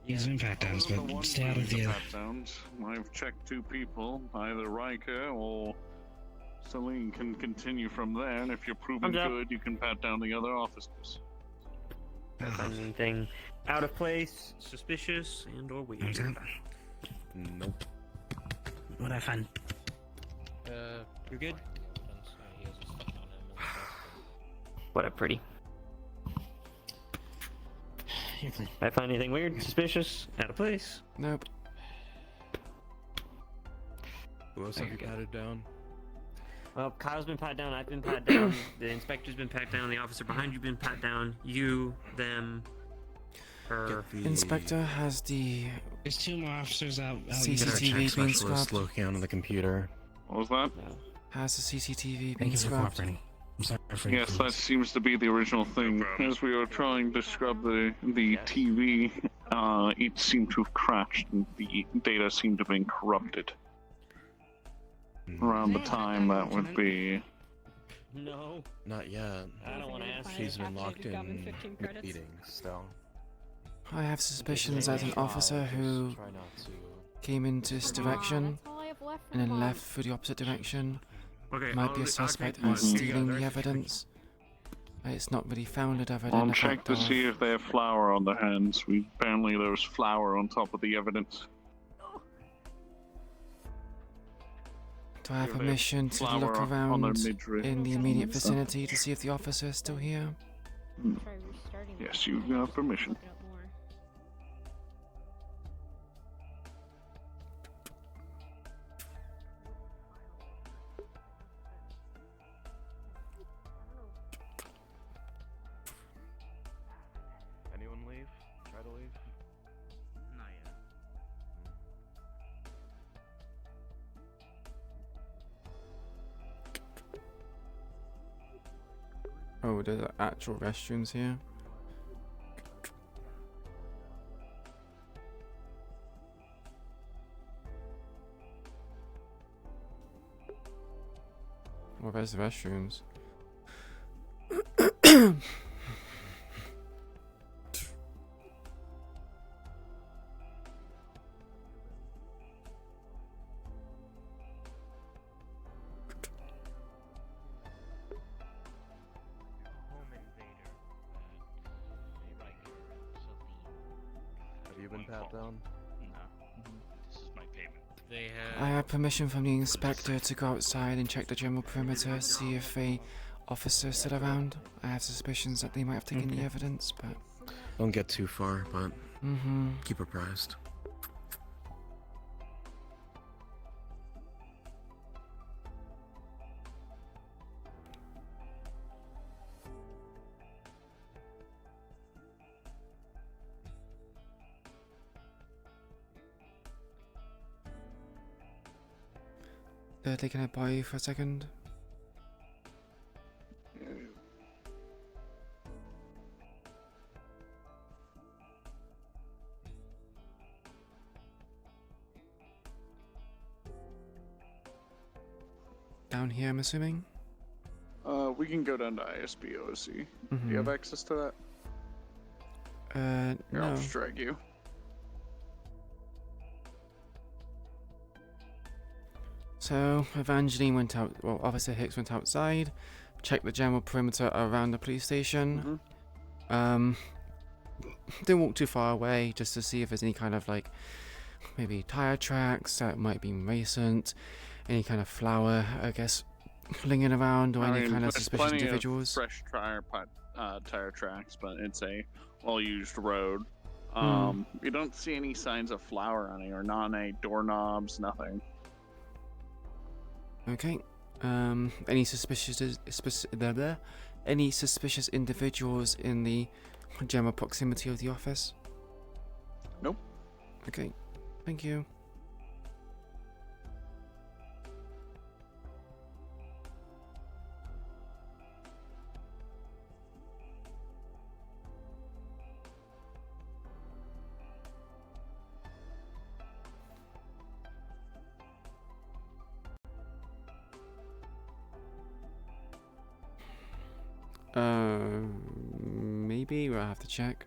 He's in pat downs, Those are the but ones stay out doing of the view. pat downs. I've checked 2 people, either Riker or Celine can continue from there, and if you're proven Thumbs up. good, you can pat down the other officers. Find anything out of place, suspicious, and or weird? Thumbs up. Nope. What I find? You're good? Evidence. He has his stuff on him and stuff. What a pretty. You're clean. I find anything weird, suspicious, out of place? Nope. Who else have you patted down? Well, Kyle's been pat down, I've been pat down, the inspector's been pat down, the officer behind you's been pat down, you, them, her. Inspector has the There's 2 more officers out. Get our CCTV tech being specialist scrubbed. looking on the computer. What was that? Has the CCTV Thank been you for scrubbed? cooperating. I'm sorry for Yes, that seems to be the original thing. As we were trying to scrub the TV, it seemed to have crashed, and the data seemed to have been corrupted. Around the time that would be... No. Not yet. I don't want to ask. She's been Actually, locked you've got me in 15 credits. meetings still. I have suspicions that an officer who Try not to. came into this direction That's all I have left for and then Bob. left through the opposite direction Okay, might be a suspect okay, as stealing the evidence. It's not really founded other than I'll the check fact to of... see if they have flour on their hands. Apparently there was flour on top of the evidence. Do I have If they have permission to flour look on their around midriff. in the immediate vicinity to see if the officer is still here? Try restarting it. Yes, you have permission. Look it up more. Anyone leave? Try to leave? Not yet. Oh, there's actual restrooms here. Well, where's the restrooms? Home invader. Riker and Celine. Have you been pat down? No. This is my payment. They I have. have permission from the inspector to go outside and check the general perimeter, see if a officer's still around. I have suspicions that they might have taken the evidence, but... Don't get too far, but Mm-hmm. keep apprised. Can I borrow you for a second? Down here, I'm assuming? We can go down to ISBOC. Do you have access to that? Here, No. I'll just drag you. So, Evangeline went out, well, Officer Hicks went outside, checked the general perimeter around the police station. Didn't walk too far away just to see if there's any kind of like, maybe tire tracks that might be recent, any kind of flour, I guess, flinging around, or any kind of there's suspicious plenty individuals. Of fresh tire tracks, but it's a well-used road. You don't see any signs of flour on it, or not any doorknobs, nothing. Okay. Any suspicious individuals in the general proximity of the office? Nope. Okay. Thank you. Maybe we'll have to check.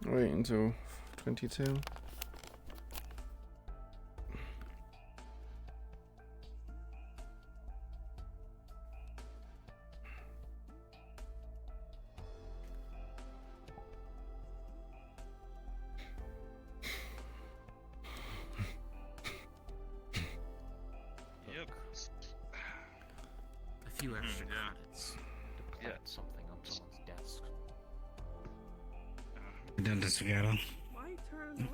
Wait until 22. Yep. A few extra yeah. credits to plant something on someone's desk. Done this together. Why turn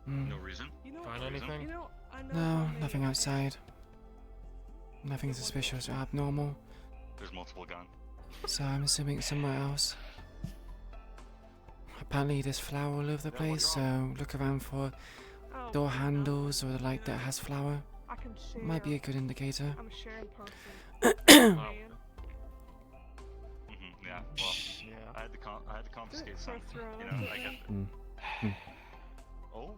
around? No reason. You know, Find anything? You know, I know No, nothing outside. Nothing suspicious or abnormal. There's multiple gone. So I'm assuming it's somewhere else. Apparently there's flour all over the place, so look around for door handles or the light that has flour. I can share. Might be a good indicator. I'm a sharing person. Yeah. Well, I had to confiscate some. You know, I get. Oh.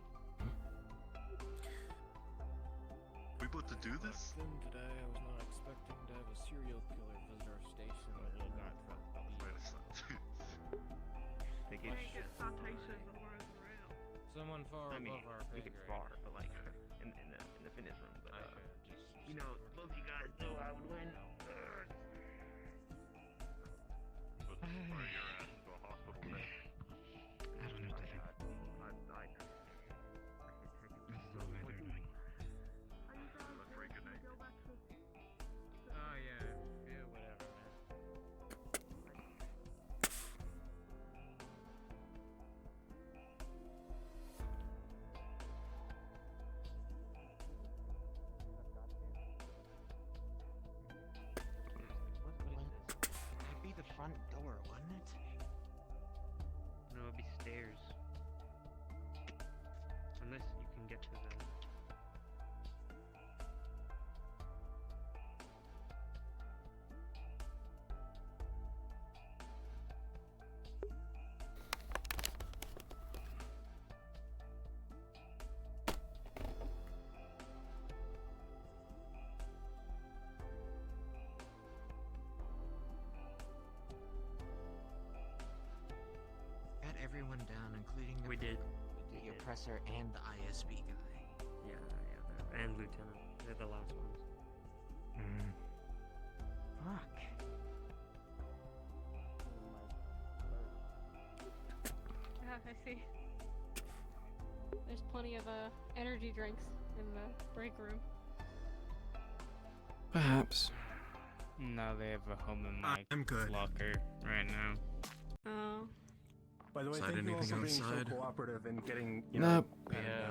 We about to do this? Today, I was not expecting to have a serial killer visit our station. They get citations and runs around. Someone far above our pay we could grade. bar, but like in the fitness room. But you know, both you guys know I would win. Your ass into a hospital bed. I don't know what to think. This is all I do. Very good night. Oh yeah, whatever, man. That'd be the front door, wouldn't it? No, it'd be stairs. Unless you can get to the. everyone down, including the the oppressor and the ISB guy. Yeah, and Lieutenant. They're the last ones. Fuck. Yeah, I see. There's plenty of energy drinks in the break room. Perhaps. No, they have a home in my I'm good. locker right now. Oh. By the way, Is that thank you all anything for being so outside? cooperative and getting, you know, Nope.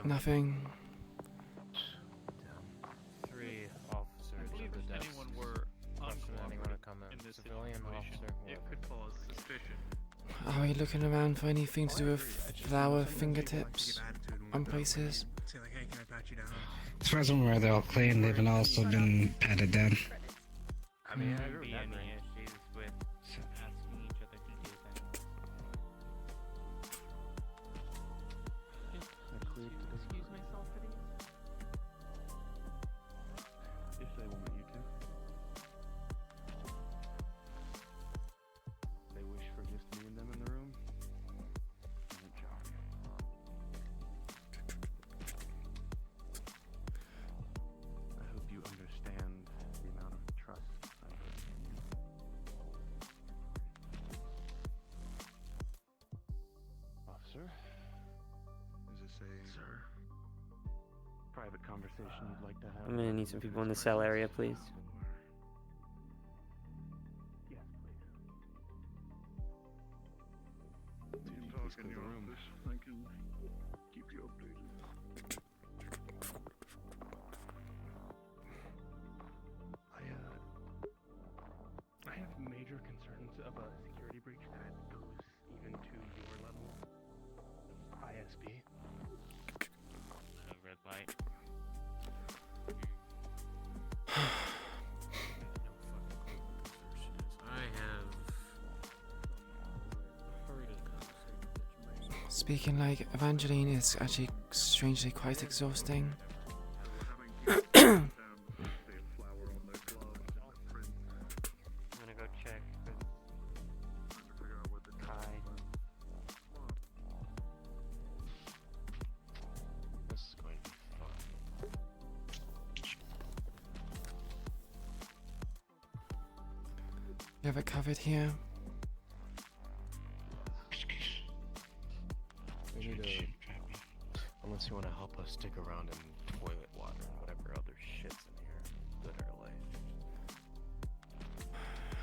Nothing. 3 officers believe at the if desk. anyone were questioning anyone to come in in. this Civilian situation, officer, it whoever. could cause suspicion. Are we looking around for anything to do with flower fingertips on places? Say like, hey, can I pat you down? As far as I'm aware, they're all clean. They've been also been patted down. I mean, I There agree be with that, any Brandon. issues with asking each other to do things. Excuse myself, please. If they want you to. They wish for just me and them in the room. Doesn't jar me. I hope you understand the amount of trust I put in you. Officer? Is this a private conversation you'd like to have? I'm gonna need some people in the cell area, please. Yes, please. You Please talk go in to your the room. office. I can keep you updated. I have major concerns of a security breach that goes even to your level of ISB. Red light. I have heard of conversation. Speaking like Evangeline is actually strangely quite exhausting. I'm gonna go check with Kai. This is going to be fun. You have it covered here. We need to, unless you want to help us stick around in toilet water and whatever other shit's in here, literally.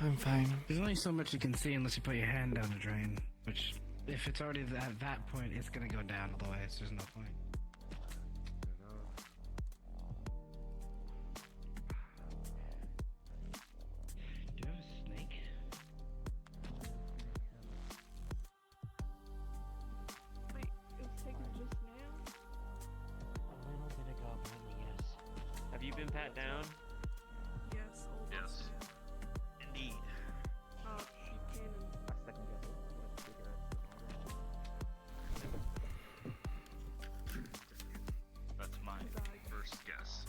I'm fine. There's only so much you can see unless you put your hand down the drain. Which, if it's already at that point, it's gonna go down. Otherwise, there's no point. Do you have a snake? Wait, it was taken just now? A little bit ago, apparently, yes. Have you been pat down? Yes, almost. Yes. Indeed. She can. I second guess it. That's my first guess.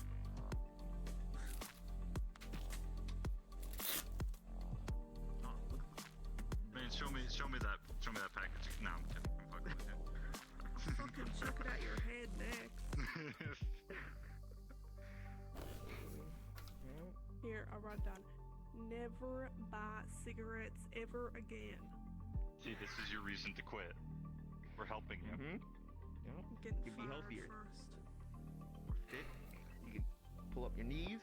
Man, show me that package. No, I'm kidding. I'm fucking with you. Fucking chuck it at your head next. Here, I'll write down. Never buy cigarettes ever again. See, this is your reason to quit. We're helping you. I'm getting You'd be fired healthier. first. More fit. You can pull up your knees.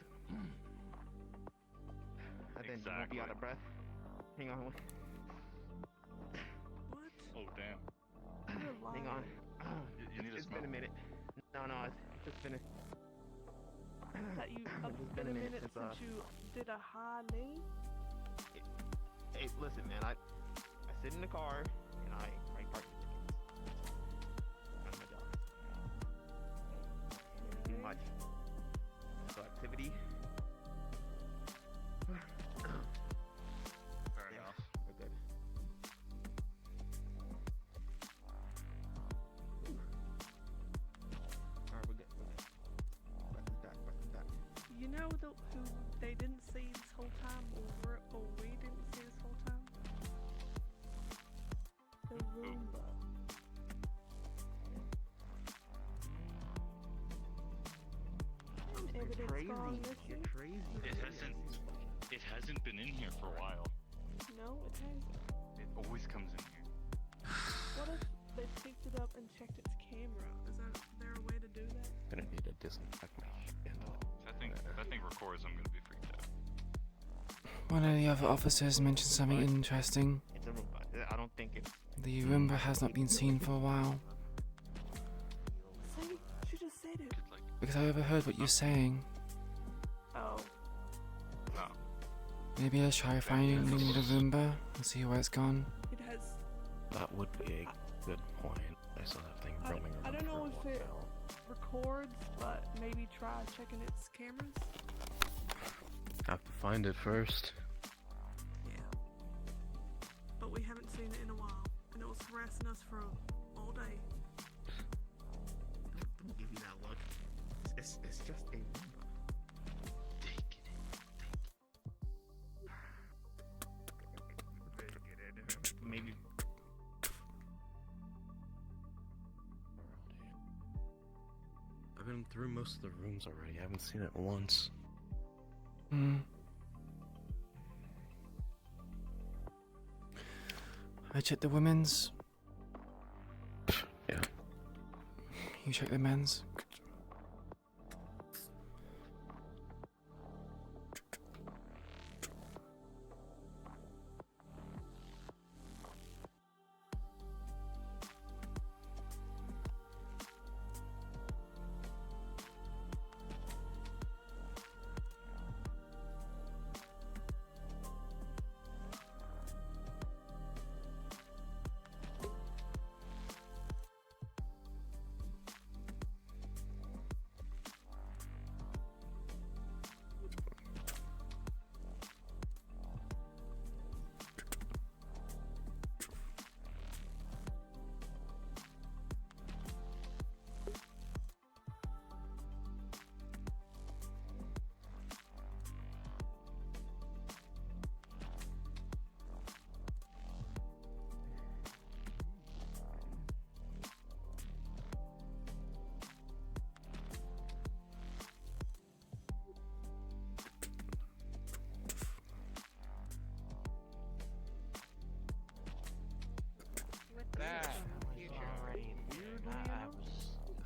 And then you won't be out of breath. Hang on. What? Oh, damn. You're Hang on. lying. You need a It's smoke. been a minute. No, it's just been a... That you It's been a minute since you did a high knee? Hey, listen, man. I sit in the car and I park the tickets. That's my job. Too much physical activity. Fair enough. We're good. Alright, we're good. Back to back. You know who they didn't see this whole time, or we didn't see this whole time? been in here for a while. No, it hasn't. It always comes in here. What if they picked it up and checked its camera? Is there a way to do that? Gonna need a disinfectant. If that thing records, I'm gonna be freaked out. One of the other officers mentioned something interesting. It's a robot. I don't think it's. The Roomba has not been seen for a while. See? She just said it. Because I overheard what you're saying. Oh. No. Maybe let's try finding the Roomba and see where it's gone. It has. That would be a good point. I saw that thing roaming around. I don't know for a if it while. records, but maybe try checking its cameras. Have to find it first. Yeah. But we haven't seen it in a while, and it was harassing us for all day. Don't give you that look. It's just a Roomba. Take it. Maybe. I've been through most of the rooms already. I haven't seen it once. I checked the women's. Yeah. You check the men's.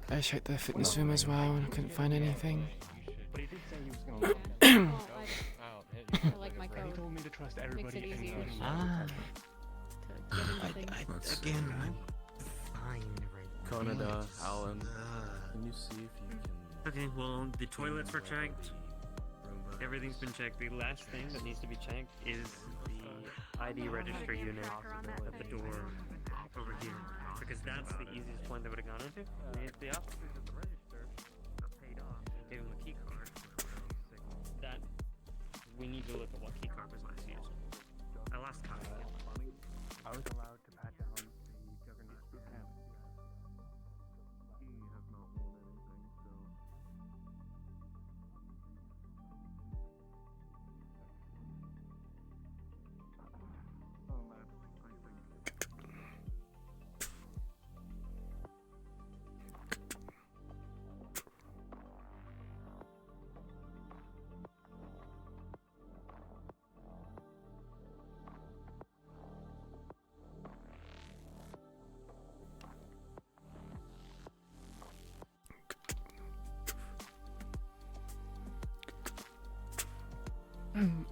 I checked the fitness room as well and I couldn't find anything. But he did say he was gonna look. I like my code. He told me to trust everybody. Makes it easier. including Again, I'm fine right now. Canada, Alan, can you see if you can... Okay, well, the toilets were checked. Everything's been checked. The last thing that needs to be checked is the ID register unit at the door over here. Because that's the easiest point they would have gone into. If the officers at the register got paid off and gave him a key card, that we need to look at what key card was last used. Last time. I was allowed to pat down the juggernaut's hand. He has not won anything, so. Oh man, I think.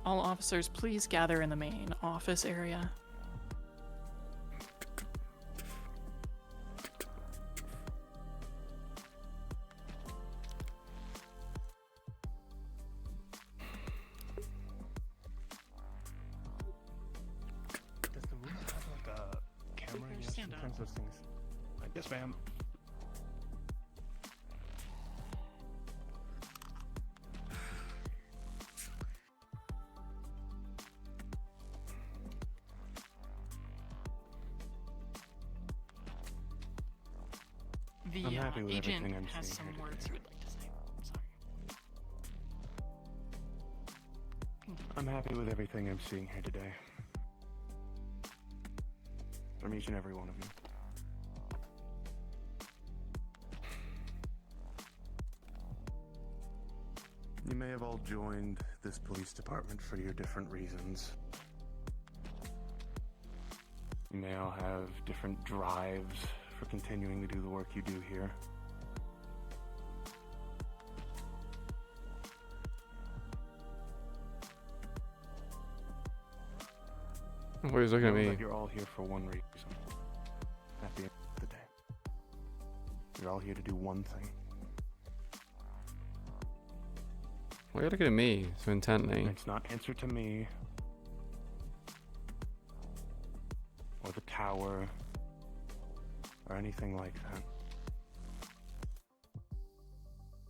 All officers, please gather in the main office area. Does the room have like a camera? Yes, Stand up. sometimes those things. Yes, ma'am. The I'm happy with agent everything I'm has seeing some here words he would like to say. Sorry. I'm happy with everything I'm seeing here today. From each and every one of you. You may have all joined this police department for your different reasons. You may all have different drives for continuing to do the work you do here. Why are you looking at Know me? that you're all here for one reason. At the end of the day, you're all here to do one thing. Why are you looking at me so intently? It's not answer to me, or the tower, or anything like that.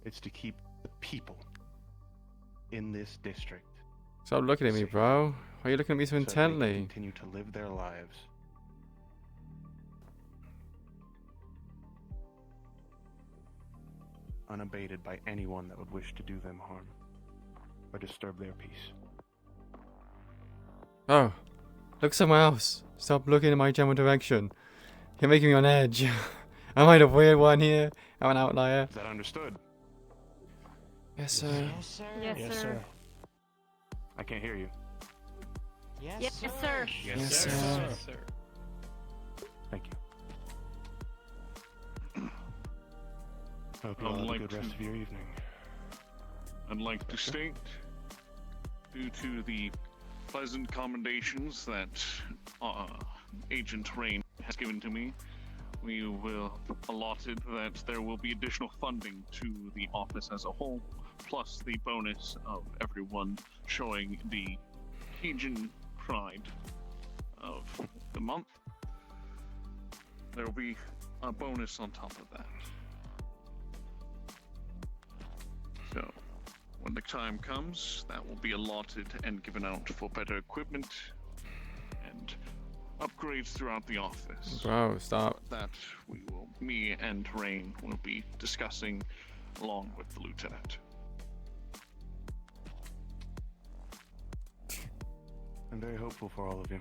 It's to keep the people in this district Stop looking at me, bro. Why are you looking at me so so that they can intently? continue to live their lives. Unabated by anyone that would wish to do them harm or disturb their peace. Oh, look somewhere else. Stop looking in my general direction. You're making me on edge. Am I the weird one here? Am I an outlier? Is that understood? Yes, sir. Yes, sir. Yes, sir. I can't hear you. Yes, Yes, sir. sir. Yes, sir. Yes, sir. Thank you. Hope you all have a good rest of your evening. I'd like to state, due to the pleasant commendations that Agent Rain has given to me, we will allotted that there will be additional funding to the office as a whole, plus the bonus of everyone showing the Cajun pride of the month. There will be a bonus on top of that. So, when the time comes, that will be allotted and given out for better equipment and upgrades throughout the office. Bro, stop. That me and Rain will be discussing along with the lieutenant. I'm very hopeful for all of you.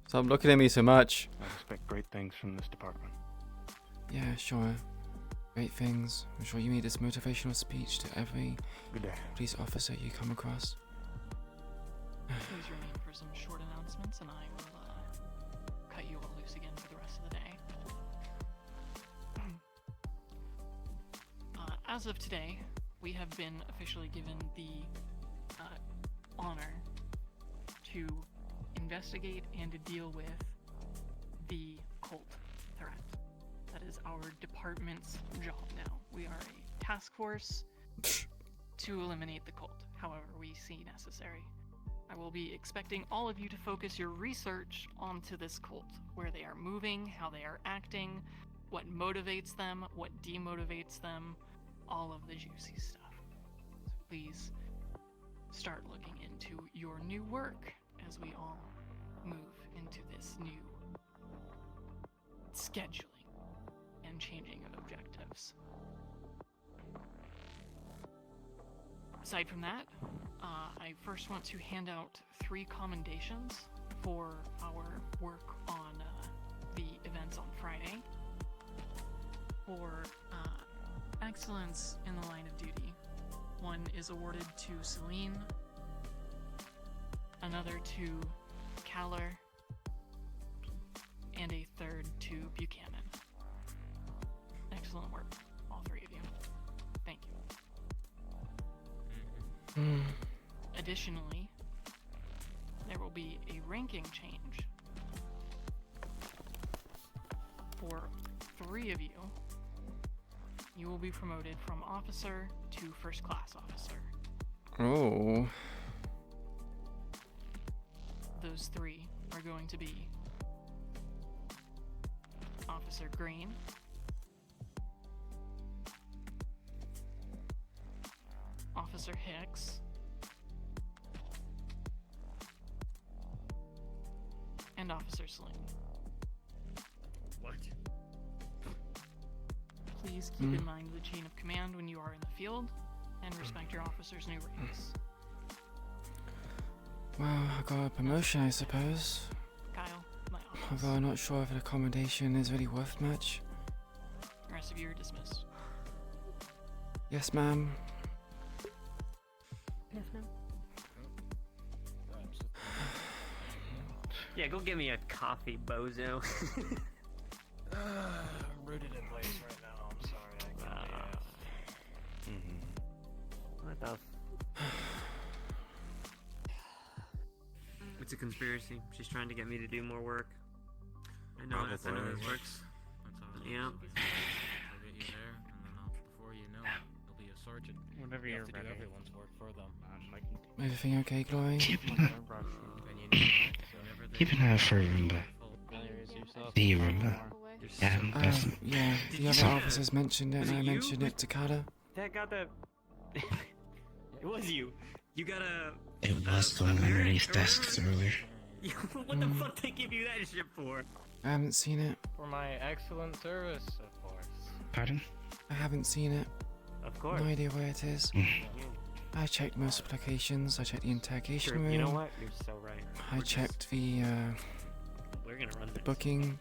Stop looking at me so much. I expect great things from this department. Yeah, sure. Great things. I'm sure you made this motivational speech to every Good day. police officer you come across. Please remain for some short announcements, and I will cut you all loose again for the rest of the day. As of today, we have been officially given the honor to investigate and to deal with the cult threat. That is our department's job now. We are a task force to eliminate the cult, however we see necessary. I will be expecting all of you to focus your research onto this cult, where they are moving, how they are acting, what motivates them, what demotivates them, all of the juicy stuff. So please start looking into your new work as we all move into this new scheduling and changing of objectives. Aside from that, I first want to hand out 3 commendations for our work on the events on Friday. For excellence in the line of duty, one is awarded to Celine, another to Caller, and a third to Buchanan. Excellent work, all 3 of you. Thank you. Additionally, there will be a ranking change. For 3 of you, you will be promoted from officer to first class officer. Oh. Those 3 are going to be Officer Green, Officer Hicks, and Officer Sling. What? Please keep in mind the chain of command when you are in the field, and respect your officer's new ranks. Well, I got a promotion, I suppose. Kyle, my office. Although I'm not sure if an accommodation is really worth much. The rest of you are dismissed. Yes, ma'am. Yes, ma'am. Yeah, go get me a coffee, bozo. I'm rooted in place right now. I'm sorry. I can't. What the? It's a conspiracy. She's trying to get me to do more work. I know it. I know this works. That's all. Yeah. I'll get you there, and then before you know it, you'll be a sergeant. Whenever you you're have to do ready. everyone's work for them. Everything okay, Chloe? Keep an eye for Roomba. The Roomba. Yeah, the other officers mentioned it, and I mentioned it to Kata. That got the. It was you. You got a. It was going underneath desks earlier. What the fuck they give you that shit for? I haven't seen it. For my excellent service, of course. Pardon? I haven't seen it. Of course. No idea where it is. I checked most applications. I checked the interrogation room. You know what? You're so right. I checked the We're gonna run this. booking.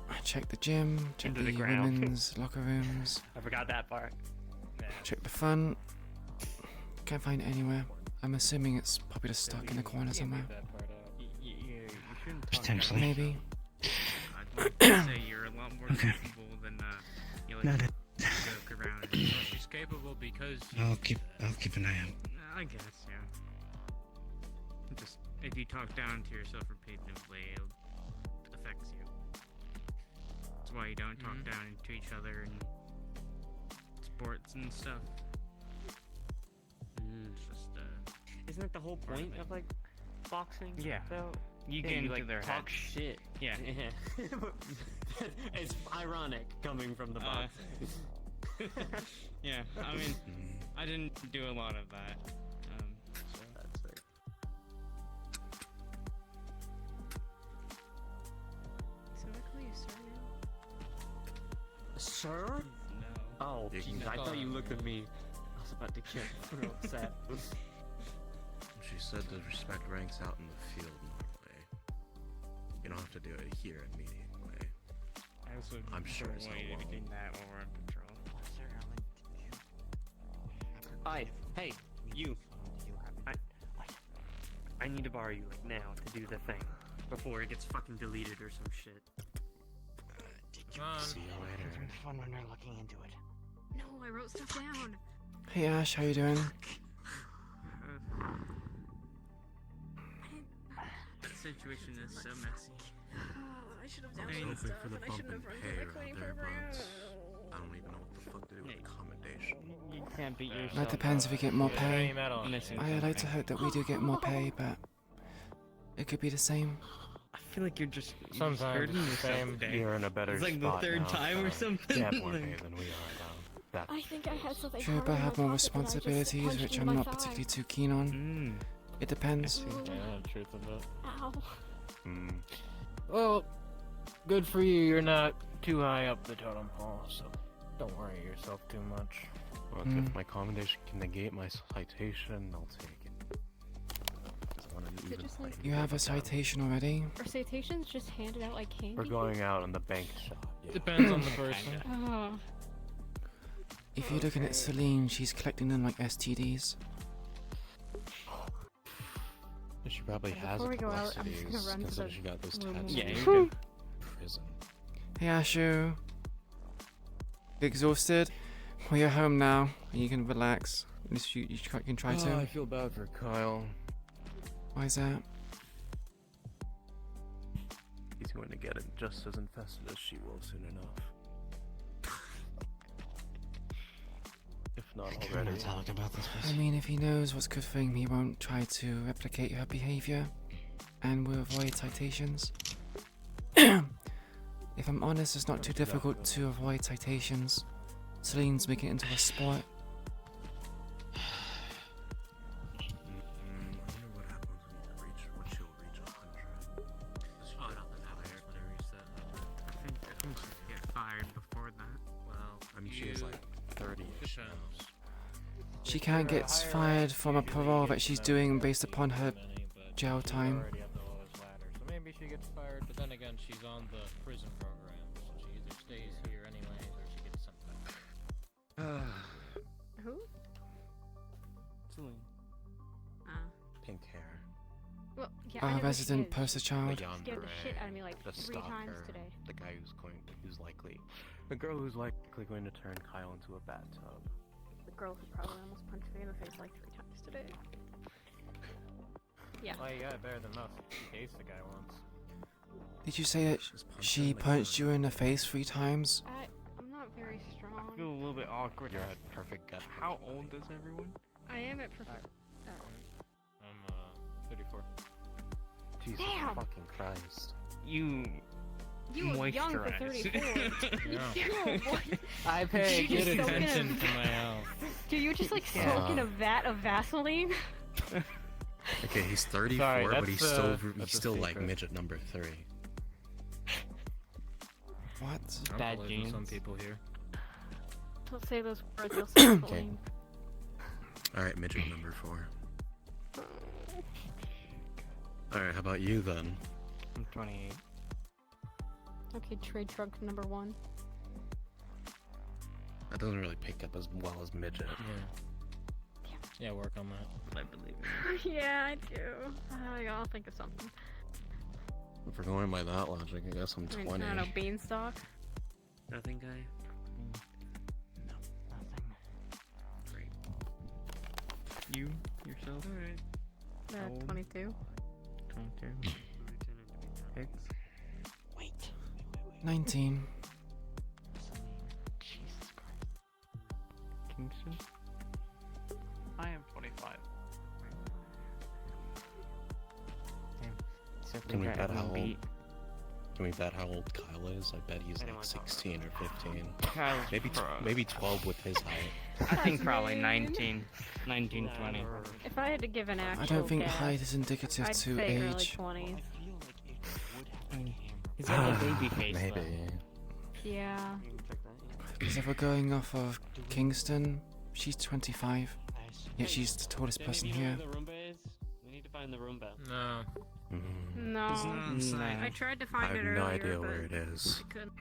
I checked the gym. Checked Into the the ground. women's locker rooms. I forgot that part. Checked the front. Can't find it anywhere. I'm assuming it's probably just stuck in a corner somewhere. You shouldn't talk Potentially. Maybe. I'd like to say you're a lot more capable than you like Not to joke around. And She's capable because I'll keep an eye out. I guess, yeah. Just if you talk down to yourself repeatedly, it affects you. That's why you don't talk down to each other in sports and stuff. It's just Isn't that the whole point of like boxing? Yeah. Though? You Yeah, get into like their talk heads. shit. Yeah. It's ironic coming from the boxing. Yeah, I mean, I didn't do a lot of that. So that's it. So I call you sir now? Sir? No. Oh, You jeez, can I call thought you him. looked at me. I was about to get real upset. She said the respect ranks out in the field normally. You don't have to do it here immediately. I also I'm sure don't it's want not you to be wrong. doing that while we're on patrol. Hey, you. I need to borrow you like now to do the thing before it gets fucking deleted or some shit. See you later. It's fun when we're looking into it. No, I wrote stuff down. Hey Ash, how you doing? The situation is so messy. I should have I was downloaded hoping stuff. for the I bump shouldn't and have run pay through my right cleaning there, program. but I don't even know what the fuck to do with accommodation. You can't beat yourself. That depends if we get more pay. Missing I'd like to something. hope that we do get more pay, but it could be the same. I feel like you're just Sometimes hurting it's the yourself same. today. You're in a better It's like the spot third now, time or so something. Get more Like- pay than we are now. That's I think I had something. Sure, but I have more responsibilities, which I'm not particularly too keen on. It depends. Truth of it. Ow. Well, good for you. You're not too high up the totem pole, so don't worry yourself too much. Look, if my accommodation can negate my citation, I'll take it. Just want an Is it even just like- playing You have a field with them. citation already? Are citations just handed out like candy? We're going out on the bank shot. Yeah. Depends on the person. Oh. If you're looking at Celine, she's collecting them like STDs. She probably has Before a we go couple out, I'm just gonna STDs, run to considering the she got those room. tattoos Yeah, in you can. prison. Hey Ashu. Exhausted? Well, you're home now, and you can relax. At least you can try Oh, to. I feel bad for Kyle. Why is that? He's going to get it just as infested as she will soon enough. If not Can already. we talk about this, I please? mean, if he knows what's good for him, he won't try to replicate her behavior, and will avoid citations. If I'm honest, it's not too difficult to avoid citations. Celine's making it into a sport. I wonder what happens when she'll reach 100. Oh, not that higher, whatever you said. I think she'd get fired before that. Well, I mean, she is like 30-ish now. She can't get fired from a parole that she's doing based upon her jail time. Already up the lowest ladder, so maybe she gets fired. But then again, she's on the prison program, so she either stays here anyways or she gets sent back. Who? Celine. Pink hair. Well, yeah, Our I know who she resident is. poster The child. yawn Scared the beret, shit out of me like the 3 times stalker, today. the guy who's likely, the girl who's likely going to turn Kyle into a bathtub. The girl who probably almost punched me in the face like 3 times today. Yeah. Well, you got it better than most. You cased the guy once. Did you say that she punched you in the face 3 times? I'm not very strong. I feel a little bit awkward. You're at perfect gut. How old is everyone? I am at perfect. I'm 34. Jesus Damn! fucking Christ. You look young for 34. Yeah. Yo, what? I pay Did you good just soak in attention a- to my health. Do you just like soak in a vat of Vaseline? Okay, he's 34, Sorry, but he's still that's a like secret. midget number 3. What? I'm Bad close with some genes. people here. Don't say those words, you'll say Okay. Vaseline. Alright, midget number 4. Alright, how about you then? I'm 28. Okay, trade trunk number 1. That doesn't really pick up as well as midget. Yeah, work on that. I believe it. Yeah, I do. I'll think of something. If we're going by that logic, I guess I'm I mean, 20. I don't know, beanstalk. Nothing, guy. Great. You yourself? Alright. How old? 22. 22. Hicks? Wait. 19. Jesus Christ. Kingston? I am 25. Can we bet how everyone old? beat. Can we bet how old Kyle is? I bet he's like Anyone talk 16 or 15. Kyle's Maybe 12 with his height. I think probably mean. 19. 19, 20. If I had to give an actual I don't think guess, height is indicative I'd to say early age. 20s. He's got a baby face. Maybe. Yeah. Because if we're going off of Kingston, she's 25. Yet she's the tallest person here. The Roomba is? We need to find the Roomba. No. No. It's not inside. I tried to I find have it no earlier, idea but where it is. I couldn't.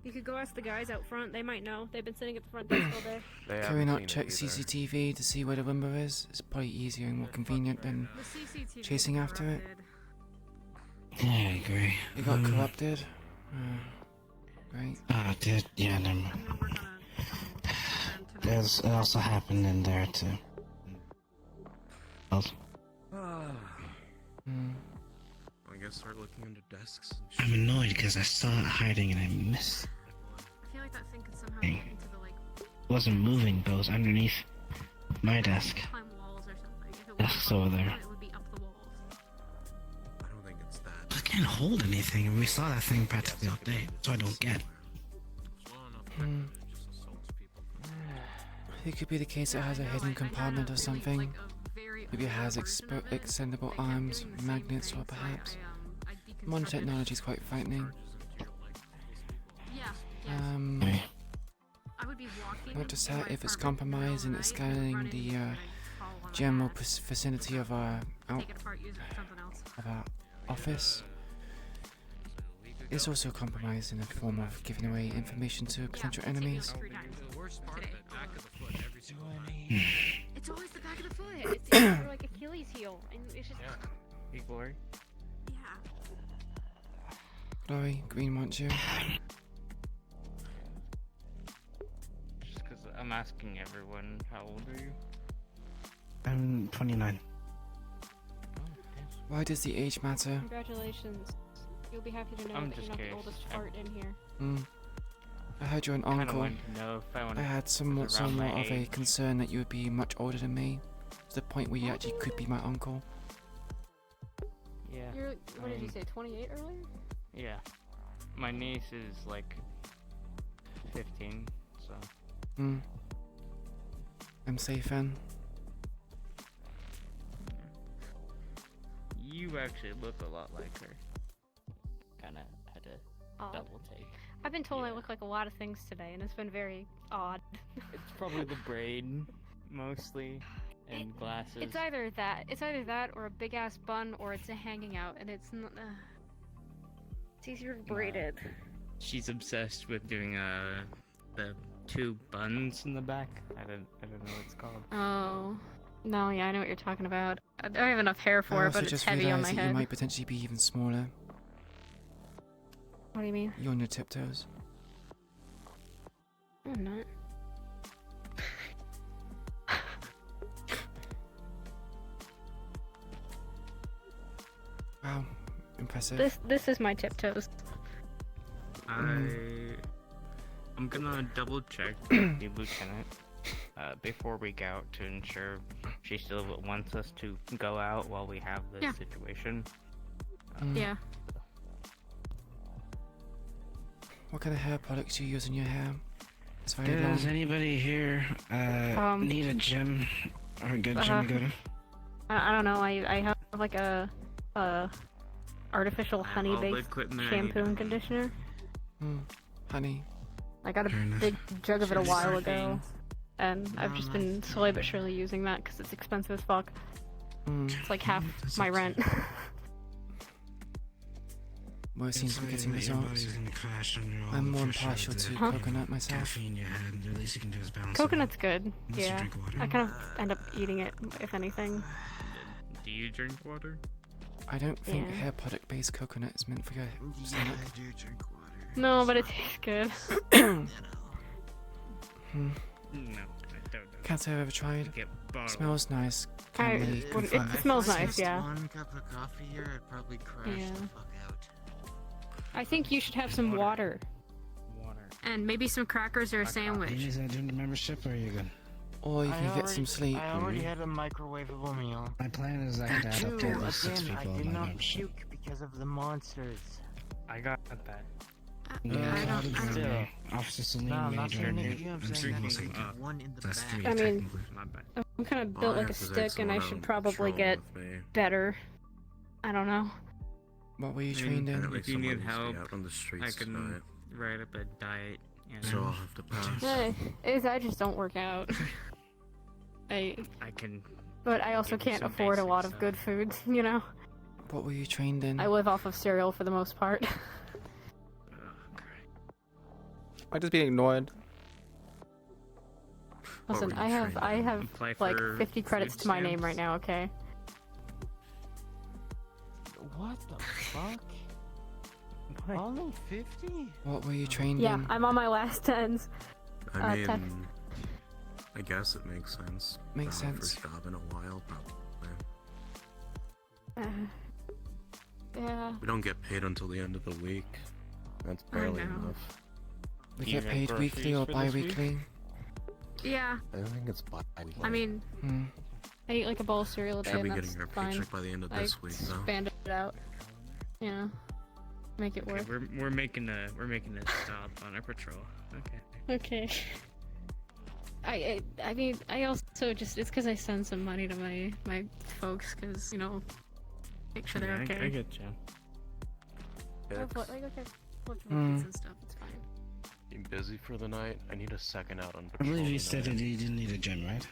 You could go ask the guys out front. They might know. They've been sitting at the front desk all day. Can we not check CCTV to see where the Roomba is? It's probably easier and more convenient than The CCTV chasing after it. Yeah, I agree. It got corrupted. Great. Ah, yeah, never mind. It also happened in there too. I guess start looking under desks. I'm annoyed because I saw it hiding and I missed. I feel like that thing could somehow get into the like It wasn't moving, but it was underneath my desk. climb walls or something. If it Desk's was over there. it would be up the walls. I don't think it's that. I can't hold anything, and we saw that thing practically all day, so I don't get. It could be the case it has a hidden compartment or something. Maybe it has extendable arms, magnets, or perhaps. Modern technology is quite frightening. Yeah. I would be walking. Notice that if it's compromised and it's scanning the general vicinity of our office, it's also compromised in the form of giving away information to potential enemies. The worst part of it, back of the foot every single time. It's always the back of the foot. It's either like Achilles heel, and it's just. Hey, Glory. Yeah. Glory, Green wants you. Just because I'm asking everyone, how old are you? I'm 29. Why does the age matter? Congratulations. You'll be happy to know I'm that just you're not curious. the oldest fart in here. I heard you're an Kinda uncle. wanted to know if I wanted I had to somewhat around my of a age. concern that you would be much older than me, to the point where you actually could be my uncle. Yeah. You're, what did you say, 28 earlier? Yeah. My niece is like 15, so. I'm safe then. You actually look a lot like her. Kinda had to Odd. double take. I've been told I look like a lot of things today, and it's been very odd. It's probably the braid, mostly, and glasses. It's either that, or a big ass bun, or it's a hanging out, and it's not. It's easier braided. She's obsessed with doing the 2 buns in the back. I don't know what it's called. Oh. No, yeah, I know what you're talking about. I don't have enough hair for I it, also but it's just heavy on realised my that head. you might potentially be even smaller. What do you mean? You're on your tiptoes. I'm not. Wow, impressive. This is my tiptoes. I'm gonna double check the lieutenant before we go out to ensure she still wants us to go out while we have this situation. Yeah. What kind of hair products do you use in your hair? It's very long. Does anybody here need a gym or a good gym to go to? I don't know. I have like a artificial honey based shampoo and conditioner. Honey. I got a big jug of it a while ago, and I've just been slowly but surely using that because it's expensive as fuck. It's like half my rent. Well, it seems to be getting results. I'm more partial to coconut myself. Caffeine you had, the least you can do is balance Coconut's good. Unless you Yeah. drink water. I kind of end up eating it, if anything. Do you drink water? I don't think Yeah. hair product based coconut is meant for your stomach. I do drink water. No, but it tastes good. Hmm. No, I don't know. Can't say I've ever tried. Get bottled. Smells nice. I- Can't really it confirm. smells nice, yeah. One cup of coffee here, I'd probably crash Yeah. the fuck out. I think you should have some water. Water. And maybe some crackers or a sandwich. You need a gym membership or are you good? Or you can get some sleep. I already had a microwavable meal. My plan is I could add up to at least 6 Again, I people did in my not membership. puke because of the monsters. I got that. Yeah, Still. Officer Celine, No, I'm not Major, saying and that you, I'm saying that Drinking you water. one in the That's back. 3 I mean, technically. My bad. I'm kind of Well, built I like a have to take stick, and I someone should out probably patrol get with me. better. I don't know. What were you I mean, trained in? Apparently If you need someone needs to be help, out on the I streets can tonight. write up a diet. So I'll have to pass. I just don't work out. I can. But I also give you can't some afford a basic lot of stuff. good foods, you know? What were you trained in? I live off of cereal for the most part. I'm just being ignored. Listen, I have Apply like for 50 credits food to my name stamps? right now, okay? What the fuck? Only 50? What were you trained Yeah, in? I'm on my last 10s. I mean, tech. I guess it makes sense. Makes Not sense. First job in a while, probably. Yeah. We don't get paid until the end of the week. That's barely know. enough. We Do you get have paid groceries weekly or for this week? bi-weekly? Yeah. I don't think it's bi-weekly. I mean, I eat like a bowl of cereal a day, Should be and that's getting our fine. paycheck by the end of I this week, though. expand it out. Yeah. Make it Okay, work. we're making a stop on our patrol. Okay. Okay. I mean, I also just, it's because I send some money to my folks, because, you know, make sure they're Yeah, okay. I get you. Like, okay, flip Hmm. and stuff, it's fine. You busy for the night? I need a second out on I patrol. believe you tonight. said that you didn't need a gym, right?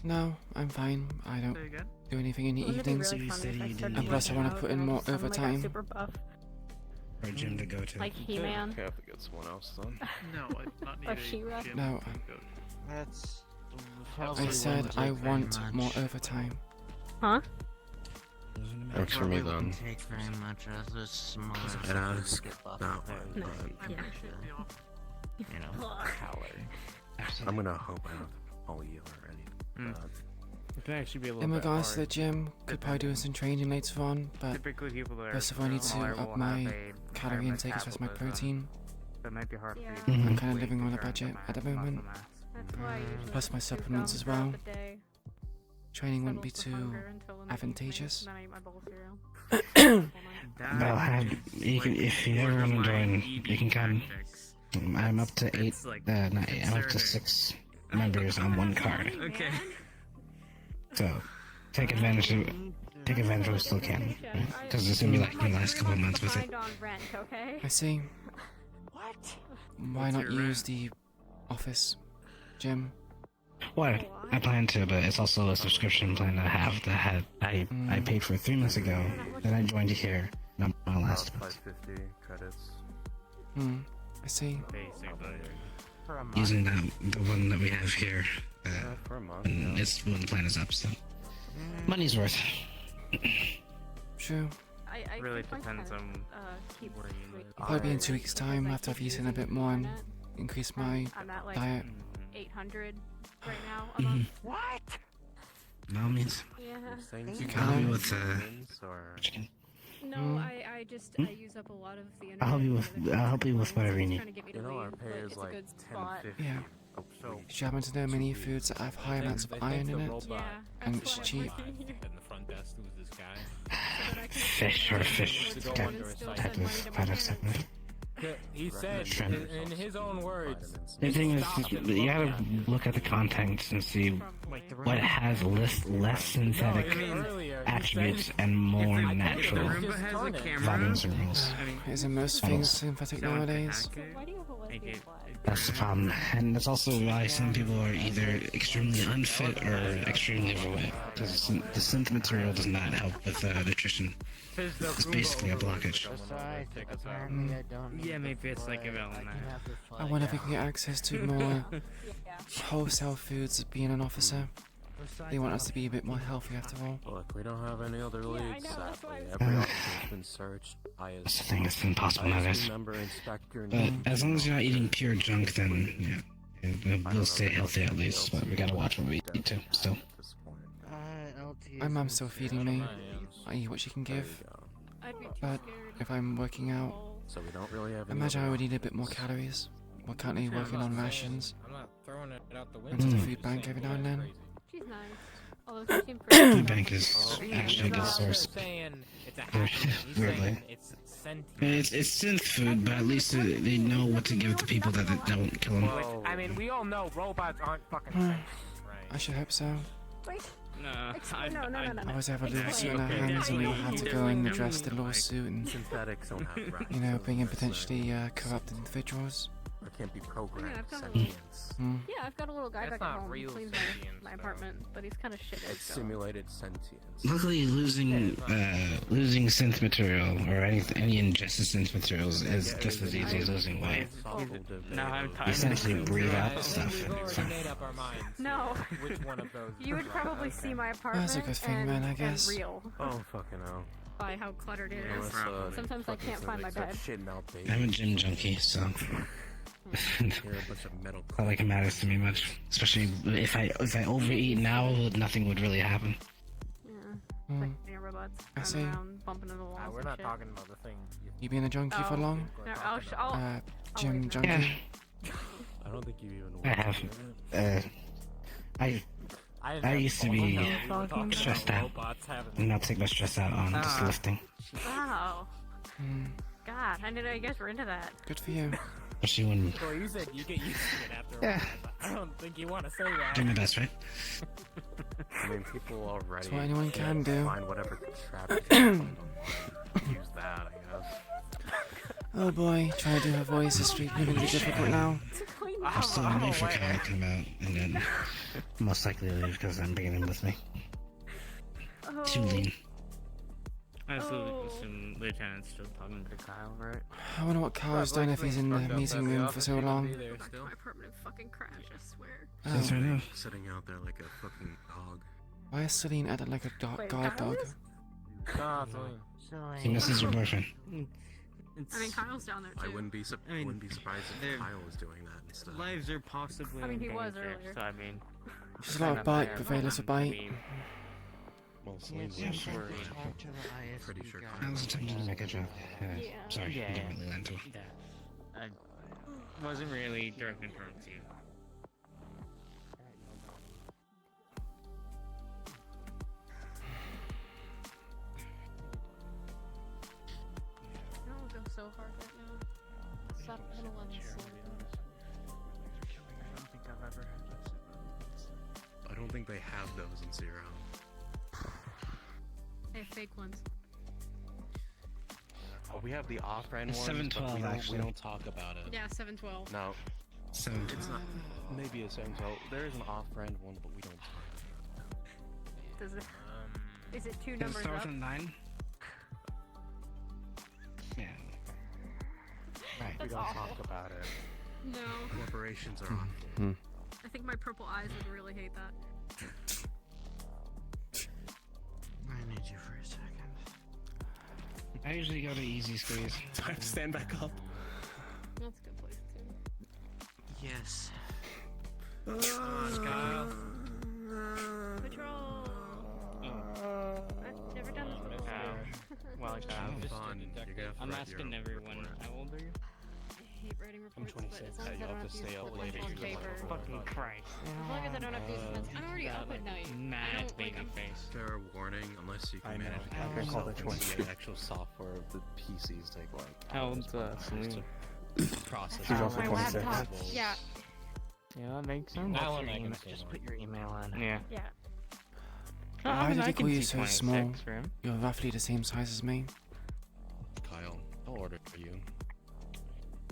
No, I'm fine. I don't Say again? do anything in the Wouldn't it be evenings. really funny if I started And plus I working want to out put and in I more just suddenly got overtime. super buff. Or a gym to go to? Like He-Man. Okay, I have to get someone else then. No, I do not need Or a She-Ra. gym No, to go to. That's I probably said won't I take very want much. more overtime. Huh? Works for me Probably then. wouldn't take very much as a small I'd ask that one, No. but Yeah. you know, power. I'm gonna hope I don't have to call you or anything. But It can actually be a little In bit regards to the hard. gym, could probably do some training later on, but Typically people that are first of all I need to smaller up will my have a calorie higher intake as well as my metabolism, protein. So it might be hard for you Yeah. to I'm lose kind of weight living to on a turn to budget at the muscle moment. mass. That's why I usually Plus my chew supplements gum as throughout well. the day. Training wouldn't be Settles the too hunger until the night advantageous. evening, and then I eat my bowl of cereal. Well, you can, if you ever want to join, you can come. I'm up to 8, I'm up to 6 members on one card. Okay. So, take advantage of it we still can. Because it's gonna be like your last couple of months with it. Behind on rent, okay? I see. What? Why not use the office gym? Well, I plan to, but it's also a subscription plan I have that I paid for 3 months ago. Then I joined here. Not my last month. 550 credits. I see. Basically. For a month? using the one that we have here. For a month. And it's when the plan is up, so money's worth. True. I Really think my depends tenant, on keeps where you live. Probably be in 2 weeks' time after I've eaten a bit more and increased my I'm at like diet. 800 right now a month. What? By all means. Yeah. You can help me with No, I just I use up a lot of the energy. I'll help you with whatever you need. You know, our pay is like 10.50. Yeah. So Did you happen to know many foods that have high amounts of iron in it? And it's cheap. And the front desk was this guy. Fish or fish type of products. He said, in his own words, The thing is, you gotta look at the contents and see what has less synthetic attributes and more natural values and rules. Isn't most things synthetic nowadays? That's the problem, and that's also why some people are either extremely unfit or extremely overweight. Because the synth material does not help with nutrition. It's basically a blockage. Yeah, maybe it's like irrelevant. I wonder if we can get access to more wholesale foods being an officer. They want us to be a bit more healthy after all. Look, we don't have any other leads, sadly. Every option has been searched. That's the thing, it's impossible nowadays. But as long as you're not eating pure junk, then yeah, we'll stay healthy at least. But we gotta watch what we eat too, still. My mom's still feeding me. I eat what she can give. But if I'm working out, So we don't really have I imagine I would eat a bit more calories. We're currently working on rations. I'm not throwing it out the Into the window. food bank every now and then. She's nice. Although she seemed pretty Food bank is actually a good source. Weirdly. It's synth food, but at least they know what to give to people that don't kill them. I mean, we all know robots aren't fucking safe, right? I should hope so. No, I always have a lawsuit in our hands and we'll have to go and address the lawsuit and, you know, bring in potentially corrupt individuals. There can't be programmed sentience. Mm. Yeah, I've got a little guy That's back at not home who real cleans sentience, my apartment, but he's kind of shitty. It's simulated sentience. Luckily, losing synth material or any ingested synth materials is just as easy as losing weight. No, I'm You essentially breathe out the stuff. So. Made up our minds. No. Which one of those? You would probably see my apartment That's a good thing, and, man, I guess. and real Oh, fucking hell. by how cluttered it is. Sometimes I can't find my bed. I'm a gym junkie, so not like it matters to me much. Especially if I overeat now, nothing would really happen. Yeah. Like robots I see. running around, bumping into the walls. We're and not shit. talking about the thing. You been a junkie for long? No, I'll Gym leave junkie? now. I don't think you even I have. I used to be stressed out, and I'll take my stress out on just lifting. Wow. Mm, God, I didn't know you guys were into that. good for you. Especially when Well, you said you get used to it after a Yeah. while. But I don't think you want to say that. do my best, right? I mean, people already That's what anyone can do. find whatever trap use that, I guess. Oh boy, trying to do her voice is proving to be difficult now. I'm still waiting for Kyle to come out, and then most likely leave because I'm bringing him with me. Too lean. I assume Lieutenant's still talking to Kyle, right? I wonder what Kyle's done if he's in the meeting room for so long. My apartment fucking crashed, I swear. Since right now. Sitting out there like a fucking dog. Why is Celine acting like a Wait, guard Kyle dog? is? He misses your boyfriend. I mean, Kyle's down there too. I wouldn't be surprised if Kyle was doing that instead. Lives are possibly I mean, he in was danger, earlier. so I mean... There's a lot of bite, but very little bite. Well, Yeah, sure. Pretty sure I was attempting to make a joke. Sorry, Yeah. didn't really land to it. Yeah. I wasn't really directing towards you. I don't go so hard right now. Stop little and slow. I don't think I've ever had this. I don't think they have those in Zero. They have fake ones. Oh, we have the off-brand ones, 712 but actually. we don't talk about it. Yeah, 712. No. 712. It's not. Maybe a 712. There is an off-brand one, but we don't talk about it. Does it? Is it two Does it numbers start up? with a 9? Yeah. Right. We That's don't awful. talk about it. No. Corporations are on. I think my purple eyes would really hate that. I need you for a second. I usually go to easy squeeze. Do I have to stand back up? That's a good place too. Yes. Kyle. Patrol. I've never done this before. Well, Have just fun. a You're detective. gonna I'm fret asking your everyone. How old are you? I hate writing reports, but as long as I you'll don't have have to to use stay up full later. on paper. Fucking Christ. As long as I don't have to use pens. I'm already up at night. Mad baby face. Fair warning, unless you can manage to I get can call yourself the into 20. the actual software of the PCs take like How old's Celine? Process. She's also My 26. laptop. Yeah. Yeah, that makes sense. That one I can Just put your email in. Yeah. Yeah. Why did I they can call you see so 26 small? for him. You're roughly the same size as me. Kyle, I'll order for you.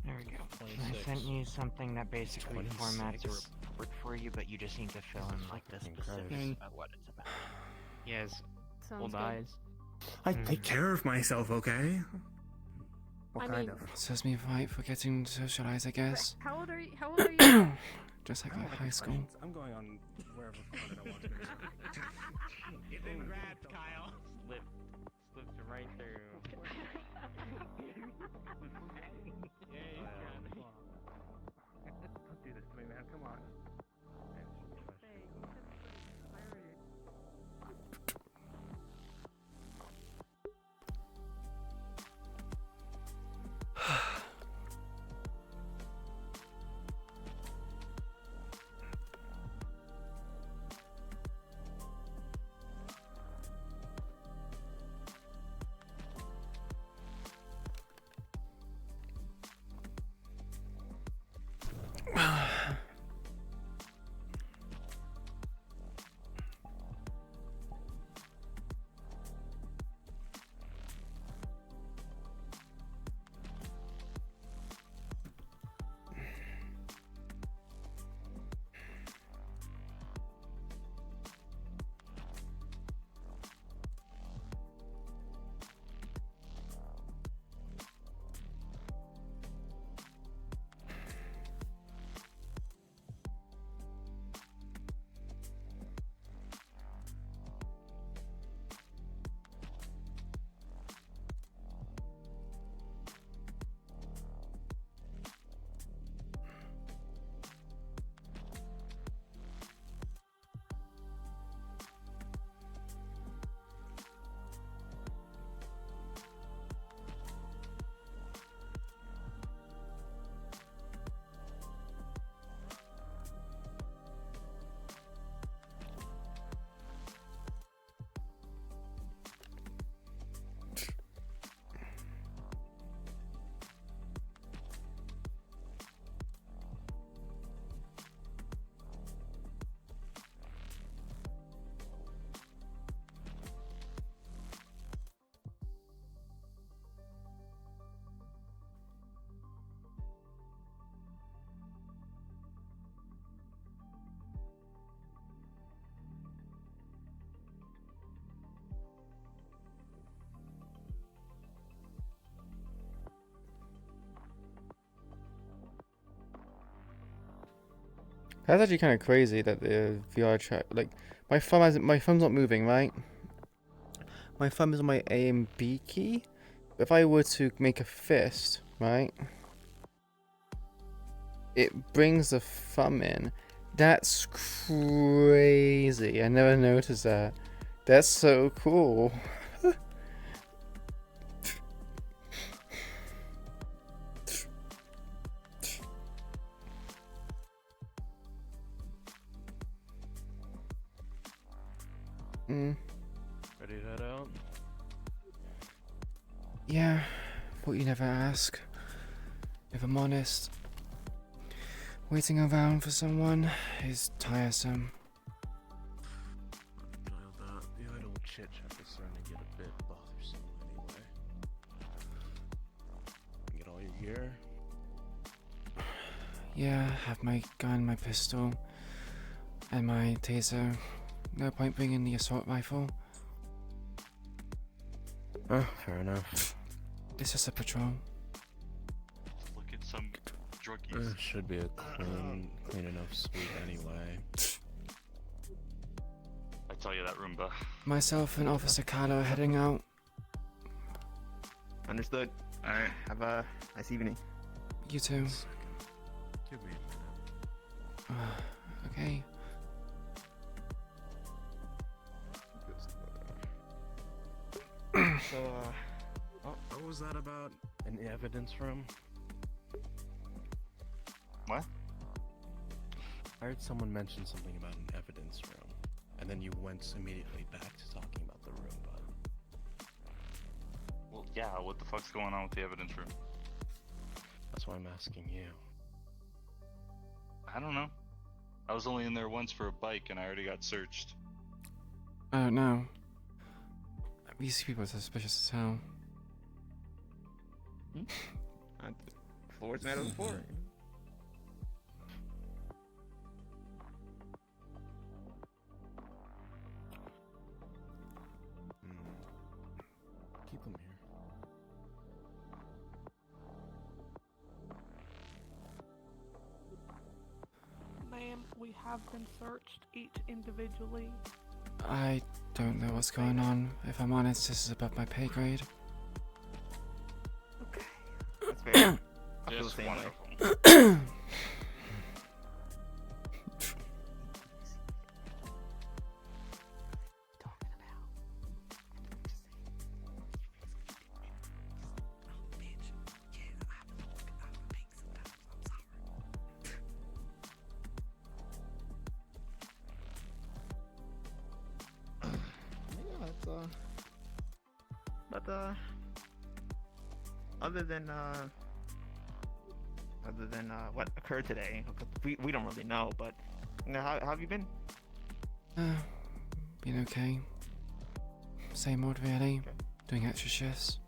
There we go. 26. I sent you something that basically formats a 26? report for you, but you just need to fill in like the specifics about what it's about. He has Sounds old good. eyes. I take care of myself, okay? I What kind mean- of? Serves me right for getting to socialize, I guess. How old are you? How old are you? Just like I don't at have high any school. questions. I'm going on wherever fun I want to. Get in grabbed, Kyle. Slipped right through. Yeah, he's grabbed. Don't do this to me, man. Come on. That's actually kind of crazy that the VR track, like, my thumb's not moving, right? My thumb is on my A and B key. If I were to make a fist, right? It brings the thumb in. That's crazy. I never noticed that. That's so cool. Ready to head out? Yeah, but you never ask. If I'm honest, waiting around for someone is tiresome. The idle chit chat is starting to get a bit bothersome anyway. Get all your gear. Yeah, have my gun, my pistol, and my taser. No point bringing the assault rifle. Oh, fair enough. It's just a patrol. Look at some droid rookies. Should be a clean enough suite anyway. I tell you that, Roomba. Myself and Officer Carlo are heading out. Understood. Alright. Have a nice evening. You too. Give me a minute. Okay. So, what was that about in the evidence room? What? I heard someone mention something about an evidence room, and then you went immediately back to talking about the Roomba. Well, yeah, what the fuck's going on with the evidence room? That's why I'm asking you. I don't know. I was only in there once for a bike and I already got searched. I don't know. These people are suspicious as hell. Floor's mad on the floor. Keep them here. Ma'am, we have been searched each individually. I don't know what's going on. If I'm honest, this is above my pay grade. That's fair. I feel the Just same one way. of them. Yeah, it's but other than what occurred today, we don't really know. But you know, how have you been? Been okay. Same old, really. Doing extra shifts.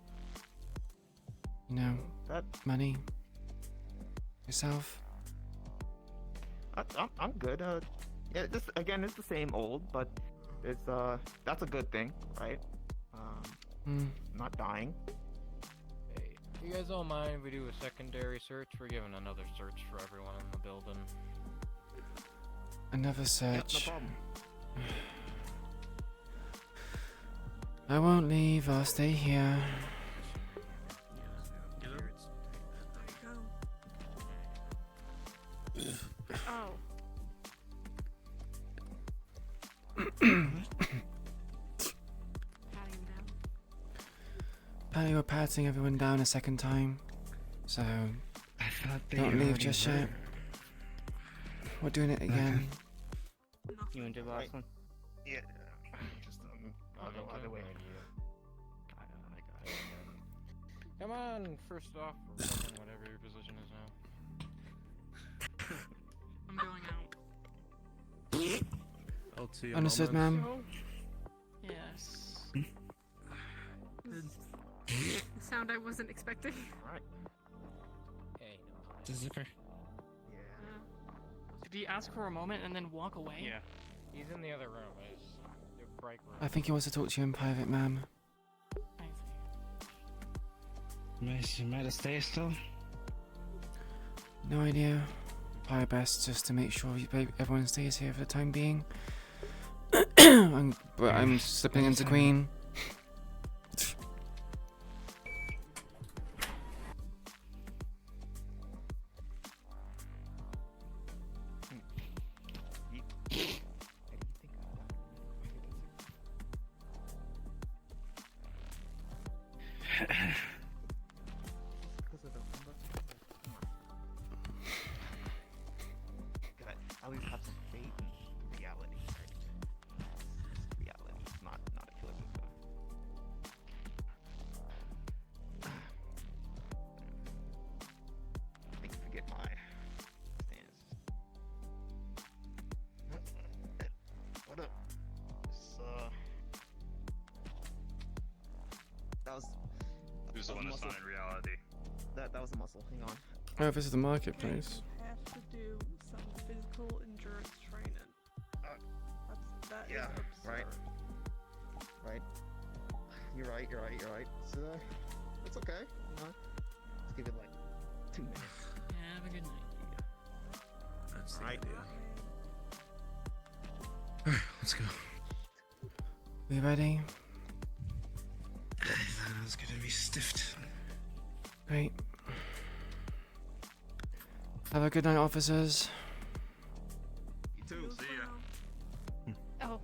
You know, money. Yourself? I'm good. Yeah, this again, it's the same old, but it's that's a good thing, right? Not dying. Hey, you guys don't mind if we do a secondary search? We're giving another search for everyone in the building. Another search. No problem. I won't leave, I'll stay here. Oh. Apparently we're patting everyone down a second time. So, don't leave just yet. We're doing it again. You want to do the last one? Yeah. Just I'll go either way. Come on, first off, or second, whatever your position is now. I'm going out. LT Understood, ma'am. Yes. A sound I wasn't expecting. Alright. Hey, Zipper. Did he ask for a moment and then walk away? Yeah. He's in the other room. It's the break room. I think he wants to talk to you in private, ma'am. You might have stayed still. No idea. Probably best just to make sure everyone stays here for the time being. I'm slipping into Queen. At least have some faith in reality, right? Reality, not a killer movie. I think you forget my stance. What up? That was. Who's the one that's not in reality? That was a muscle. Hang on. Oh, this is the marketplace. Have to do some physical endurance training. That is absurd. Right. Right. You're right. So, it's okay. You know, let's give it like 2 minutes. Yeah, a good night. That's the idea. Alright, let's go. We ready? I thought I was gonna be stiffed. Great. Have a good night, officers. You too. See ya. Oh.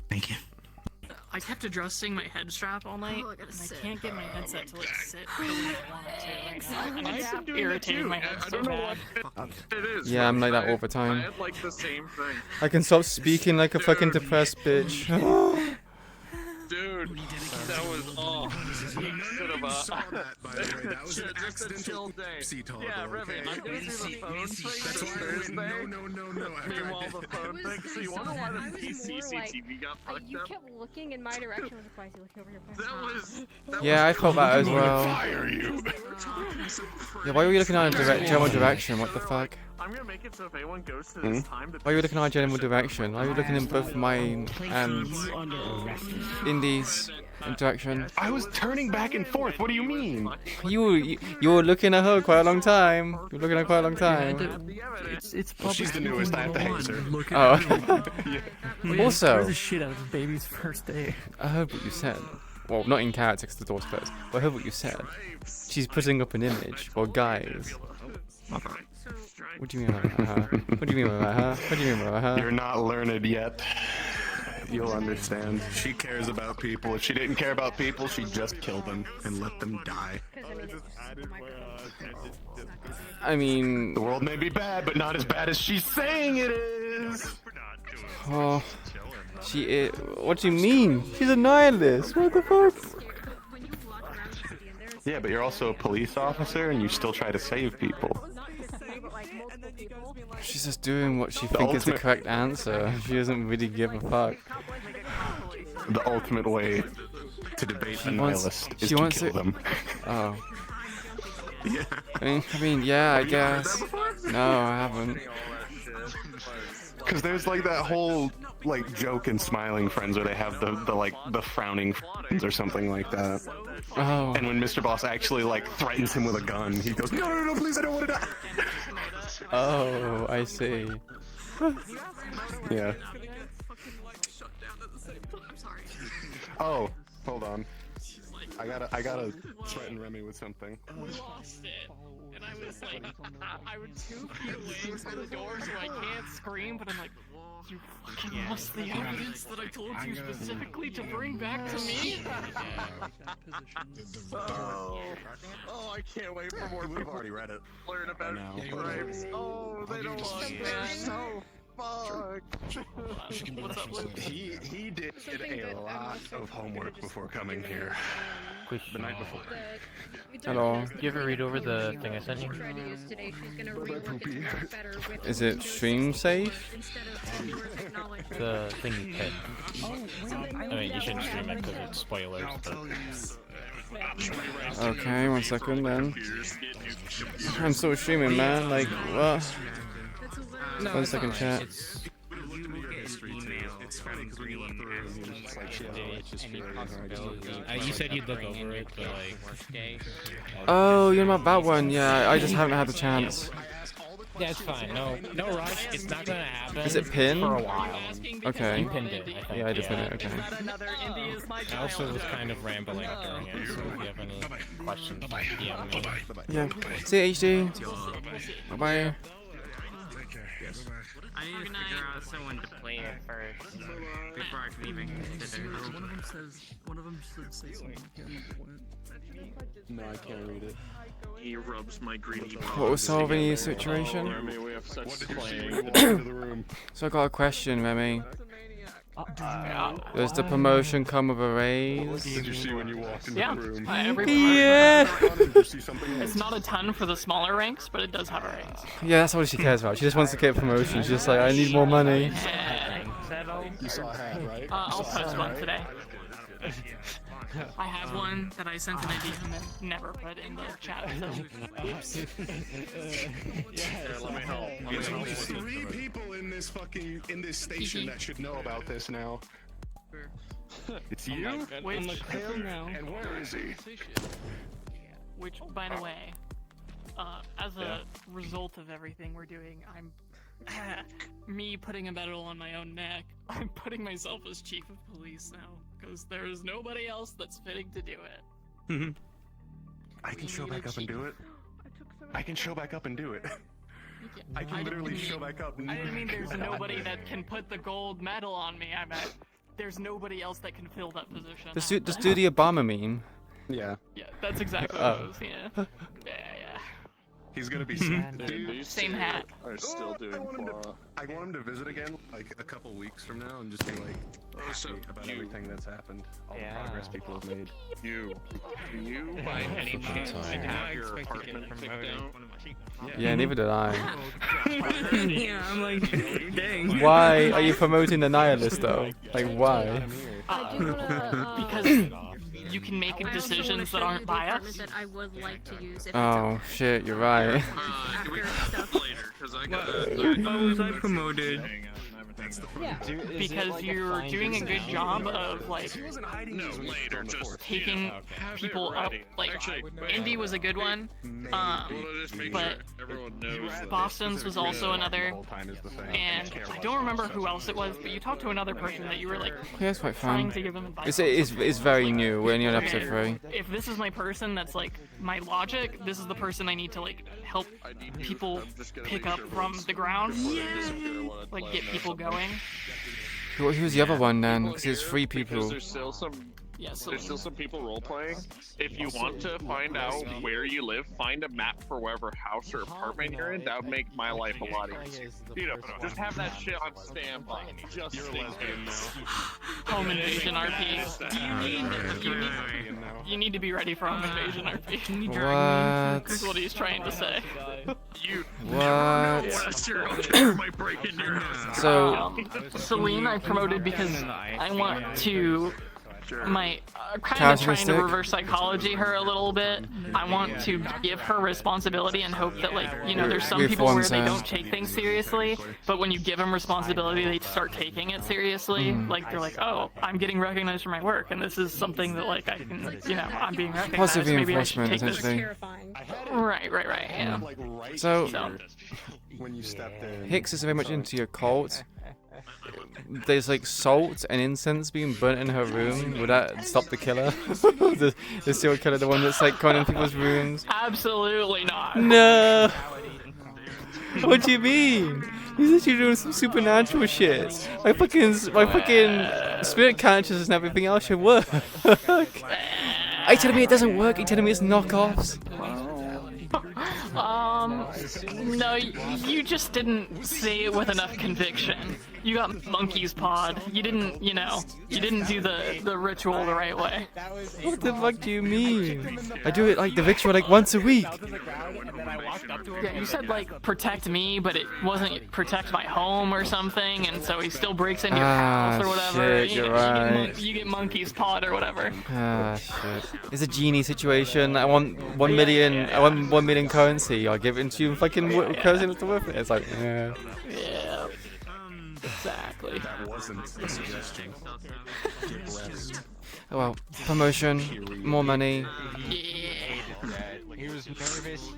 Thank you. I kept adjusting my head strap all night, Oh, I gotta and sit. I can't get my headset to like sit the way I want it to right now. And I've it's been doing that irritating too. my head I so don't know bad. what it is. Yeah, I'm like that I- all the time. I had like the same thing. I can stop speaking like a fucking depressed bitch. Dude, that was should have saw that, by the way. That was an just a chill accidental day. PC toggle, Yeah, Remy, okay? I'm gonna do the phone thing. That's this why Thursday. no. Meanwhile, the phone thing. So you wonder why the PC CCTV got fucked You up? kept looking in my direction. I was like, why is he looking over your place? That Yeah, I felt that as well. Fire you. Yeah, why were you looking at a general direction? What the fuck? I'm gonna make it so if anyone goes to this time to Why are you looking at a general direction? Why are you looking in both mine and Indy's direction? I was turning back and forth. What do you mean? You were looking at her quite a long time. You were looking at her quite a long time. It's well, she's the newest. I have to haze her. Oh. Also, the shit out of the baby's first day. I heard what you said. Well, not in character because the door's closed. But I heard what you said. She's putting up an image. Well, guys. What do you mean about her? What do you mean about her? What do you mean about her? You're not learned yet. You'll understand. She cares about people. If she didn't care about people, she'd just kill them and let them die. I mean, the world may be bad, but not as bad as she's saying it is. Oh, she is. What do you mean? She's a nihilist. What the fuck? Yeah, but you're also a police officer, and you still try to save people. She's just doing what she thinks is the correct answer. She doesn't really give a fuck. The ultimate way to debate a nihilist is to kill them. Oh. Yeah. I mean, yeah, I guess. No, I haven't. Because there's like that whole like joke in Smiling Friends where they have the frowning friends or something like that. Oh. And when Mr. Boss actually like threatens him with a gun, he goes, no, please, I don't want to die. Oh, I see. Yeah. Oh, hold on. I gotta threaten Remy with something. Lost it, and I was like, I was 2 feet away from the door, so I can't scream. But I'm like, you fucking lost the evidence that I told you specifically to bring back to me. Oh, I can't wait for more people. We've already read it. Learn about crimes. Oh, they don't want that. So fucked. He did a lot of homework before coming here. The night before. Hello. Did you ever read over the thing I sent you? Is it stream safe? The thing you picked. I mean, you shouldn't stream it because it's spoilers, but... Okay, 1 second then. I'm still streaming, man. Like, what? 1 second, chat. You said you'd look over it, but like... Oh, you're about that one. Yeah, I just haven't had the chance. Yeah, it's fine. No rush. It's not gonna happen. Is it pinned? For a while. Okay. You pinned it, I think. Yeah, I did pin it. Okay. I also was kind of rambling during it, so if you have any questions, DM me. Yeah. See you, HD. Bye-bye. I need to figure out someone to play it first before I can even consider. One of them said say something. I can't remember what. No, I can't read it. He rubs my greedy What was solving the situation? Remy, we have such What did you see when plans. you walked into the room? So I got a question, Remy. Does the promotion come with a raise? Did you see when you walked into Yeah. the room? Yeah. Did you see something? It's not a ton for the smaller ranks, but it does have a raise. Yeah, that's all she cares about. She just wants to get a promotion. She's just like, I need more money. You saw a hat, right? I'll post one today. I have one that I sent an idea and never put in the chat. Oops. Let me help. There's only 3 people in this station that should know about this now. It's you, Wait, him, and where is he? Which, by the way, as a result of everything we're doing, I'm me putting a medal on my own neck. I'm putting myself as chief of police now because there is nobody else that's fitting to do it. I can show back up and do it. I can show back up and do it. I can literally show back up. I didn't mean there's nobody that can put the gold medal on me. I meant there's nobody else that can fill that position. Just do the Obama meme. Yeah. Yeah, that's exactly what it was. Yeah. Yeah. He's gonna be same hat. Are still doing I want him to visit again, like a couple weeks from now, and just be like, happy about everything that's happened, all the progress people have made. Do you by any chance have your apartment picked out? Yeah, neither did I. Yeah, I'm like, dang. Why are you promoting the nihilist though? Like why? Because you can make decisions that aren't biased. That I would like to use if Oh shit, you're right. Can we talk later? Because I got. How was I promoted? Because you're doing a good job of like taking people up. Like Indy was a good one, but Boston's was also another. And I don't remember who else it was, but you talked to another person that you were like Yeah, it's quite trying fun. to give them advice. It's very new. We're only on episode 3. If this is my person that's like my logic, this is the person I need to like help people pick up from the ground. Like get people going. Who's the other one then? Because there's 3 people. There's still some. There's still some people role playing. If you want to find out where you live, find a map for whatever house or apartment you're in. That would make my life a lot easier. Just have that shit on standby. Just in case. Home invasion RP. You need to be ready for home invasion RP. What? That's what he's trying to say. You What? a serial killer might break into your house. So, Celine I promoted because I want to kind of trying to reverse psychology her a little bit. I want to give her responsibility and hope that, like, you know, there's some people where they don't take things seriously, but when you give them responsibility, they start taking it seriously. Like, they're like, oh, I'm getting recognized for my work, and this is something that, like, I can, you know, I'm being recognized. Positive Maybe I should reinforcement, take this. essentially. Right, yeah. So, when you stepped in, Hicks is very much into your cult. There's like salt and incense being burnt in her room. Would that stop the killer? the serial killer, the one that's like going in people's rooms? Absolutely not. No. What do you mean? He's actually doing some supernatural shit. My fucking spirit consciousness and everything else should work. Are you telling me it doesn't work? Are you telling me it's knockoffs? No, you just didn't say it with enough conviction. You got monkey's pod. You didn't, you know, you didn't do the ritual the right way. What the fuck do you mean? I do it like the ritual like once a week. Yeah, you said like protect me, but it wasn't protect my home or something, and so he still breaks into your house or whatever. Shit, you're right. You get monkey's pod or whatever. Shit. It's a genie situation. I want 1 million. I want 1 million currency. I'll give it to you. Fucking currency to worth it. It's like, yeah. Yeah. Exactly. That wasn't a suggestion. Oh well, promotion, more money. He was nervous.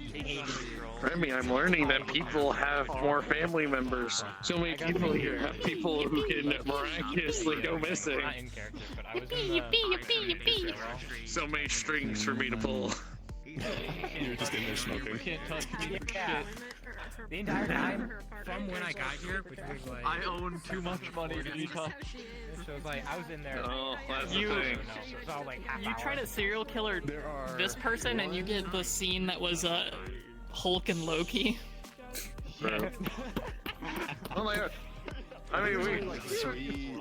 Remy, I'm learning that people have more family members. So many people here have people who can miraculously go missing. Yippee. So many strings for me to pull. You're just in there smoking. Can't touch me for shit. The entire time from when I got here, which was like I own too much money to be touched. So it was like I was in there. Oh, that's You- the thing. It was all like half You hour. try to serial killer this person, and you get the scene that was Hulk and Loki. Bro. Oh my god. I mean, we like three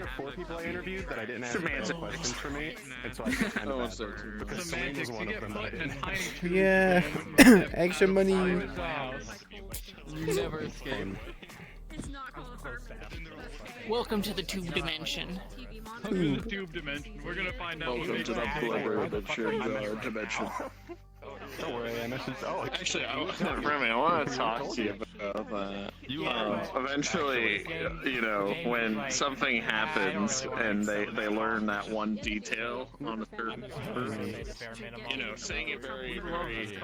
or four people I interviewed that I didn't ask any questions for me, and so I felt kind of bad because Celine was one of them that I didn't. Yeah, extra money. You never escape. Welcome to the tube dimension. Welcome to the tube dimension. We're gonna find out. Welcome to the blubber dimension. Don't worry, I messaged. Oh, actually, Remy, I want to talk to you about that. Eventually, you know, when something happens and they learn that one detail on a certain person, you know, saying it very, very.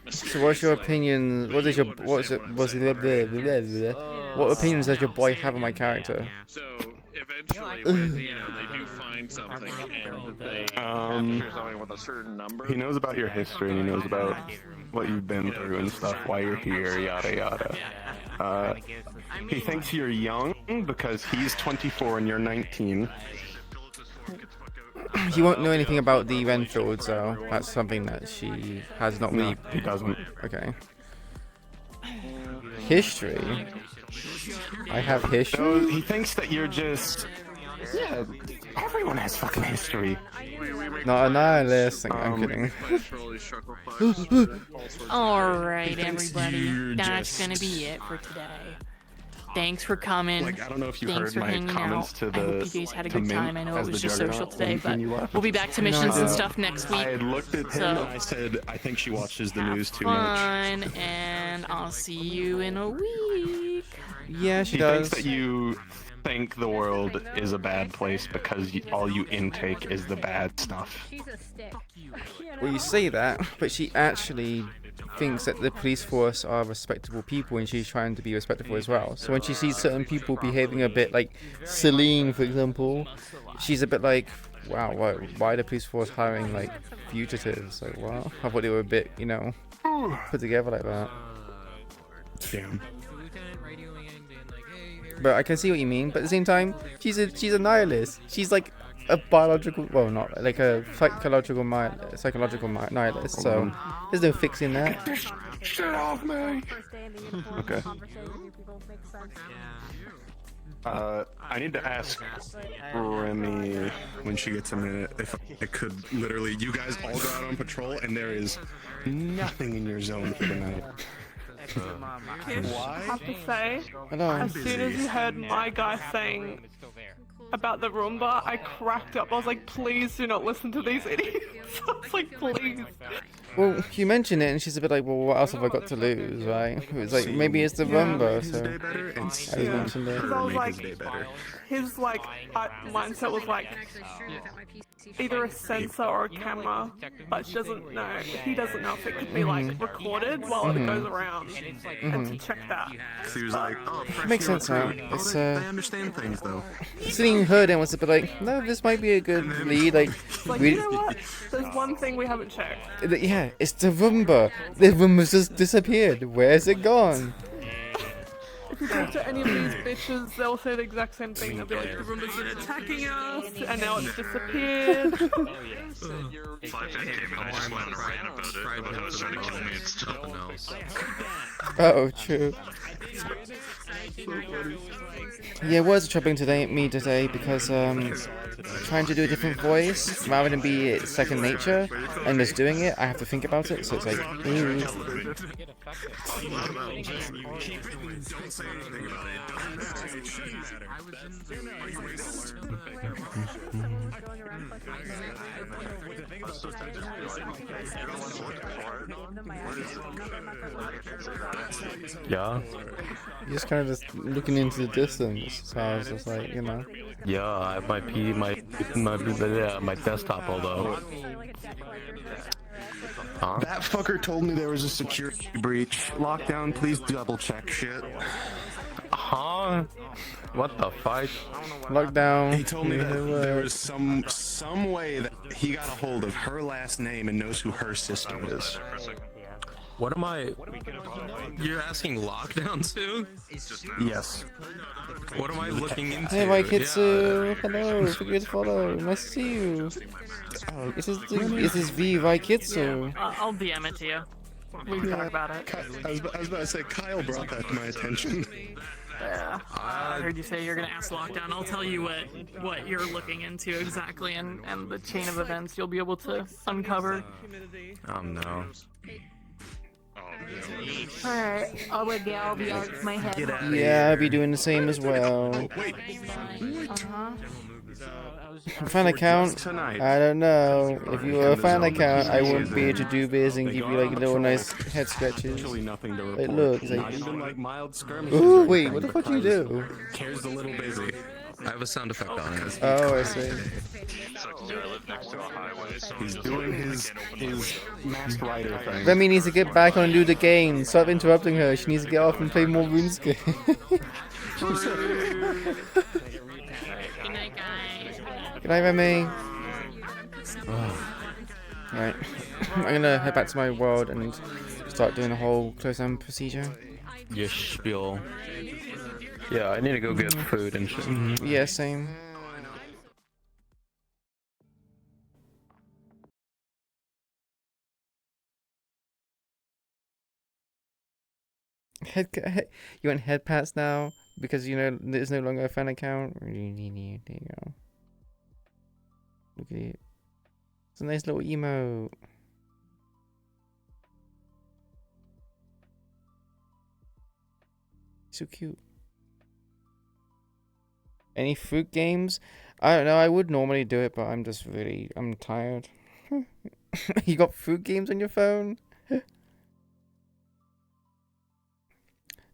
So what's your opinion? What opinions does your boy have on my character? So eventually, when you know they do find something and they capture something with a certain number. He knows about your history and he knows about what you've been through and stuff, why you're here, yada yada. He thinks you're young because he's 24 and you're 19. He won't know anything about the Renfield, so that's something that she has not really. No, he doesn't. Okay. History. I have history. No, he thinks that you're just. Yeah, everyone has fucking history. Not a nihilist. I'm kidding. Alright, everybody. That's gonna be it for today. Thanks for coming. Like, I don't know if you Thanks heard for my hanging comments out. to the. I hope you guys had a good time. I know it was just social today, but when you left. we'll be back to missions and stuff next week. I had looked at him So, and I said, I think she watches the news too much. fun, and I'll see you in a week. Yeah, she He does. thinks that you think the world is a bad place because all you intake is the bad stuff. Well, you say that, but she actually thinks that the police force are respectable people and she's trying to be respectful as well. So when she sees certain people behaving a bit like Celine, for example, she's a bit like, wow, why are the police force hiring like fugitives? Like, wow, I thought they were a bit, you know, put together like that. Damn. But I can see what you mean. But at the same time, she's a nihilist. She's like a biological, well, not like a psychological nihilist. So there's no fixing that. Get this shit off me. Okay. I need to ask Remy when she gets a minute if I could literally, you guys all go out on patrol and there is nothing in your zone for the night. Kish, I have to say, Hello. as soon as you heard my guy saying about the Roomba, I cracked up. I was like, please do not listen to these idiots. I was like, please. Well, you mention it, and she's a bit like, well, what else have I got to lose, right? It was like, maybe it's the Rumba, so I mentioned it. Because I was like, his like mindset was like either a sensor or a camera, but she doesn't know. He doesn't know if it could be like recorded while it goes around, and to check that. He was like, oh, Makes sense now. It's I understand things though. Celine heard and was a bit like, no, this might be a good lead. Like, Like, you know what? There's one thing we haven't checked. Yeah, it's the Roomba. The Roomba's just disappeared. Where's it gone? If you talk to any of these bitches, they'll say the exact same thing. They'll be like, the Roomba's been attacking us, and now it's disappeared. 5 came and I just went and ran about it, but it was trying to kill me, it's something else. Oh, true. Yeah, words are troubling me today because trying to do a different voice rather than be second nature and just doing it, I have to think about it. So it's like, ooh. Yeah. You're just kind of just looking into the distance. So I was just like, you know. Yeah, I have my desktop, although. Huh? That fucker told me there was a security breach. Lockdown, please double check shit. Huh? What the fuck? Lockdown. He told me that there was some way that he got a hold of her last name and knows who her sister is. What am I? You're asking lockdown too? Yes. What am I looking into? Hey, Vaikitsu! Hello, figure to follow. Nice to see you. This is V Vaikitsu. I'll DM it to you. We can talk about it. I was about to say, Kyle brought that to my attention. Yeah. I heard you say you're gonna ask lockdown. I'll tell you what you're looking into exactly, and the chain of events you'll be able to uncover. Oh no. Alright, I'll be out of my head. Yeah, I'll be doing the same as well. Uh-huh. Fan account? I don't know. If you were a fan account, I wouldn't be able to do this and give you like little nice head scratches. Like look, it's like. Ooh, wait, what the fuck do you do? Cares a little busy. I have a sound effect on it. Oh, I see. He's doing his masked rider thing. Remy needs to get back on and do the game. Stop interrupting her. She needs to get off and play more RuneScape. Good night, Remy. Alright. I'm gonna head back to my world and start doing the whole close down procedure. Your spiel. Yeah, I need to go get food and shit. Yeah, same. You want head pats now because you know there's no longer a fan account. There you go. Look at it. It's a nice little emote. So cute. Any fruit games? I don't know. I would normally do it, but I'm tired. You got fruit games on your phone?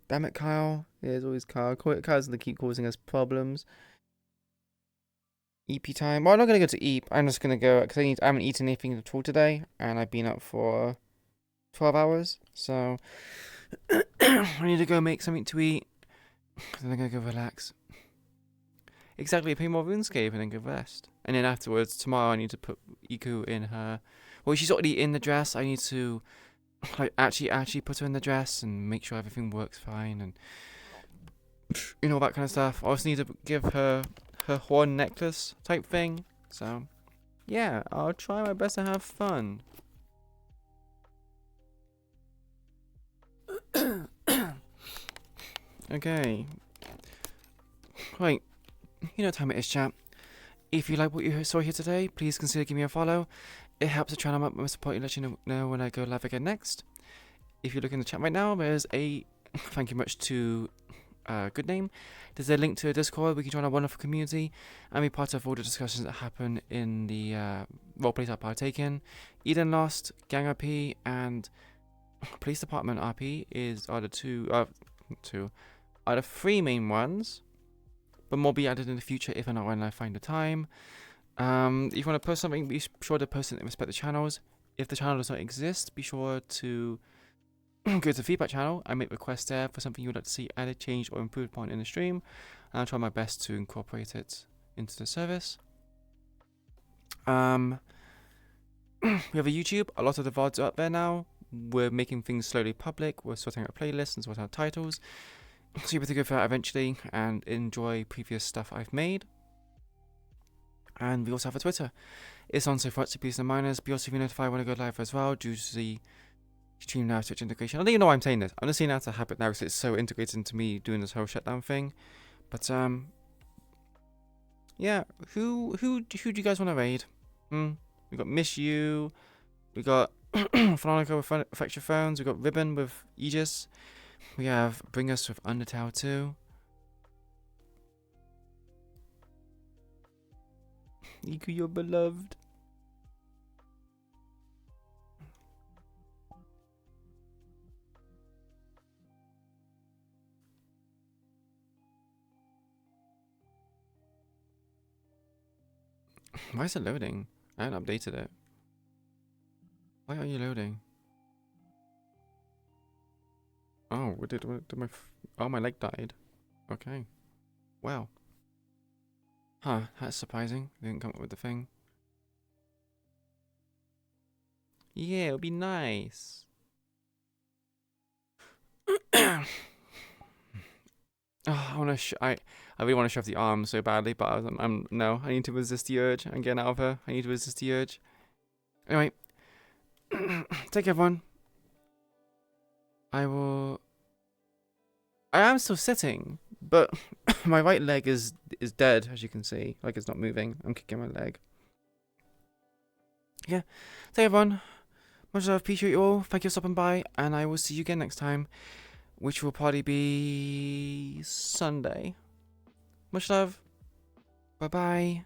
Damn it, Kyle. Yeah, there's always Kyle. Kyle's gonna keep causing us problems. EP time. Well, I'm not gonna go to EP. I'm just gonna go because I haven't eaten anything at all today, and I've been up for 12 hours. So I need to go make something to eat. Then I'm gonna go relax. Exactly, play more RuneScape and then go rest. And then afterwards, tomorrow I need to put Iku in her. Well, she's already in the dress. I need to like actually put her in the dress and make sure everything works fine and you know, that kind of stuff. I also need to give her horn necklace type thing. So yeah, I'll try my best to have fun. Okay. Right. You know what time it is, chat. If you like what you saw here today, please consider giving me a follow. It helps the channel out with support. Let you know when I go live again next. If you look in the chat right now, there's a thank you much to Good Name. There's a link to a Discord. We can join our wonderful community and be part of all the discussions that happen in the roleplays I partake in. Eden Lost, Gang RP, and Police Department RP are the three main ones. But more be added in the future if and when I find the time. If you want to post something, be sure to post it and respect the channels. If the channel does not exist, be sure to go to the feedback channel and make requests there for something you would like to see added, changed, or improved upon in the stream. And I'll try my best to incorporate it into the service. We have a YouTube. A lot of the VODs are up there now. We're making things slowly public. We're sorting out playlists and sorting out titles. So you'll be able to go for that eventually and enjoy previous stuff I've made. And we also have a Twitter. It's on so far, please and minors. Be also be notified when I go live as well due to the Stream Now Twitch integration. I don't even know why I'm saying this. I'm just saying that's a habit now because it's so integrated into me doing this whole shutdown thing. But yeah, who do you guys want to raid? We got Miss You. We got Phenonica with Affect Your Phones. We got Ribbon with Aegis. We have Bring Us with Undertale 2. Iku, you're beloved. Why is it loading? I haven't updated it. Why are you loading? Oh, what did my leg died. Okay. Wow. Huh, that's surprising. They didn't come up with the thing. Yeah, it'll be nice. Oh, I really want to shove the arm so badly, but no, I need to resist the urge. I'm getting out of her. I need to resist the urge. Anyway, take care, everyone. I am still sitting, but my right leg is dead, as you can see. Like, it's not moving. I'm kicking my leg. Yeah. Thank everyone. Much love. Appreciate you all. Thank you for stopping by, and I will see you again next time, which will probably be Sunday. Much love. Bye bye.